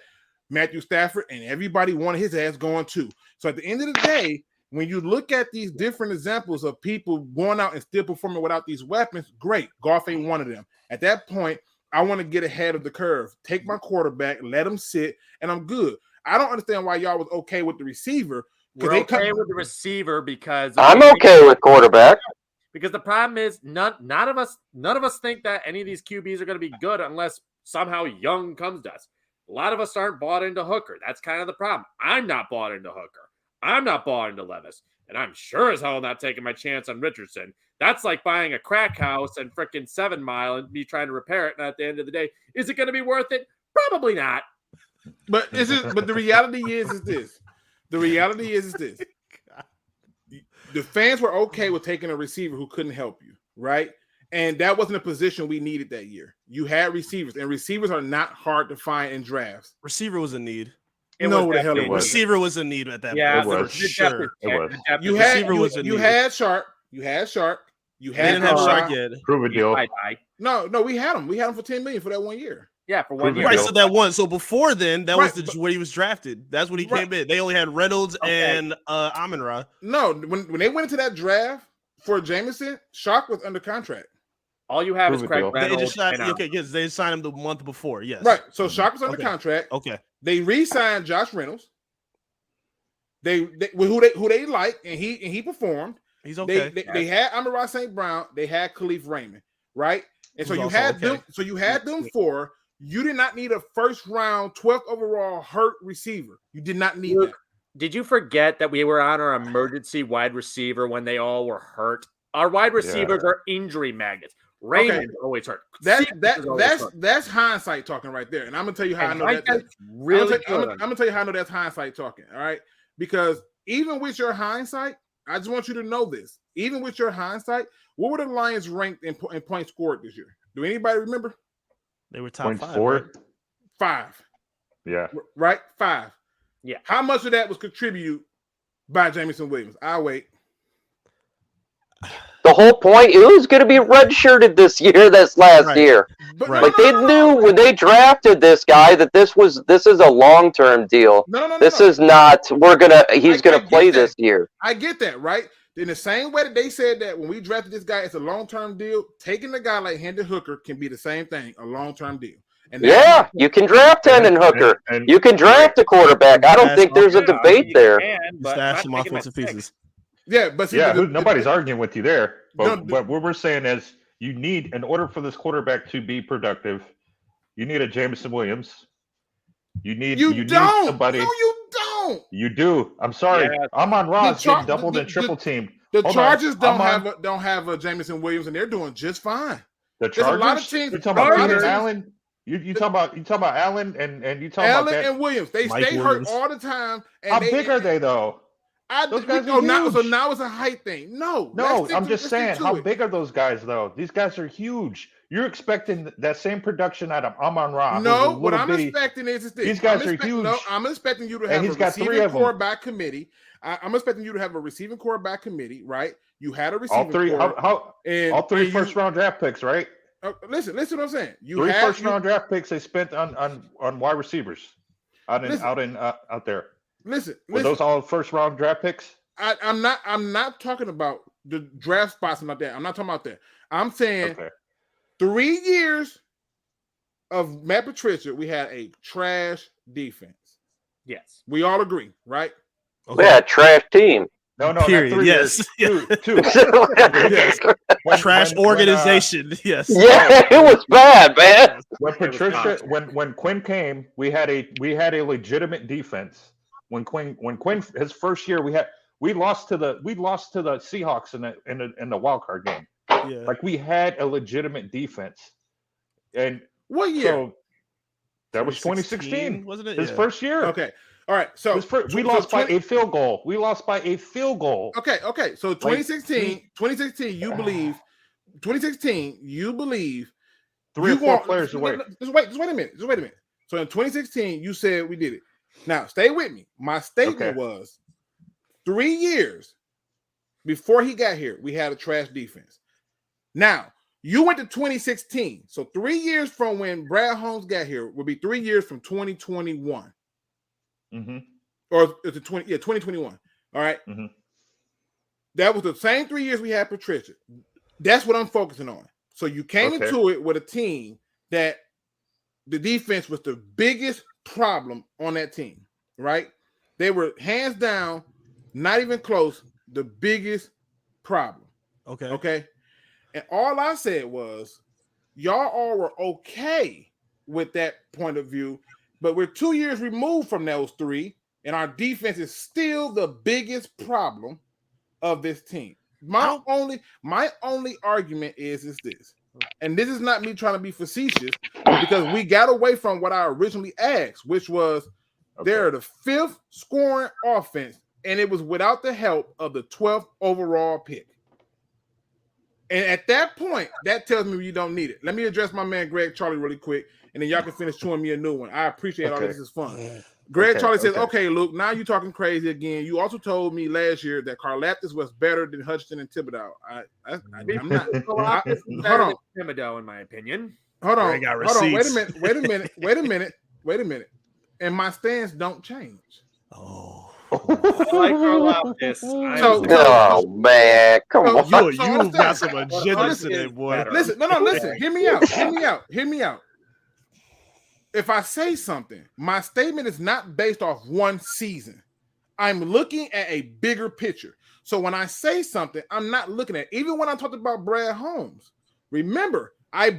Matthew Stafford, and everybody wanted his ass going too. So at the end of the day, when you look at these different examples of people going out and still performing without these weapons, great. Goff ain't one of them. At that point, I want to get ahead of the curve. Take my quarterback, let him sit, and I'm good. I don't understand why y'all was okay with the receiver. We're okay with the receiver because I'm okay with quarterback. Because the problem is none of us think that any of these QBs are going to be good unless somehow Young comes to us. A lot of us aren't bought into Hooker. That's kind of the problem. I'm not bought into Hooker. I'm not bought into Levis. And I'm sure as hell not taking my chance on Richardson. That's like buying a crack house and frickin' 7 Mile and me trying to repair it. And at the end of the day, is it going to be worth it? Probably not. But the reality is this. The reality is this. The fans were okay with taking a receiver who couldn't help you, right? And that wasn't a position we needed that year. You had receivers, and receivers are not hard to find in drafts. Receiver was a need. What the hell it was. Receiver was a need at that Yeah, point. it was. For sure. It was. You had Sharp. You had They didn't have Shark yet. Prove a deal. No, we had him. We had him for $10 million for that 1 year. Yeah, for 1 year. Right, so that one. So before then, that Right, was where he was drafted. That's when he came in. They only had Reynolds and Amon-Ra. No, when they went into that draft for Jameson, Shark was under contract. All you have is Prove it, Craig Bill. They Reynolds. just signed, and, okay, yes, they signed him the month before. Yes, Right. So Shark was under Okay. contract. Okay, They re-signed Josh Reynolds. They who they like, and he performed. he's okay. They had Amon-Ra St. Brown. They had Khalif Raymond, right? And so Who's you also had okay. them. So you had them four. You did not need a first round, 12th overall hurt receiver. You did not need that. Did you forget that we were on our emergency wide receiver when they all were hurt? Our wide receivers are injury magnets. Raymond's always hurt. That's hindsight talking right there. And I'm gonna tell you how I know that. That's really I'm gonna tell you how I know that's hindsight talking. All right, because even with your hindsight, I just want you to know this. Even with your hindsight, what were the Lions ranked in points scored this year? Do anybody remember? They were top Point 5. four. Right? 5. Yeah. Right? 5. Yeah. How much of that was contributed by Jamison Williams? I'll wait. The whole point, it was going to be redshirted this last year. But Right. Like they knew when they drafted this guy that this is a long-term deal. No. This is not. He's gonna get play that. this year. I get that, right? In the same way that they said that when we drafted this guy, it's a long-term deal. Taking a guy like Hendon Hooker can be the same thing, a long-term deal. And Yeah, you can draft Hendon Hooker. And You can draft a quarterback. I don't think there's a debate there. Stash some offensive pieces. yeah, but see, nobody's arguing with you there. But No, what we're saying is, you need, in order for this quarterback to be productive, you need a Jameson Williams. You need You don't. somebody. No, you don't. You do. I'm sorry. Yeah. I'm on Ross Char- getting doubled the- and triple teamed. The Hold Chargers on. don't have a Jameson Williams, and they're doing just fine. The There's a Chargers. lot of teams. You're talking about Chargers- Keenan Allen. You talking about Allen and you talking Allen about that. and Williams, they Mike stay Williams. hurt all the time. And How big are they though? Those guys are so huge. now it's a height thing. No, No, I'm let's just stick saying, to how it. big are those guys though? These guys are huge. You're expecting that same production out of Amon Ra. who's No, a what little I'm bitty- expecting is this. These guys are huge. No, I'm expecting you to And have he's a got 3 receiving of 'em. quarterback committee. I'm expecting you to have a receiving quarterback committee, right? You had a receiving all three. and All three and first round draft picks, right? Listen what I'm saying. You 3 had first round draft picks they spent on wide receivers out there. Listen. Were those all first round draft picks? I'm not talking about the draft spots and like that. I'm not talking about that. I'm saying Okay. 3 years of Matt Patricia, we had a trash defense. Yes. We all agree, right? We had a trash team. No, not Period. 3 Yes. years. Two. Yes. When- Trash when, organization. Yes. Yeah, it was bad, man. When Patricia, when Quinn came, we had a legitimate defense. When Quinn his first year, we lost to the Seahawks in the wild card game. Yeah. Like we had a legitimate defense, and What year? so that was 2016. Wasn't it? His Yeah. first year. Okay. All right. So We lost by a field goal. We lost by a field goal. Okay. So 2016, you believe 3 or 4 players away. Just wait a minute. So in 2016, you said we did it. Now, stay with me. My statement was 3 years before he got here, we had a trash defense. Now, you went to 2016. So 3 years from when Brad Holmes got here would be 3 years from 2021. Mm-hmm. Or it's 2021. All right. Mm-hmm. That was the same 3 years we had Patricia. That's what I'm focusing on. So you came into it with a team that the defense was the biggest problem on that team, right? They were hands down, not even close, the biggest problem. Okay. And all I said was, y'all all were okay with that point of view, but we're 2 years removed from those 3, and our defense is still the biggest problem of this team. My only argument is this, and this is not me trying to be facetious, because we got away from what I originally asked, which was they're the 5th scoring offense, and it was without the help of the 12th overall pick. And at that point, that tells me you don't need it. Let me address my man Greg Charlie really quick, and then y'all can finish chewing me a new one. I appreciate all this. Is fun. Greg Charlie says, okay, Luke, now you're talking crazy again. You also told me last year that Karlaftis was better than Hutchinson and Thibodeau. I'm not. Hold on. Thibodeau, in my opinion. Hold on. Got Hold on. Wait a receipts. minute. Wait a minute. And my stance don't change. Oh. I like Karlaftis. Oh man, come on. You got some agenda today, boy. Listen, listen. Hear me out. If I say something, my statement is not based off one season. I'm looking at a bigger picture. So when I say something, I'm not looking at, even when I talked about Brad Holmes, remember, I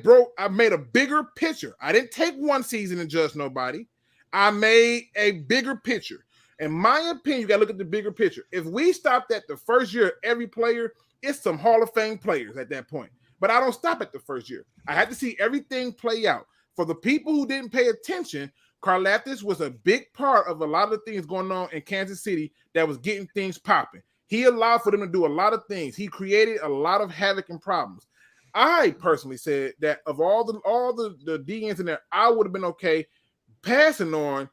made a bigger picture. I didn't take one season and judge nobody. I made a bigger picture. In my opinion, you got to look at the bigger picture. If we stopped at the first year of every player, it's some Hall of Fame players at that point. But I don't stop at the first year. I had to see everything play out. For the people who didn't pay attention, Karlaftis was a big part of a lot of the things going on in Kansas City that was getting things popping. He allowed for them to do a lot of things. He created a lot of havoc and problems. I personally said that of all the DNs in there, I would have been okay passing on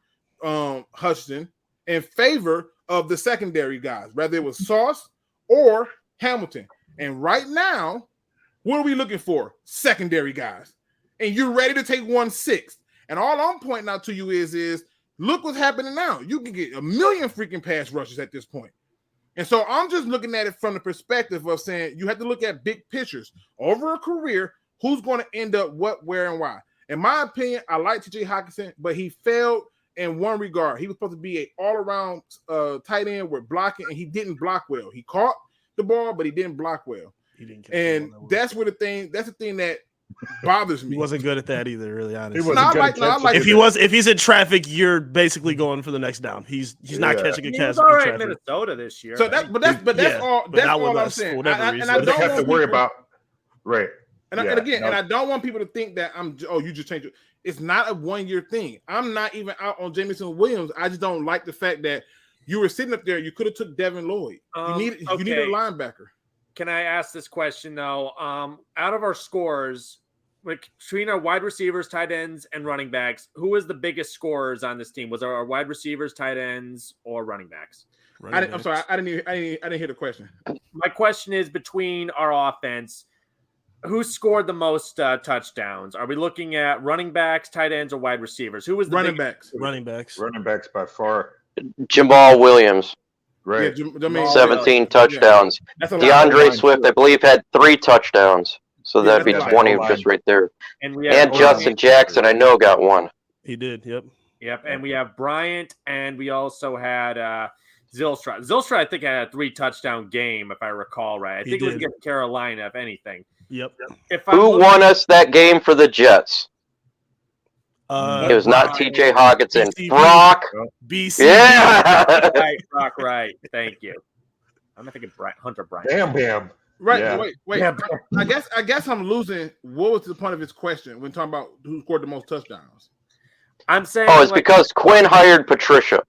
Hutchinson in favor of the secondary guys, whether it was Sauce or Hamilton. And right now, what are we looking for? Secondary guys. And you're ready to take 1/6. And all I'm pointing out to you is look what's happening now. You can get a million freaking pass rushes at this point. And so I'm just looking at it from the perspective of saying you have to look at big pictures. Over a career, who's going to end up what, where, and why. In my opinion, I like TJ Hockenson, but he failed in one regard. He was supposed to be an all-around tight end with blocking, and he didn't block well. He caught the ball, but he didn't block well. He didn't catch And that's the thing that bothers me. He wasn't good at that either, really honestly. wasn't No, I good like- at no, I catching like- either. If he's in traffic, you're basically going for the next down. He's not Yeah. catching a He catch was in all right in traffic. Minnesota this year. So right? that's Yeah, all. but That's not with all I'm us, saying. for whatever And reason. I They don't have to want worry people- about right. And Yeah, again, no. and I don't want people to think that you just changed it. It's not a 1 year thing. I'm not even out on Jameson Williams. I just don't like the fact that you were sitting up there. You could have took Devin Lloyd. You need a okay. linebacker. Can I ask this question though? Out of our scores, between our wide receivers, tight ends, and running backs, who was the biggest scorers on this team? Was our wide receivers, tight ends, or running backs? I'm sorry. I didn't hear the question. My question is between our offense, who scored the most touchdowns? Are we looking at running backs, tight ends, or wide receivers? Who was the Running biggest- backs. Running backs. Running backs by far. Jamal Williams, Right. Yeah, I mean, 17 touchdowns. that's a lot. DeAndre Swift, I believe, had 3 touchdowns. So Yeah, that'd be that's a lot. 20 just right there. And we And have Justin Jackson, I know, got 1. He did. Yep. Yep, and we have Bryant, and we also had Zylstra. Zylstra, I think, had a 3 touchdown game, if I recall right. I He think it was did. against Carolina, if anything. Yep. Who won us that game for the Jets? It was not Brian. TJ Hawkinson. BCB. Brock. BC. Yeah. Right, Brock, right. Thank you. I'm not thinking Hunter Bryant. Bam. Right. Yeah. Wait. Yeah. I guess I'm losing. What was the point of his question when talking about who scored the most touchdowns? I'm saying. Oh, it's because Quinn hired Patricia.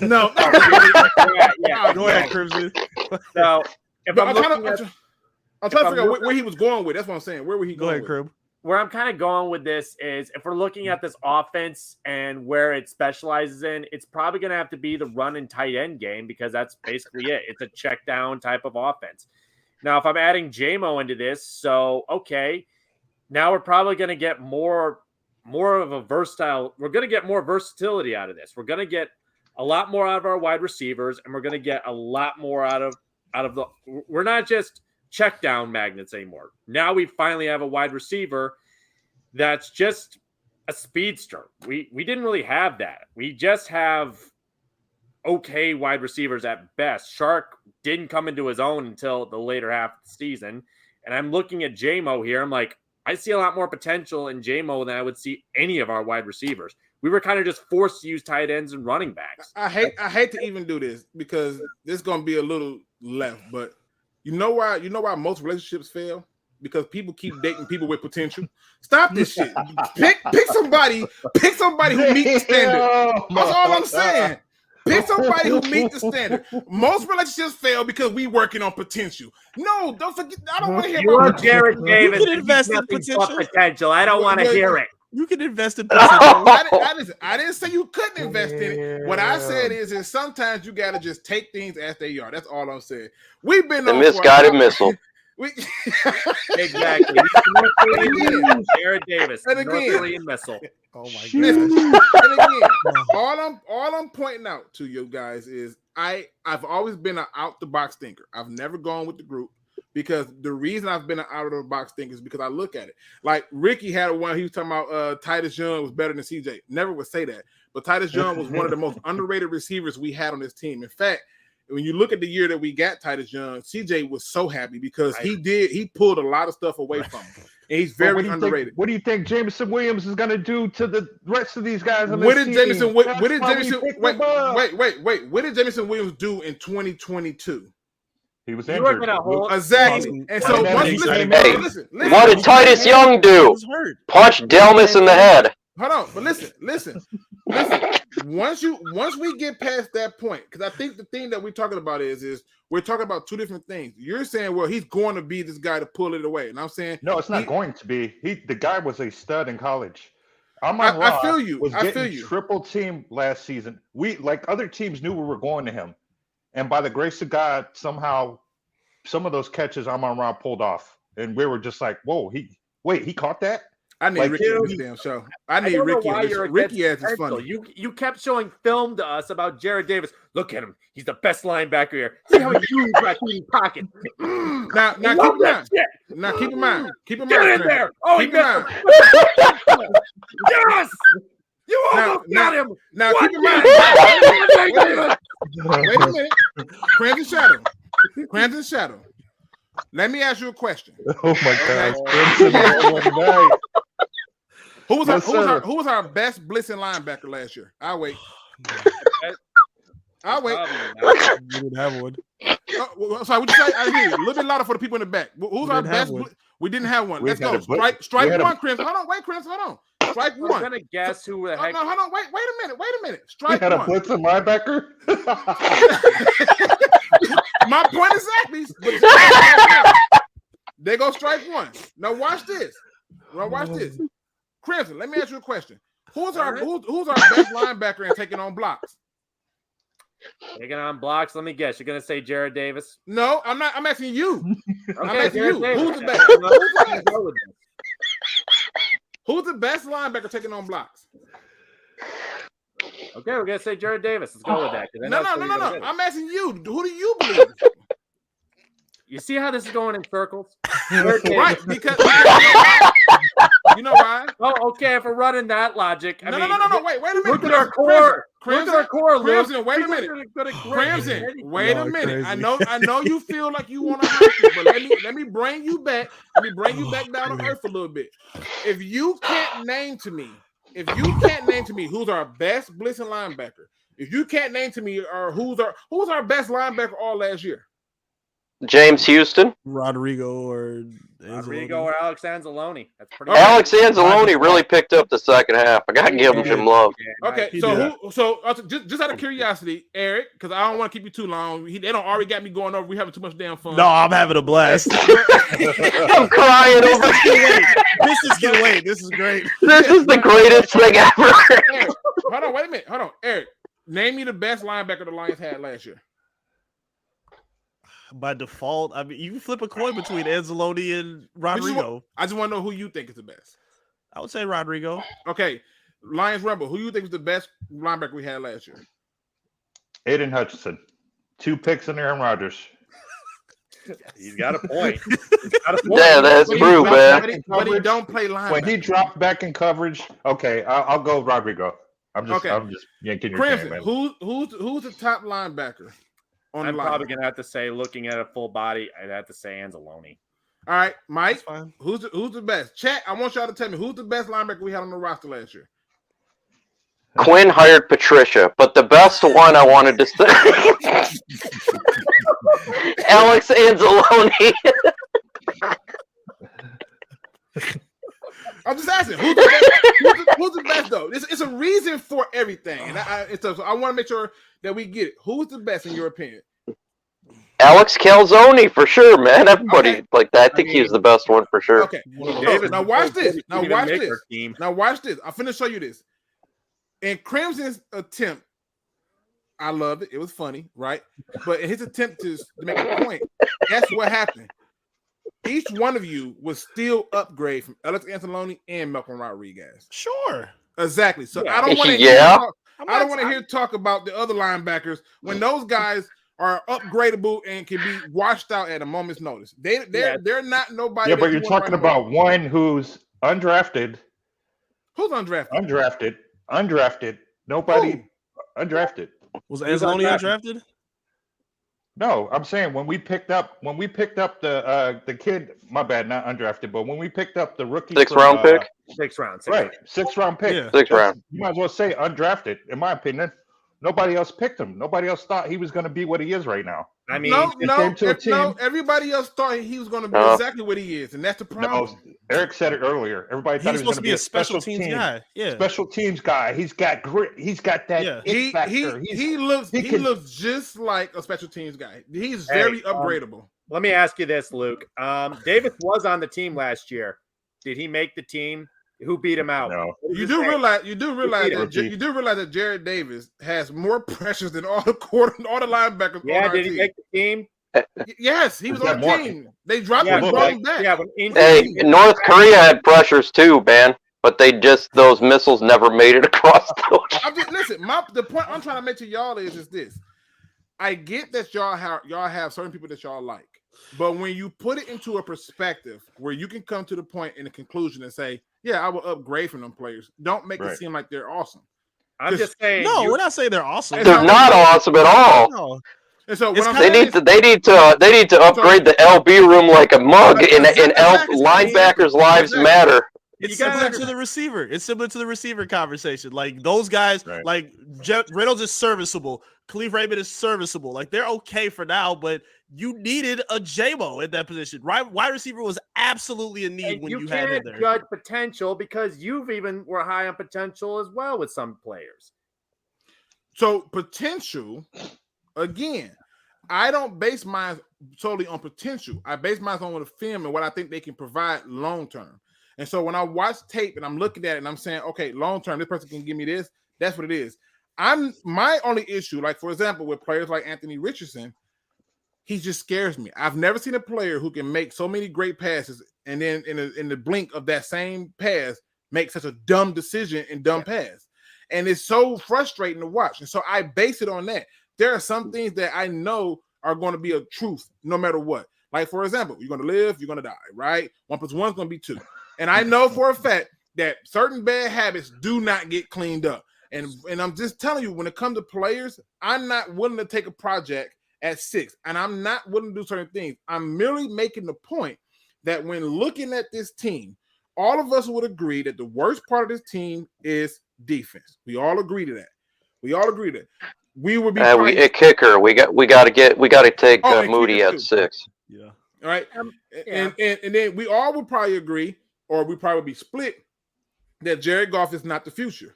No. yeah. Go ahead, Crimson. So if But I'm looking at I'm trying to I'm figure out looking- where he was going with. That's what I'm saying. Where were he Go going ahead, with? Crib. where I'm kind of going with this is if we're looking at this offense and where it specializes in, it's probably going to have to be the run and tight end game because that's basically it. It's a check down type of offense. Now, if I'm adding JMO into this, so okay, now we're probably going to get more of a versatile. We're going to get more versatility out of this. We're going to get a lot more out of our wide receivers, and we're going to get a lot more out of the. We're not just check down magnets anymore. Now we finally have a wide receiver that's just a speedster. We didn't really have that. We just have okay wide receivers at best. Shark didn't come into his own until the later half of the season. And I'm looking at JMO here. I'm like, I see a lot more potential in JMO than I would see any of our wide receivers. We were kind of just forced to use tight ends and running backs. I hate to even do this because this is gonna be a little left, but you know why most relationships fail? Because people keep dating people with potential. Stop this shit. Pick somebody who meets the standard. That's all I'm saying. Pick somebody who meets the standard. Most relationships fail because we working on potential. No, don't forget. I don't want to hear You about are Jared Davis. can invest in Nothing but potential. potential. I don't want to hear it. You can invest in I didn't say you couldn't invest in it. What I said is sometimes you gotta just take things as they are. That's all I'm saying. We've been The on misguided missile. Exactly. Jared Davis. And again- North Korean missile. Oh my Listen, god. and again, all I'm pointing out to you guys is I've always been an out the box thinker. I've never gone with the group because the reason I've been an out of the box thinker is because I look at it. Like Ricky had one, he was talking about Titus Young was better than CJ. Never would say that, but Titus Young was one of the most underrated receivers we had on this team. In fact, when you look at the year that we got Titus Young, CJ was so happy because he pulled a lot of stuff away from him. And he's very underrated. What do you think Jameson Williams is going to do to the rest of these guys? On What this did team? Jameson? What did That's why we Jameson? picked Wait, him up. wait. What did Jameson Williams do in 2022? He was You are injured. gonna hold Exactly. And so Hey, once, hey, listen. What did Titus Young do? Punch Delmas in the head. Hold on, but listen. Once we get past that point, because I think the thing that we're talking about is we're talking about two different things. You're saying, well, he's going to be this guy to pull it away, and I'm saying, No, it's not he- going to be. The guy was a stud in college. I feel you. Was I getting feel you. triple team last season. We like other teams knew we were going to him, and by the grace of God, somehow some of those catches Amon-Ra pulled off, and we were just like, "Whoa, he caught that." I need Like, Ricky on this damn show. I need don't know Ricky why on this. you're Ricky against ass is potential. funny. You kept showing film to us about Jared Davis. Look at him. He's the best linebacker here. See how he moves right through the pocket. Now Love that shit. keep in mind. Get in there. Oh, he Keep in missed mind. him. Yes. You almost got him. Now What keep in mind. the- Wait a minute. Crimson Shadow. Let me ask you a question. Oh my gosh. Crimson is on tonight. Who was, Yes, sir. who was our best blitzing linebacker last year? I'll wait. We didn't have one. Sorry, what you say? I hear you. A little bit louder for the people in the back. Who's our didn't have best? one. We didn't have one. We Let's had go. a blitz- Strike we had a- one, Crimson. Hold on, wait, Crimson. Hold on. Strike I'm one. gonna guess who the Oh, heck. no, hold on. Wait a minute. We Strike had a one. blitzing linebacker. My point exactly. But they go strike one. Now watch this. Crimson, let me ask you a question. Who's our best linebacker and taking on blocks? Taking on blocks. Let me guess. You're gonna say Jared Davis. No, I'm not. I'm asking you. I'm Okay, asking Jared you. Davis. Who's the best? I'm gonna go with this. Who's the best linebacker taking on blocks? Okay, we're gonna say Jared Davis. Let's go with that. 'cause I know No. it's who you're gonna get. I'm asking you. Who do you believe? You see how this is going in circles? Right, because you know why? Oh, okay. If we're running that logic, I No. Wait a minute. Look at our core. Crimson, Look at our core, Luke. Crimson, wait a minute. Crimson, wait a minute. I know you feel like you want to hurt me, but let me bring you back. Let me bring you back down to earth a little bit. If you can't name to me who's our best blitzing linebacker, if you can't name to me who's our best linebacker all last year, James Houston. Rodrigo or Alex Anzalone. That's pretty. Alex Anzalone really picked up the second half. I got to give him some love. Okay, so just out of curiosity, Eric, because I don't want to keep you too long. They don't already got me going over. We having too much damn fun. No, I'm having a blast. I'm crying over This is getting late. This is great. This is the greatest thing ever. Eric, hold on, wait a minute. Hold on, Eric. Name me the best linebacker the Lions had last year. By default, I mean, you can flip a coin between Anzalone and Rodrigo. I just want to know who you think is the best. I would say Rodrigo. Okay, Lions Rumble. Who you think is the best linebacker we had last year? Aiden Hutchinson. 2 picks in Aaron Rodgers. He's got a point. Yeah, that's true, man. But he don't play linebacker. When he dropped back in coverage, okay, I'll go Rodrigo. I'm just yanking your Crimson. man. Who's the top linebacker? I'm probably gonna have to say, looking at a full body, I'd have to say Anzalone. All right, Mike. That's fine. Who's the best? Chat. I want y'all to tell me who's the best linebacker we had on the roster last year. Quinn hired Patricia, but the best one I wanted to say, Alex Anzalone. I'm just asking who's the best though. It's a reason for everything, and so I want to make sure that we get it. Who's the best in your opinion? Alex Calzone for sure, man. Everybody like that. I think he's the best one for sure. Okay. Davis Now watch this. Now watch this. I'm finna show you this. In Crimson's attempt, I loved it. It was funny, right? But in his attempt to make a point, that's what happened. Each one of you was still upgrade from Alex Anzalone and Malcolm Rodriguez. Sure. Exactly. So Yeah. I don't want to I don't want to hear talk about the other linebackers when those guys are upgradable and can be washed out at a moment's notice. They're not nobody. Yeah, but you're talking about one who's undrafted. Who's undrafted? Undrafted. Nobody undrafted. Was Anzalone undrafted? No, I'm saying when we picked up the kid, my bad, not undrafted, but when we picked up the rookie, 6th round pick, 6th round, right, 6th round pick, Yeah. 6th round. You might as well say undrafted, in my opinion. Nobody else picked him. Nobody else thought he was going to be what he is right now. I mean, no. Everybody else thought he was going to be exactly what he is, and that's the problem. No, Eric said it earlier. Everybody thought He's he was supposed going to be a special teams guy. Yeah. Special teams guy. He's got grit. He's got that it factor. He looks just like a special teams guy. He's very upgradable. Let me ask you this, Luke. Davis was on the team last year. Did he make the team? Who beat him out? No. You do realize that Jared Davis has more pressures than all the linebackers. Yeah, on our did he team. make the team? Yes, he was on the team. They dropped him and brought him back. Hey, North Korea had pressures too, man. But those missiles never made it across the Listen, the point I'm trying to make to y'all is this. I get that y'all have certain people that y'all like, but when you put it into a perspective where you can come to the point in a conclusion and say, yeah, I will upgrade from them players. Don't make it seem like they're awesome. I'm just saying. No, we're not saying they're awesome. They're not awesome at all. No. And so It's what I'm kinda- saying They need to upgrade the LB room like a mug, and linebackers' lives matter. It's You similar gotta- to the receiver. It's similar to the receiver conversation. Like those guys, Right. like Reynolds is serviceable. Khalif Raymond is serviceable. Like they're okay for now, but you needed a J-Mo in that position. Right, wide receiver was absolutely a need And when you you had him can't there. judge potential because you've even were high on potential as well with some players. so potential again. I don't base mine solely on potential. I base mine on the film and what I think they can provide long term. And so when I watch tape and I'm looking at it and I'm saying, okay, long term, this person can give me this. That's what it is. My only issue, like for example, with players like Anthony Richardson, he just scares me. I've never seen a player who can make so many great passes and then in the blink of that same pass make such a dumb decision and dumb pass. And it's so frustrating to watch. And so I base it on that. There are some things that I know are going to be a truth no matter what. Like, for example, you're going to live, you're going to die, right? 1 + 1 is going to be 2. And I know for a fact that certain bad habits do not get cleaned up. And I'm just telling you, when it comes to players, I'm not willing to take a project at 6. And I'm not willing to do certain things. I'm merely making the point that when looking at this team, all of us would agree that the worst part of this team is defense. We all agree to that. We would be A kicker. We got to take and Moody kickers at too. 6. Yeah. All right. Yeah. And then we all would probably agree, or we probably be split, that Jared Goff is not the future.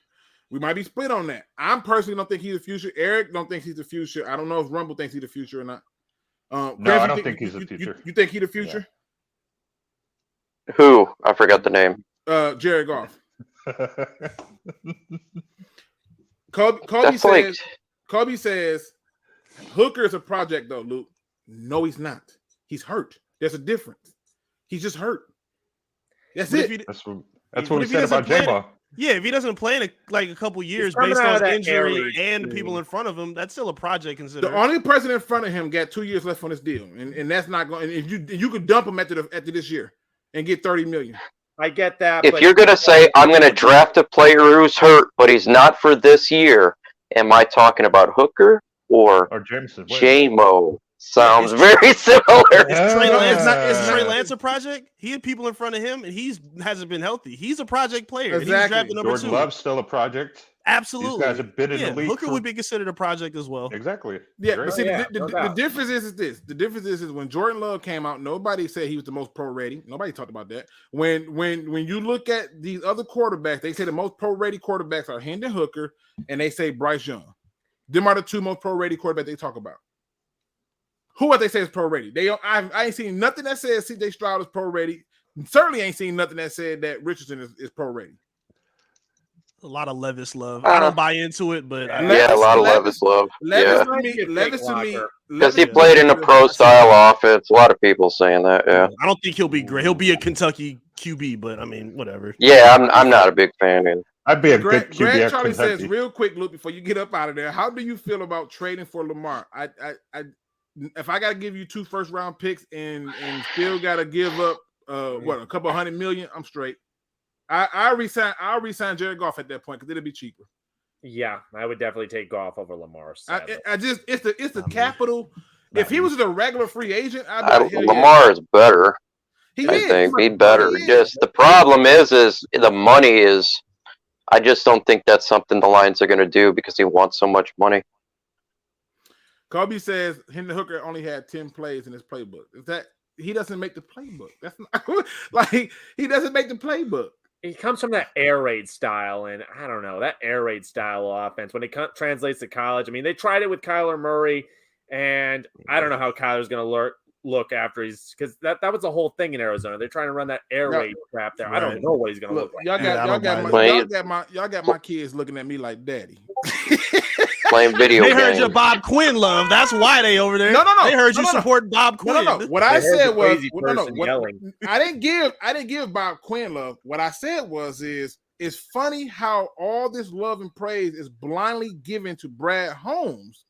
We might be split on that. I personally don't think he's the future. Eric don't think he's the future. I don't know if Rumble thinks he's the future or not. No, Chris, I you don't think he's the future. You think he's the future? Who? I forgot the name. Jared Goff. Kobe That's like says Kobe says Hooker is a project though, Luke. No, he's not. He's hurt. There's a difference. He's just hurt. That's But it. if he- That's what But we if he said doesn't about play J-Mo. Yeah, if he doesn't play in a couple years coming based out on of that injury air raid and the thing. people in front of him, that's still a project The considered. only person in front of him got 2 years left on his deal, and that's not going. If you could dump him after this year and get $30 million. I get that. if but you're gonna say I'm gonna draft a player who's hurt, but he's not for this year, am I talking about Hooker or Or Jameson. Wait. J-Mo? Sounds it's- very similar. Is Trey Lance, Ah. is Trey Lance a project? He had people in front of him, and hasn't been healthy. He's a project player. And he was Exactly. drafted number Jordan 2. Love's still a project. Absolutely. These guys have been in Yeah, the league. Hooker for- would be considered a project as well. Exactly. Yeah, Great. but see, Yeah, the no doubt. difference is this. The difference is when Jordan Love came out, nobody said he was the most pro rating. Nobody talked about that. When you look at these other quarterbacks, they say the most pro rated quarterbacks are Hendon Hooker and they say Bryce Young. Them are the two most pro rated quarterbacks they talk about. Who are they say is pro rated? I ain't seen nothing that says CJ Stroud is pro rated. Certainly ain't seen nothing that said that Richardson is pro rated. A lot of Levis love. I don't buy into it, but Yeah, a lot of Levis love. Levis Yeah, to me, Levis to me, because he Levis played to in me a is pro my style offense. A lot of people saying that. Yeah, I don't think he'll be great. He'll be a Kentucky QB, but I mean, whatever. yeah. I'm not a big fan. Either. I'd be a Greg good QB at Charlie Kentucky. says, real quick, Luke, before you get up out of there, how do you feel about trading for Lamar? If I got to give you 2 first-round picks and still got to give up a couple $100 million, I'm straight. I'll resign Jared Goff at that point because it'll be cheaper. yeah, I would definitely take Goff over Lamar. sadly. It's the capital. If he was a regular free agent, I'd be like, hell Lamar is better. yeah. I He is. think he's better. He is. Just the problem is the money is. I just don't think that's something the Lions are going to do because he wants so much money. Kobe says Hendon Hooker only had 10 plays in his playbook. Is that he doesn't make the playbook? That's not like he doesn't make the playbook. He comes from that air raid style, and I don't know that air raid style offense. When it translates to college, I mean, they tried it with Kyler Murray, and I don't know how Kyler's going to look after because that was the whole thing in Arizona. They're trying to run that air raid crap there. I don't Right. know what he's going to Look, look like. y'all got my kids looking at me like daddy. Playing video They games. heard your Bob Quinn love. That's why they over there. No. They heard you No. support Bob Quinn. No. What I They heard said the was crazy person yelling. I didn't give Bob Quinn love. What I said was it's funny how all this love and praise is blindly given to Brad Holmes,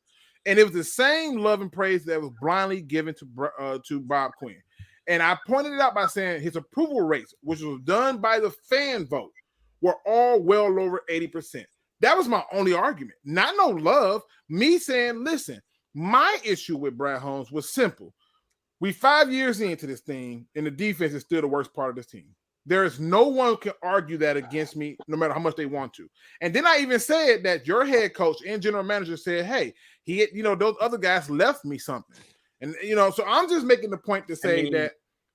and it was the same love and praise that was blindly given to Bob Quinn. And I pointed it out by saying his approval rates, which was done by the fan vote, were all well over 80%. That was my only argument. Not no love. Me saying, listen, My issue with Brad Holmes was simple. We 5 years into this thing, and the defense is still the worst part of this team. There is no one who can argue that against me, no matter how much they want to. And then I even said that your head coach and general manager said, "Hey, those other guys left me something." And so I'm just making the point to say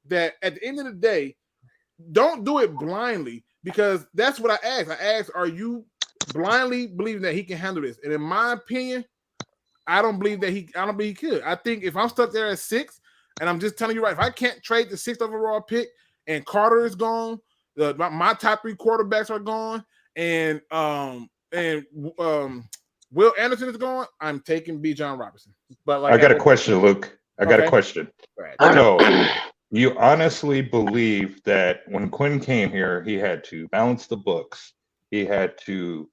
that at the end of the day, don't do it blindly, because that's what I asked. I asked, "Are you blindly believing that he can handle this?" And in my opinion, I don't believe he could. I think if I'm stuck there at 6, and I'm just telling you right, if I can't trade the 6th overall pick, and Carter is gone, my top 3 quarterbacks are gone, and Will Anderson is gone, I'm taking Bijan Robinson. But I got a question, Luke. I got a question. So, you honestly believe that when Quinn came here, he had to balance the books? He had to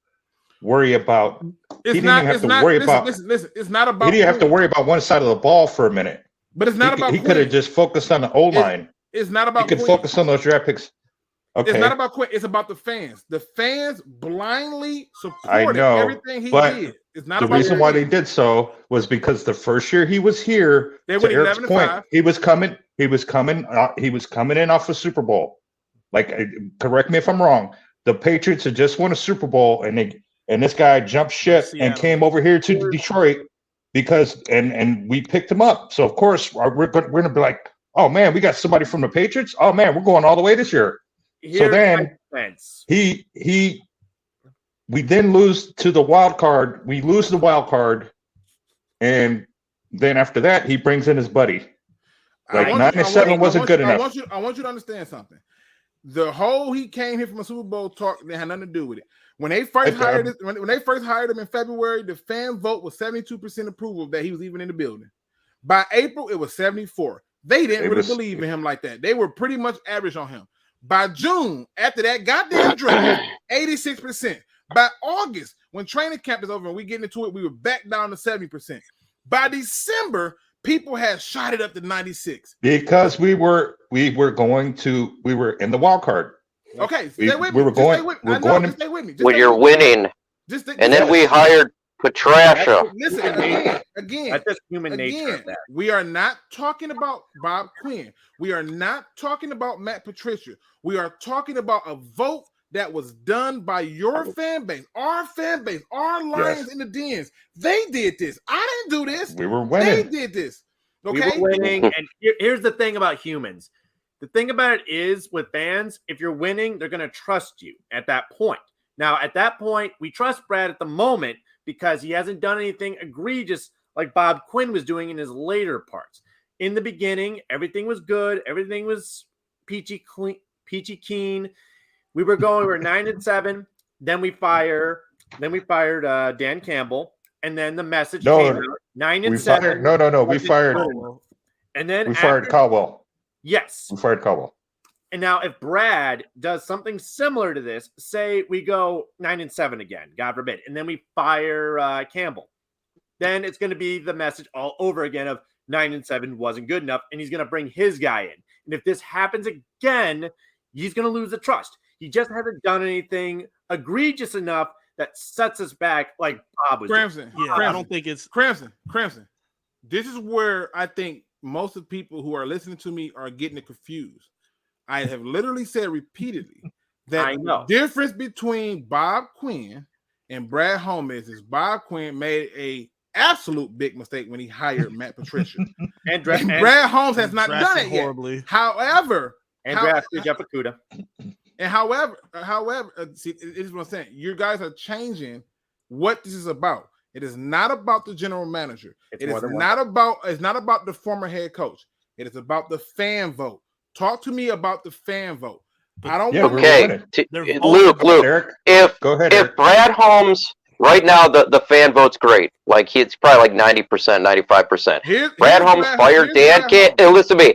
worry about. He didn't have to worry about. Listen. It's not about. He didn't have to worry about one side of the ball for a minute. But it's not about. He could have just focused on the O line. It's not about. He could focus on those draft picks. Okay. It's not about Quinn. It's about the fans. The fans blindly supported everything he did. It's not the about reason why they did so was because the first year he was here, they were 11-5. He was coming in off a Super Bowl. Like, correct me if I'm wrong. The Patriots had just won a Super Bowl, and this guy jumped ship and came over here to Detroit because we picked him up. So of course we're gonna be like, oh man, we got somebody from the Patriots. Oh man, we're going all the way this year. So then we then lose to the wild card. We lose the wild card, and then after that, he brings in his buddy. Like 9-7 wasn't good enough. I want you to understand something. The whole he came here from a Super Bowl talk, they had nothing to do with it. When they first hired him in February, the fan vote was 72% approval that he was even in the building. By April, it was 74%. They didn't really believe in him like that. They were pretty much average on him. By June, after that goddamn draft, 86%. By August, when training camp is over and we get into it, we were back down to 70%. By December, people had shot it up to 96%. Because we were in the wild card. Okay, stay with me. Stay with me. When you're winning. And then we hired Petrasha. Listen, again. That's just human nature. We are not talking about Bob Quinn. We are not talking about Matt Patricia. We are talking about a vote that was done by your fan base, our Lions in the Dens. They did this. I didn't do this. We were winning. They did this. Okay? We were winning. And here's the thing about humans. The thing about it is with fans, if you're winning, they're going to trust you at that point. Now, at that point, we trust Brad at the moment because he hasn't done anything egregious like Bob Quinn was doing in his later parts. In the beginning, everything was good. Everything was peachy keen. We were 9-7. Then we fired Dan Campbell. And then the message came out 9-7. We fired. And then we fired Caldwell. Yes. We fired Caldwell. And now if Brad does something similar to this, say we go 9-7 again, God forbid, and then we fire Campbell, then it's going to be the message all over again of 9-7 wasn't good enough, and he's going to bring his guy in. And if this happens again, he's going to lose the trust. He just hasn't done anything egregious enough that sets us back like Bob was Crimson. doing. Yeah, I don't think it's Crimson. This is where I think most of the people who are listening to me are getting it confused. I have literally said repeatedly that the difference between Bob Quinn and Brad Holmes is Bob Quinn made a absolute big mistake when he hired Matt Patricia. and Brad Holmes has not done it horribly. Yet. However, drafted Jeff Okudah. And however, see, it is what I'm saying. You guys are changing what this is about. It is not about the general manager. It's not about the former head coach. It is about the fan vote. Talk to me about the fan vote. I don't want Luke, if Brad Holmes right now the fan vote's great. Like it's probably like 90%, 95%. Brad Holmes fired Dan Campbell. Listen to me.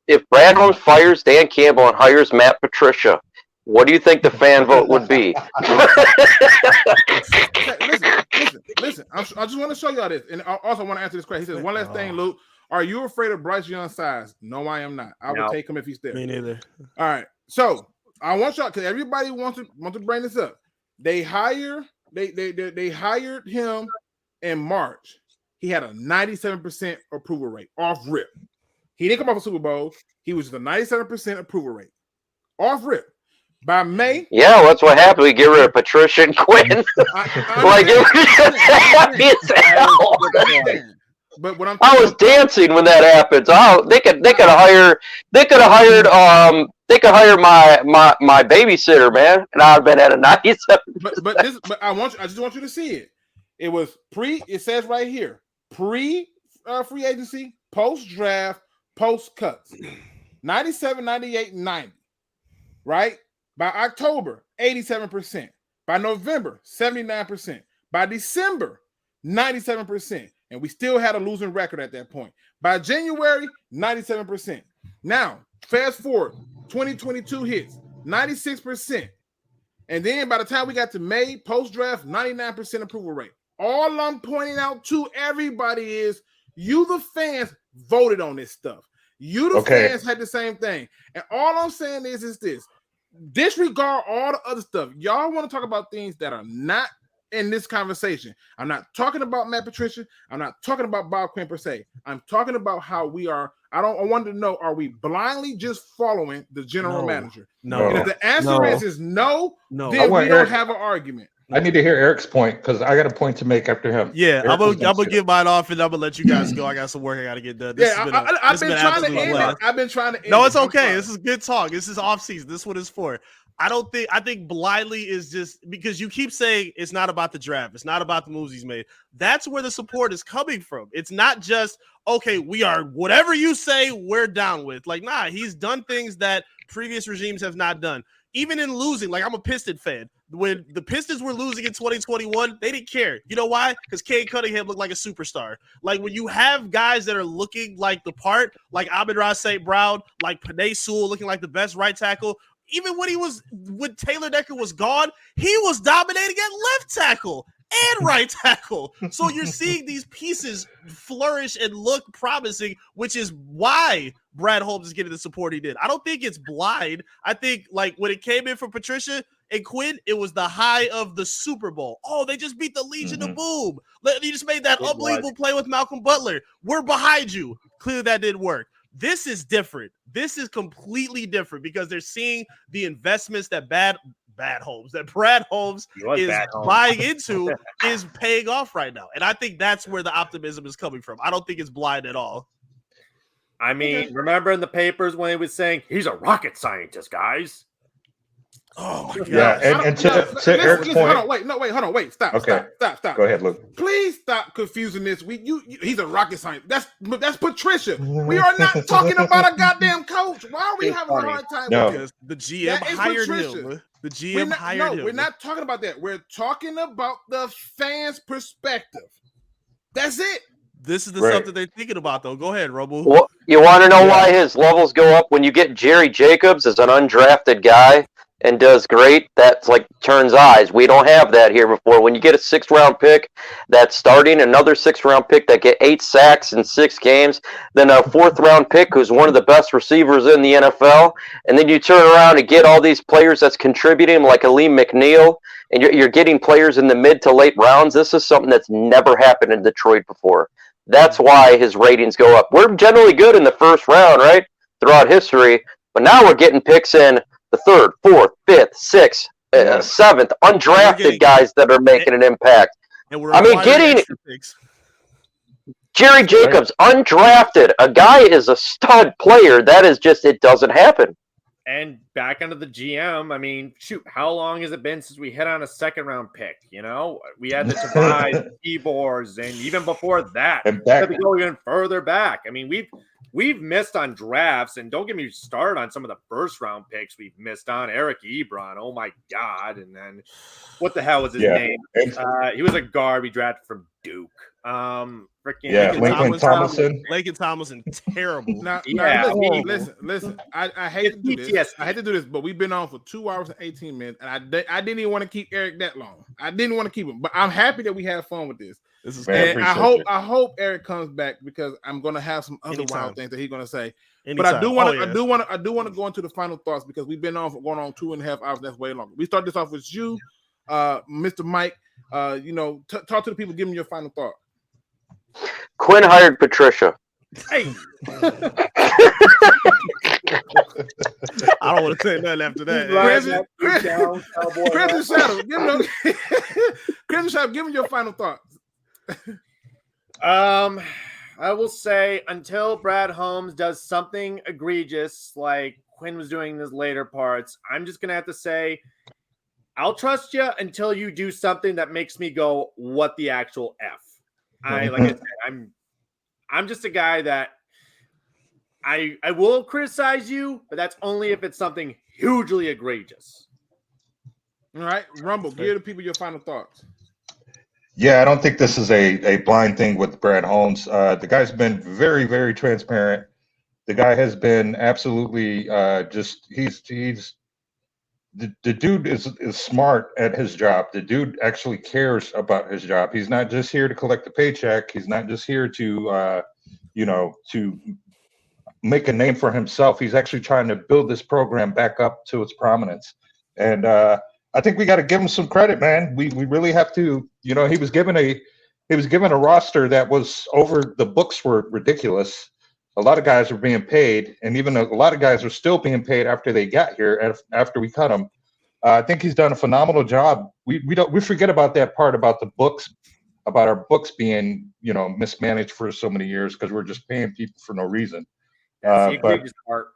If Brad Holmes fires Dan Campbell and hires Matt Patricia, what do you think the fan vote would be? Listen. I just want to show y'all this, and I also want to answer this question. He says, "One last thing, Luke. Are you afraid of Bryce Young's size?" No, I am not. I would take him if he's there. Me neither. All right. So I want y'all, because everybody wants to bring this up. They hired him in March. he had a 97% approval rate off rip. He didn't come off a Super Bowl. He was just a 97% approval rate off rip. By May, Yeah, that's what happened. We get rid of Patricia and Quinn. Like it was just happy as hell. But what I was dancing when that happens. Oh, they could hire my babysitter, man, and I'd been at a 97. But I just want you to see it. It was it says right here, free agency, post draft, post cuts. 97, 98, 90. Right? By October, 87%. By November, 79%. By December, 97%. And we still had a losing record at that point. By January, 97%. Now, fast forward, 2022 hits, 96%. And then by the time we got to May, post-draft, 99% approval rate. All I'm pointing out to everybody is you, the fans, voted on this stuff. You, the fans, had the same thing. And all I'm saying is this. Disregard all the other stuff. Y'all want to talk about things that are not in this conversation. I'm not talking about Matt Patricia. I'm not talking about Bob Quinn per se. I'm talking about how we are. I wanted to know, are we blindly just following the general manager? No. And if the answer is no, then we don't have an argument. I need to hear Eric's point because I got a point to make after him. Yeah, I'm gonna get mine off and I'm gonna let you guys go. I got some work I gotta get done. I've been trying to end it. I've been trying to end No, it's okay. This is good talk. This is off season. This is what it's for. I think blindly is just because you keep saying it's not about the draft. It's not about the moves he's made. That's where the support is coming from. It's not just, okay, we are whatever you say, we're down with. Like, nah, he's done things that previous regimes have not done. Even in losing, like I'm a Piston fan. When the Pistons were losing in 2021, they didn't care. You know why? Because Cade Cunningham looked like a superstar. Like when you have guys that are looking like the part, like Amon-Ra St. Brown, like Penei Sewell looking like the best right tackle, even when Taylor Decker was gone, he was dominating at left tackle and right tackle. So you're seeing these pieces flourish and look promising, which is why Brad Holmes is getting the support he did. I don't think it's blind. I think like when it came in for Patricia and Quinn, it was the high of the Super Bowl. Oh, they just beat the Legion of Boom. You just made that unbelievable play with Malcolm Butler. We're behind you. Clearly that didn't work. This is different. This is completely different because they're seeing the investments that Brad Holmes is buying into is paying off right now. And I think that's where the optimism is coming from. I don't think it's blind at all. I mean, remember in the papers when he was saying he's a rocket scientist, guys? Oh my god! Yeah, and to Eric's point. Hold on, wait, stop. Go ahead, Luke. Please stop confusing this. He's a rocket scientist. That's Patricia. We are not talking about a goddamn coach. Why are we having a hard time with this? The GM hired him. The GM hired him. No, we're not talking about that. We're talking about the fans' perspective. That's it. This is the stuff that they're thinking about, though. Go ahead, Robo. Well, you want to know why his levels go up when you get Jerry Jacobs as an undrafted guy and does great? That's like turns eyes. We don't have that here before. When you get a 6th round pick that's starting, another 6th round pick that get 8 sacks in 6 games, then a 4th round pick who's one of the best receivers in the NFL, and then you turn around and get all these players that's contributing like Aleem McNeil, and you're getting players in the mid to late rounds. This is something that's never happened in Detroit before. That's why his ratings go up. We're generally good in the 1st round, right, throughout history, but now we're getting picks in the 3rd, 4th, 5th, 6th, 7th, undrafted guys that are making an impact. I mean, getting Jerry Jacobs, undrafted, a guy is a stud player. That is just, it doesn't happen. And back under the GM, I mean, shoot, how long has it been since we hit on a 2nd round pick? You know, we had the Tobias keyboards, and even before that, we had to go even further back. I mean, we've missed on drafts, and don't get me started on some of the 1st round picks we've missed on. Eric Ebron, oh my god! And then what the hell was his name? He was a guard we drafted from Duke. Lincoln Tomlinson. Lincoln Tomlinson, terrible. Listen. I hate to do this. I hate to do this, but we've been on for 2 hours and 18 minutes, and I didn't even want to keep Eric that long. I didn't want to keep him, but I'm happy that we have fun with this. This is and I hope Eric comes back because I'm gonna have some other wild things that he's gonna say. But I do want to go into the final thoughts because we've been on for going on 2.5 hours. That's way longer. We start this off with you, Mr. Mike. Talk to the people. Give me your final thought. Quinn hired Patricia. Hey, I don't want to say nothing after that. Right. Crimson Shadow, give him Crimson Shadow, give him your final thoughts. I will say until Brad Holmes does something egregious like Quinn was doing in his later parts, I'm just gonna have to say I'll trust you until you do something that makes me go, "What the actual f?" Like I said, I'm just a guy that I will criticize you, but that's only if it's something hugely egregious. All right, Rumble, give the people your final thoughts. Yeah, I don't think this is a blind thing with Brad Holmes. The guy's been very, very transparent. The guy has been absolutely he's the dude is smart at his job. The dude actually cares about his job. He's not just here to collect the paycheck. He's not just here to to make a name for himself. He's actually trying to build this program back up to its prominence. And I think we got to give him some credit, man. We really have to. He was given a roster that was over. The books were ridiculous. A lot of guys were being paid, and even a lot of guys are still being paid after they got here. After we cut them, I think he's done a phenomenal job. We forget about that part about the books, about our books being mismanaged for so many years because we're just paying people for no reason. That's the egregious part.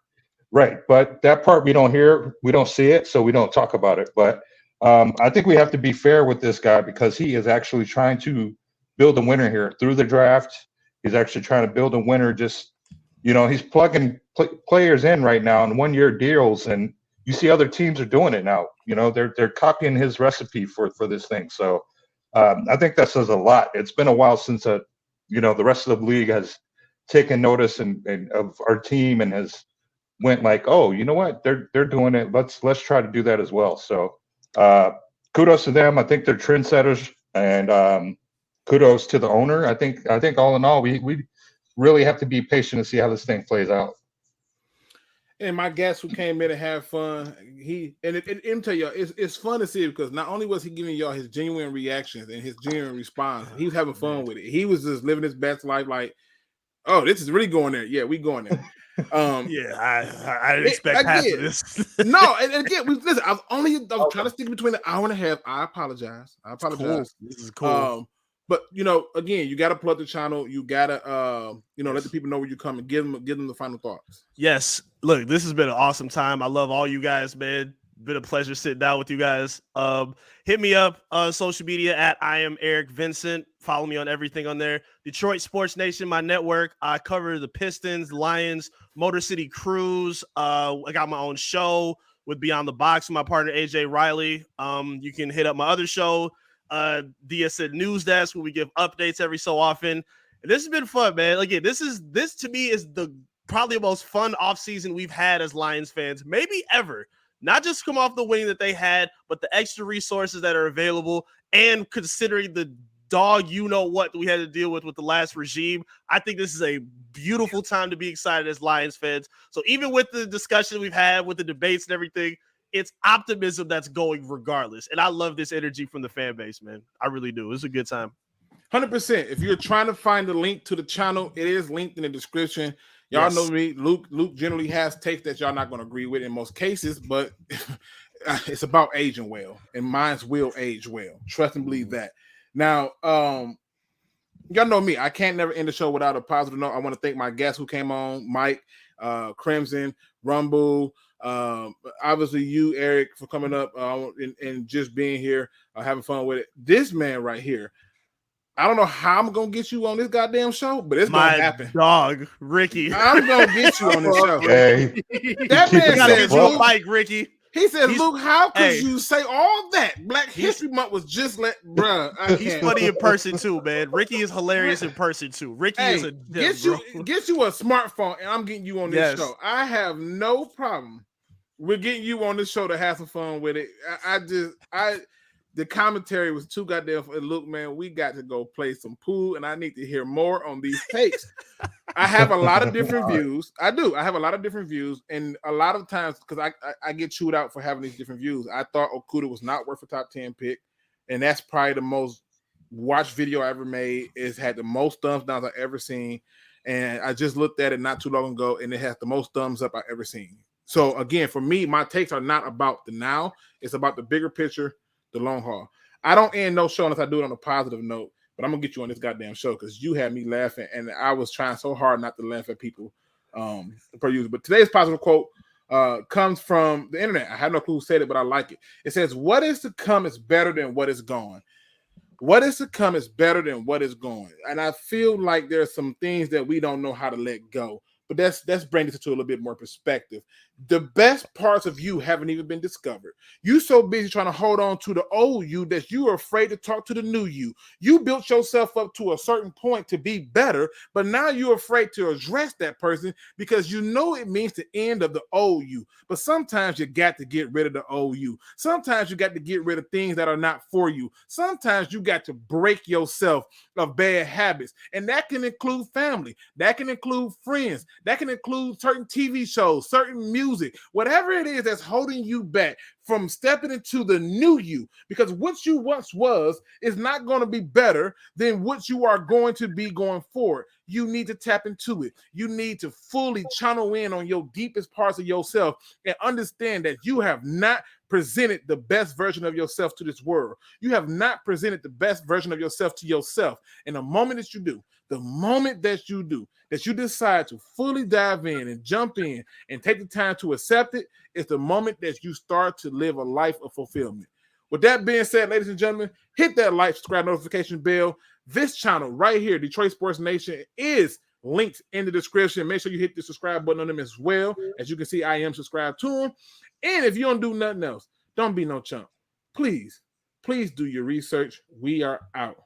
Right, but that part we don't hear, we don't see it, so we don't talk about it. But I think we have to be fair with this guy because he is actually trying to build a winner here through the draft. He's actually trying to build a winner. He's plugging players in right now in 1-year deals, and you see other teams are doing it now. They're copying his recipe for this thing. So I think that says a lot. It's been a while since the rest of the league has taken notice and of our team and has went like, oh, you know what, they're doing it. Let's try to do that as well. So kudos to them. I think they're trendsetters, and kudos to the owner. I think all in all, we really have to be patient to see how this thing plays out. And my guest who came in to have fun, let me tell y'all, it's fun to see it because not only was he giving y'all his genuine reactions and his genuine response, he was having fun with it. He was just living his best life like, oh, this is really going there. Yeah, we going there. I didn't expect half of this. No, and again, listen. I was trying to stick between an hour and a half. I apologize. Cool. This is cool. But again, you got to plug the channel. You got to let the people know where you come and give them the final thoughts. Yes, look, this has been an awesome time. I love all you guys, man. Been a pleasure sitting down with you guys. Hit me up on social media at I am Eric Vincent. Follow me on everything on there. Detroit Sports Nation, my network. I cover the Pistons, Lions, Motor City Cruise. I got my own show with Beyond the Box with my partner AJ Riley. You can hit up my other show, DSN News Desk, where we give updates every so often. And this has been fun, man. Again, this to me is probably the most fun offseason we've had as Lions fans, maybe ever. Not just come off the winning that they had, but the extra resources that are available, and considering the dog what we had to deal with the last regime, I think this is a beautiful time to be excited as Lions fans. So even with the discussion we've had, with the debates and everything, it's optimism that's going regardless. And I love this energy from the fan base, man. I really do. It's a good time. 100%. If you're trying to find the link to the channel, it is linked in the description. Y'all know me. Luke generally has takes that y'all not going to agree with in most cases, but it's about aging well, and mine's will age well. Trust and believe that. Now, y'all know me. I can't never end the show without a positive note. I want to thank my guests who came on, Mike, Crimson, Rumble, obviously you, Eric, for coming up and just being here, having fun with it. This man right here, I don't know how I'm gonna get you on this goddamn show, but it's gonna happen. Dog, Ricky. I'm gonna get you on this show. Hey, That man said, Luke, Mike, Ricky. He said, Luke, how could you say all that? Black History Month was just He's funny in person too, man. Ricky is hilarious in person too. Ricky is a get you a smartphone, and I'm getting you on this show. I have no problem with getting you on this show to have some fun with it. The commentary was too goddamn fun. Look, man, we got to go play some pool, and I need to hear more on these takes. I have a lot of different views. I do. I have a lot of different views, and a lot of times, because I get chewed out for having these different views. I thought Okudah was not worth a top 10 pick, and that's probably the most watch video I ever made. It's had the most thumbs downs I've ever seen. And I just looked at it not too long ago, and it has the most thumbs up I've ever seen. So again, for me, my takes are not about the now. It's about the bigger picture, the long haul. I don't end no show unless I do it on a positive note, but I'm going to get you on this goddamn show because you had me laughing, and I was trying so hard not to laugh at people per usual. But today's positive quote comes from the internet. I have no clue who said it, but I like it. It says, "What is to come is better than what is gone." What is to come is better than what is going. And I feel like there's some things that we don't know how to let go. But that's bringing this to a little bit more perspective. The best parts of you haven't even been discovered. You so busy trying to hold on to the old you that you are afraid to talk to the new you. You built yourself up to a certain point to be better, but now you're afraid to address that person because you know it means the end of the old you. But sometimes you got to get rid of the old you. Sometimes you got to get rid of things that are not for you. Sometimes you got to break yourself of bad habits. And that can include family. That can include friends. That can include certain TV shows, certain music, whatever it is that's holding you back from stepping into the new you. Because what you once was is not going to be better than what you are going to be going forward. You need to tap into it. You need to fully channel in on your deepest parts of yourself and understand that you have not presented the best version of yourself to this world. You have not presented the best version of yourself to yourself. And the moment that you do, that you decide to fully dive in and jump in and take the time to accept it, is the moment that you start to live a life of fulfillment. With that being said, ladies and gentlemen, hit that like, subscribe, notification bell. This channel right here, Detroit Sports Nation, is linked in the description. Make sure you hit the subscribe button on them as well. As you can see, I am subscribed to them. And if you don't do nothing else, don't be no chump. Please do your research. We are out.